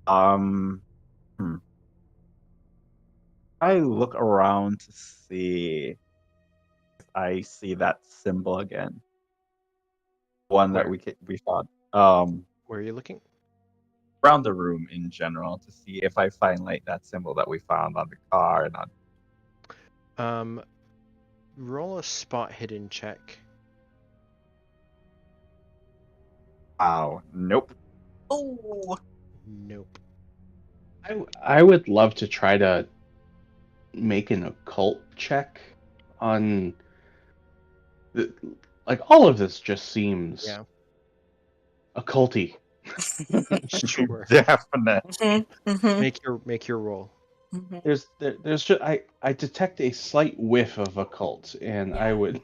Hmm. I look around to see if I see that symbol again. One that Where? we found. Where are you looking? Around the room in general to see if I find like that symbol that we found on the car and on. Roll a spot hidden check. Wow. Nope. Oh, Nope. I would love to try to make an occult check on the, like all of this just seems Yeah. occulty. Sure. Definite. Make your roll. There's just I detect a slight whiff of occult, and I would.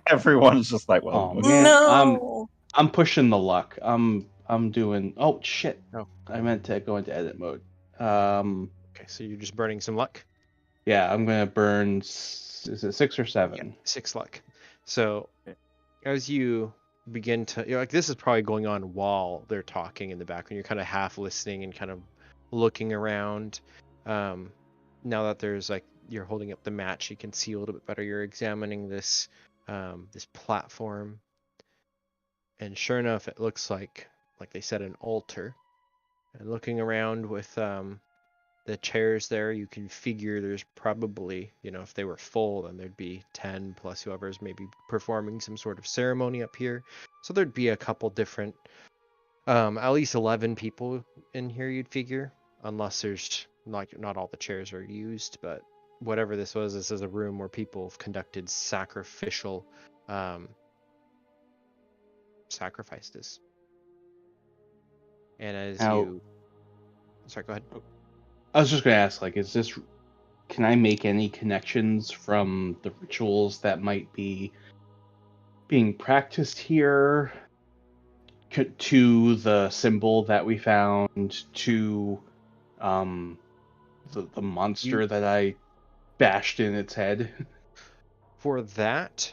Everyone's just like, well, Oh look. man, No. I'm pushing the luck. I'm doing. Oh shit! Oh. I meant to go into edit mode. Okay, so you're just burning some luck? Yeah, I'm gonna burn. Is it 6 or 7? 6 luck. So as you begin to, you're like, this is probably going on while they're talking in the background. You're kind of half listening and kind of looking around. Now that there's like, you're holding up the match, you can see a little bit better. You're examining this this platform, and sure enough, it looks like they said, an altar. And looking around with the chairs there, you can figure there's probably, if they were full, then there'd be 10 plus whoever's maybe performing some sort of ceremony up here. So there'd be a couple different, at least 11 people in here, you'd figure, unless there's like not all the chairs are used, but whatever this is a room where people have conducted sacrificial sacrifices. And as Now, you, sorry, go ahead. I was just gonna ask, like, can I make any connections from the rituals that might be being practiced here to the symbol that we found, to the monster that I bashed in its head? For that,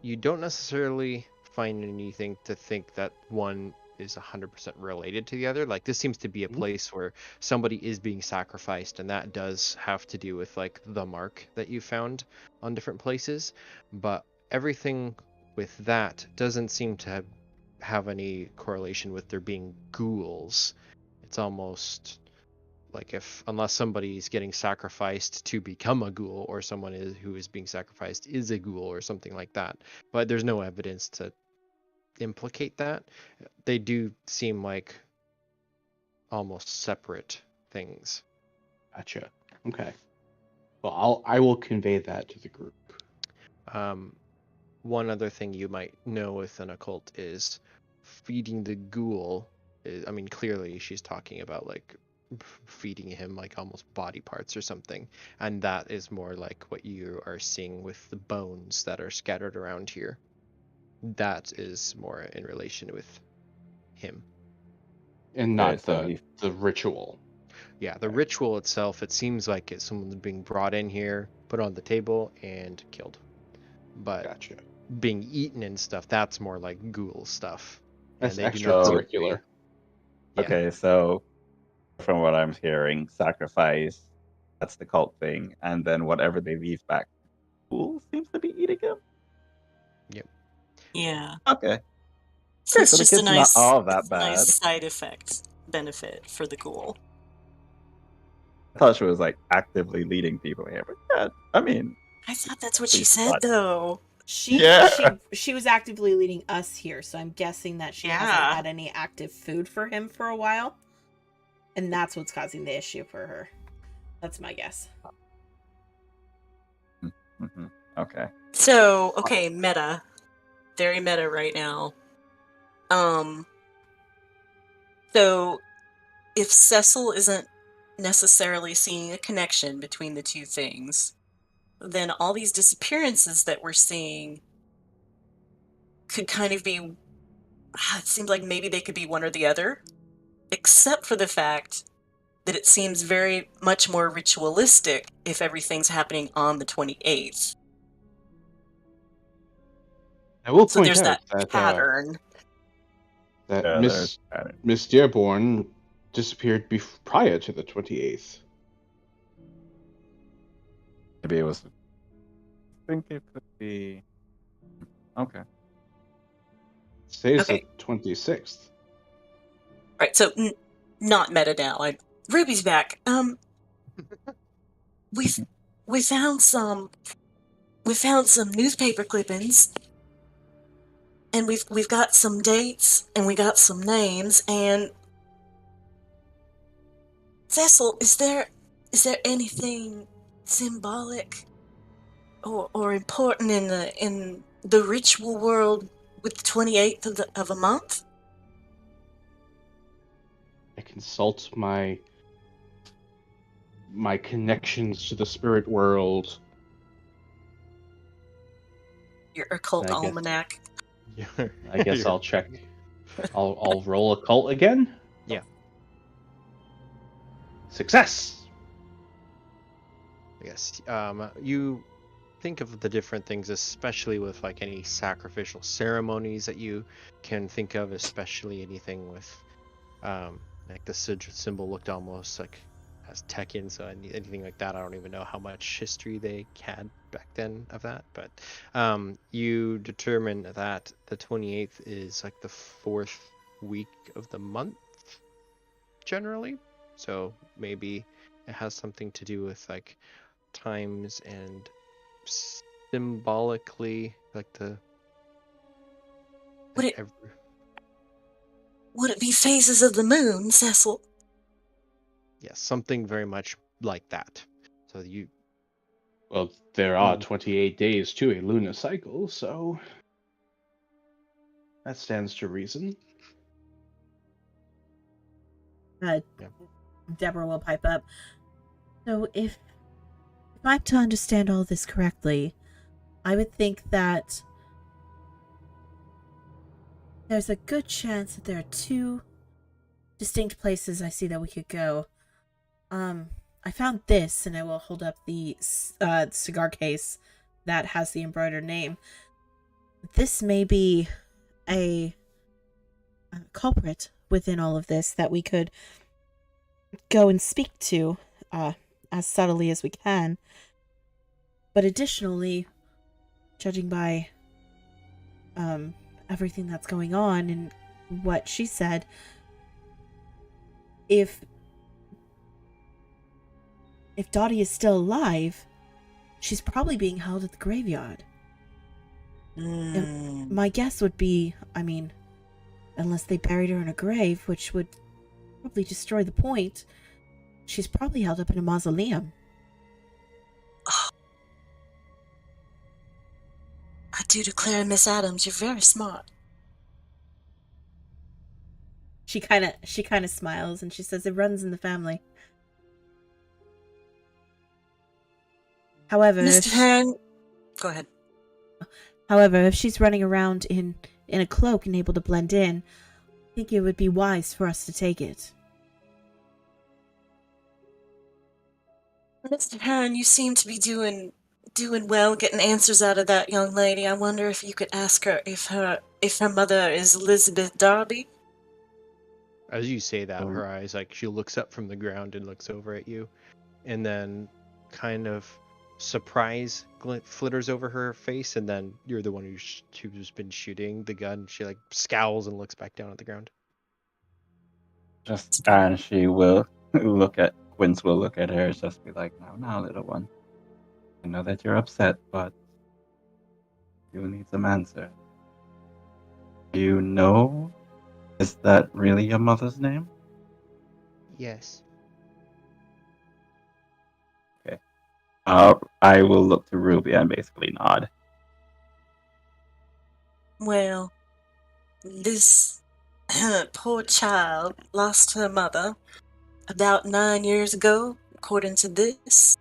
you don't necessarily find anything to think that one is 100% related to the other. Like, this seems to be a place where somebody is being sacrificed, and that does have to do with like the mark that you found on different places. But everything with that doesn't seem to have any correlation with there being ghouls. It's almost like, unless somebody's getting sacrificed to become a ghoul, or someone who is being sacrificed is a ghoul or something like that. But there's no evidence to implicate that. They do seem like almost separate things. Gotcha. Okay. Well, I will convey that to the group. One other thing you might know with an occult is feeding the ghoul. I mean, clearly she's talking about like feeding him like almost body parts or something, and that is more like what you are seeing with the bones that are scattered around here. That is more in relation with him. And not Okay, so the ritual. Yeah, the ritual itself, it seems like it's someone being brought in here, put on the table, and killed. But Gotcha. being eaten and stuff, that's more like ghoul stuff. That's And they do not seem to be- extracurricular. Yeah. Okay, so from what I'm hearing, sacrifice, that's the cult thing, and then whatever they leave back, Ghoul seems to be eating him. Yeah. Okay. So it's so the just a kid's not nice, all that it's a nice bad. side effect benefit for the ghoul. I thought she was like actively leading people here, but yeah, I mean, I thought that's what she Please, said, what? though. She was actively leading us here, so I'm guessing that she hasn't Yeah. had any active food for him for a while. And that's what's causing the issue for her. That's my guess. mhm, okay. So, okay, meta. Very meta right now. So if Cecil isn't necessarily seeing a connection between the two things, then all these disappearances that we're seeing could kind of be, it seems like maybe they could be one or the other, except for the fact that it seems very much more ritualistic if everything's happening on the 28th. I will So point there's out that pattern. that Yeah, Miss there's- Miss Dearborne disappeared prior to the 28th. Maybe it was. I think it could be. Okay. Today's Okay. the 26th. Right, so not meta now. Ruby's back. We found some newspaper clippings, and we've got some dates, and we got some names. And Cecil, is there anything symbolic or important in the ritual world with the 28th of a month? I consult my connections to the spirit world. Your occult I guess- almanac. I guess I'll check. I'll roll occult again. Yeah. Success. Yes. You think of the different things, especially with like any sacrificial ceremonies that you can think of, especially anything with like the symbol looked almost like as Tekken, so anything like that, I don't even know how much history they had back then of that, but you determine that the 28th is like the 4th week of the month generally, so maybe it has something to do with like times and symbolically like the Would it be phases of the moon, Cecil? yes, something very much like that. So you Well, there are 28 days to a lunar cycle, so that stands to reason. Deborah will pipe up. So if I'm to understand all this correctly, I would think that there's a good chance that there are two distinct places I see that we could go. I found this, and I will hold up the cigar case that has the embroidered name. This may be a culprit within all of this that we could go and speak to as subtly as we can. But additionally, judging by everything that's going on and what she said, if Dotty is still alive, she's probably being held at the graveyard. And my guess would be, I mean, unless they buried her in a grave, which would probably destroy the point, she's probably held up in a mausoleum. I do declare, Miss Adams, you're very smart. She kind of smiles and she says it runs in the family. However, Mr. Hearn, go ahead. However, if she's running around in a cloak and able to blend in, think it would be wise for us to take it. Mr. Hearn, you seem to be doing well, getting answers out of that young lady. I wonder if you could ask her if her mother is Elizabeth Darby. As you say that, Oh. her eyes, like, she looks up from the ground and looks over at you, and then kind of surprise flitters over her face, and then you're the one who's been shooting the gun. She, like, scowls and looks back down at the ground. And she will look at Quince will look at her, just be like, now, little one. I know that you're upset, but you need some answer. You know, is that really your mother's name? Yes. I will look to Ruby and basically nod. Well, this poor child lost her mother about 9 years ago, according to this.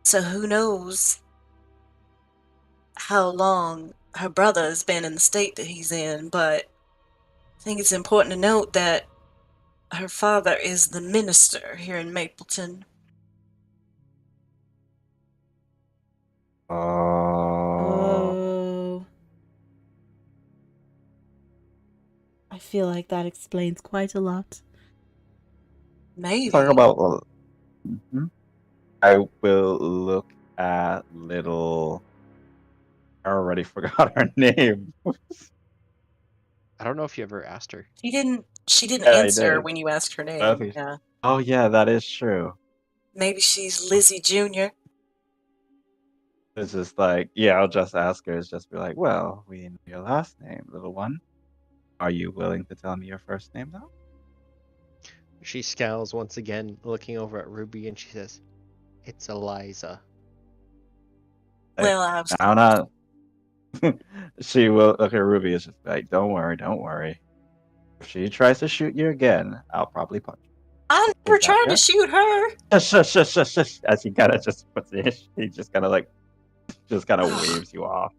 So who knows how long her brother has been in the state that he's in, but I think it's important to note that her father is the minister here in Mapleton. Oh. I feel like that explains quite a lot. Maybe. Talk about. Mhm. I will look at little. I already forgot her name. I don't know if you ever asked her. She didn't Yeah, I answer did. when you asked her name. Okay. Yeah. Oh yeah, that is true. Maybe she's Lizzie Jr. It's just like, yeah, I'll just ask her. It's just be like, well, we know your last name, little one. Are you willing to tell me your first name though? She scowls once again, looking over at Ruby, and she says, "It's Eliza." Well, I was Now, not. She will look at Ruby. It's just like, don't worry. If she tries to shoot you again, I'll probably punch her. I never Is that tried fair? to shoot her. Shush. As he kind of just puts it, he just kind of like, just kind of waves you off.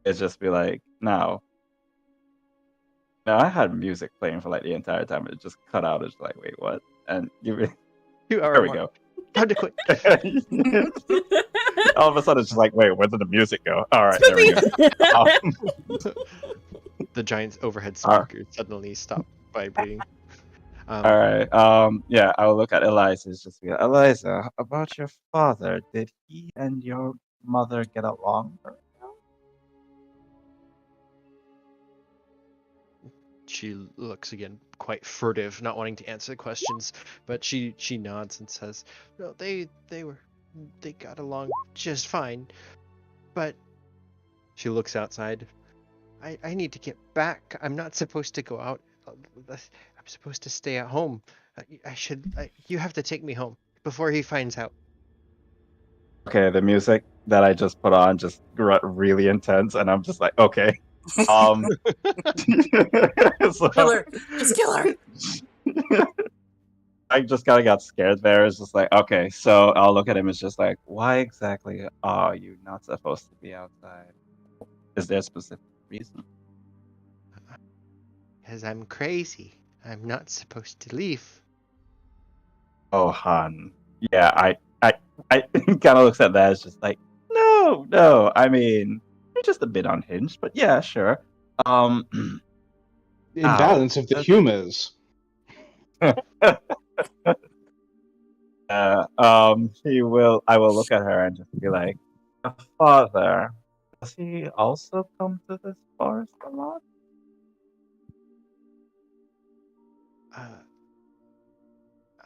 It's just be like, no. No, I had music playing for like the entire time. It just cut out. It's like, wait, what? And you, 2 hour there we mark. go. Time to quit. All of a sudden, it's just like, wait, where did the music go? All right, there we go. The giant overhead All right. speaker suddenly stopped vibrating. All right. Yeah, I'll look at Eliza. It's just be like, Eliza, about your father. Did he and your mother get along? She looks again, quite furtive, not wanting to answer questions, but she nods and says, "No, they got along just fine." But she looks outside. I need to get back. I'm not supposed to go out. I'm supposed to stay at home. You have to take me home before he finds out. Okay, the music that I just put on just got really intense, and I'm just like, okay. So, Kill her. Just kill her. I just kind of got scared there. It's just like, okay, so I'll look at him. It's just like, why exactly are you not supposed to be outside? Is there a specific reason? Because I'm crazy. I'm not supposed to leave. Oh, Han. Yeah, I kind of looks at that. It's just like, no. I mean, you're just a bit unhinged, but yeah, sure. The imbalance of the humors. I will look at her and just be like, "Your father, does he also come to this forest a lot?"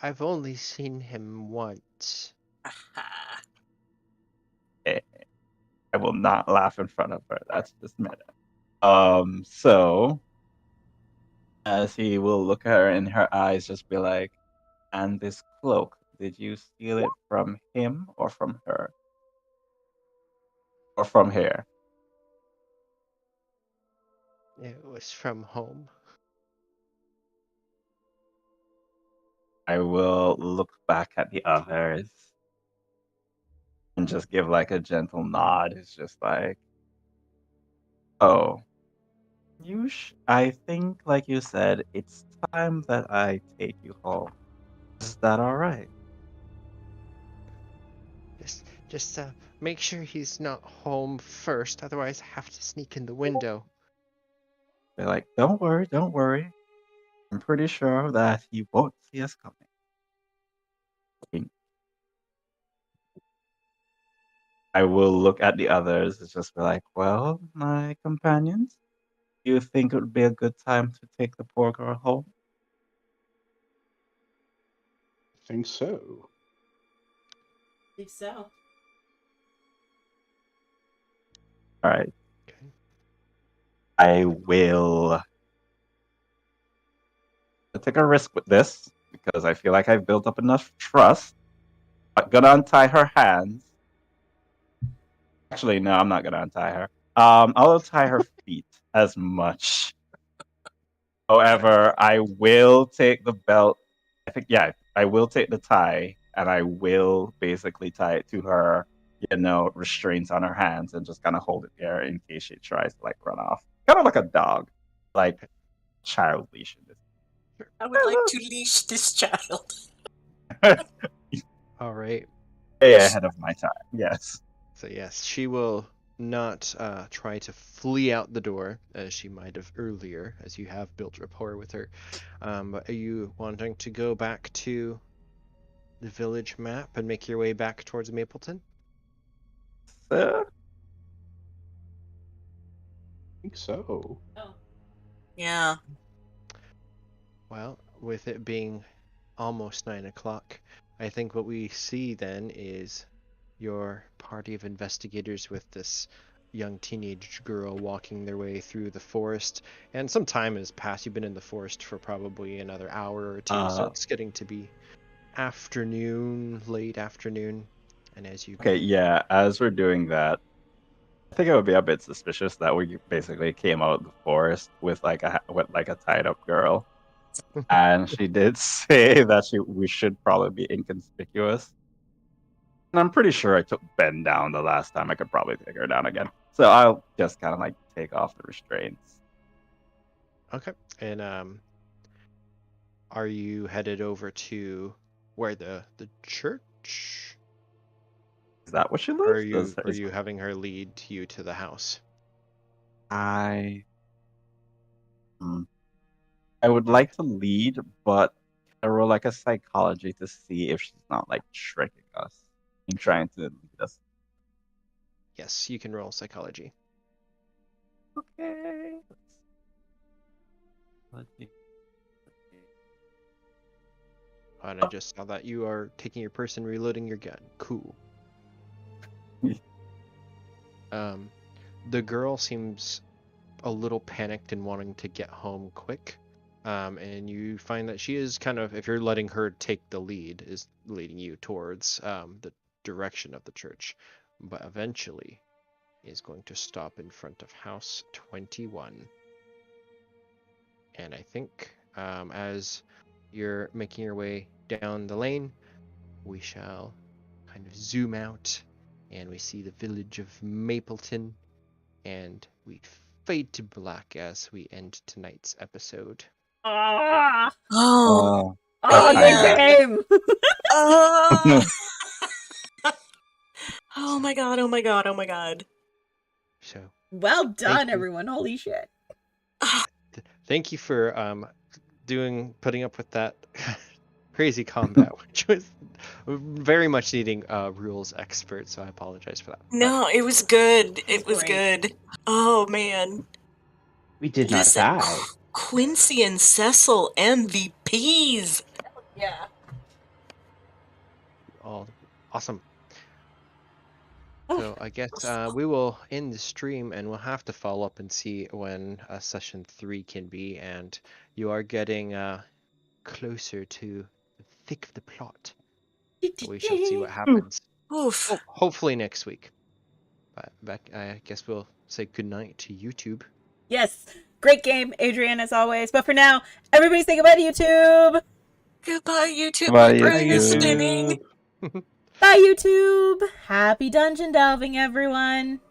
I've only seen him once. I will not laugh in front of her. That's just meta. So as he will look at her in her eyes, just be like, "And this cloak, did you steal it from him or from her? Or from here?" It was from home. I will look back at the others and just give like a gentle nod. It's just like, Oh, I think, like you said, it's time that I take you home. Is that all right? Just make sure he's not home first, otherwise I have to sneak in the window. They're like, don't worry, don't worry. I'm pretty sure that he won't see us coming. Wink. I will look at the others and just be like, well, my companions, do you think it would be a good time to take the poor girl home? I think so. I think so. All right. Okay. I will take a risk with this because I feel like I've built up enough trust. I'm gonna untie her hands. Actually, no, I'm not gonna untie her. I'll untie her feet as much. However, I will take the belt. I think, yeah, I will take the tie and I will basically tie it to her, restraints on her hands and just kind of hold it there in case she tries to like run off. Kind of like a dog, like child leash. I would like to leash this child. All right. Way ahead of my time. Yes. So yes, she will not try to flee out the door as she might have earlier, as you have built rapport with her. But are you wanting to go back to the village map and make your way back towards Mapleton? So, I think so. Oh. Yeah. Well, with it being almost 9 o'clock, I think what we see then is your party of investigators with this young teenage girl walking their way through the forest. And some time has passed. You've been in the forest for probably another hour or two, so it's getting to be afternoon, late afternoon. And as you okay, yeah, as we're doing that, I think it would be a bit suspicious that we basically came out of the forest with like a tied up girl. And she did say that we should probably be inconspicuous. And I'm pretty sure I took Ben down the last time. I could probably take her down again. So I'll just kind of like take off the restraints. Okay. And are you headed over to where the church? Is that what she Or lives? are you having her lead you to the house? I would like to lead, but I roll like a psychology to see if she's not like tricking us and trying to lead us. Yes, you can roll psychology. Okay. Let's see. And I just saw that you are taking your purse and reloading your gun. Cool. The girl seems a little panicked and wanting to get home quick. And you find that she is kind of, if you're letting her take the lead, is leading you towards the direction of the church. But eventually is going to stop in front of house 21. And I think as you're making your way down the lane, we shall kind of zoom out and we see the village of Mapleton, and we fade to black as we end tonight's episode. Ah! Oh. Oh, yeah. the game! Oh my god, oh my god, oh my god. So Well done, you. everyone. Holy shit. Thank you for putting up with that crazy combat, which was very much needing rules expert, so I apologize for that. No, it was good. It was Great. good. Oh man. We did not Listen, die. Quincy and Cecil MVPs. Yeah. All awesome. So I guess we will end the stream, and we'll have to follow up and see when session 3 can be. And you are getting closer to the thick of the plot. So we shall see what happens. Oof. Hopefully next week. But back, I guess we'll say goodnight to YouTube. Yes. Great game, Adrian, as always. But for now, everybody say goodbye to YouTube. Goodbye, YouTube. Goodbye, My brain is YouTube. spinning. Bye, YouTube. Happy dungeon delving, everyone.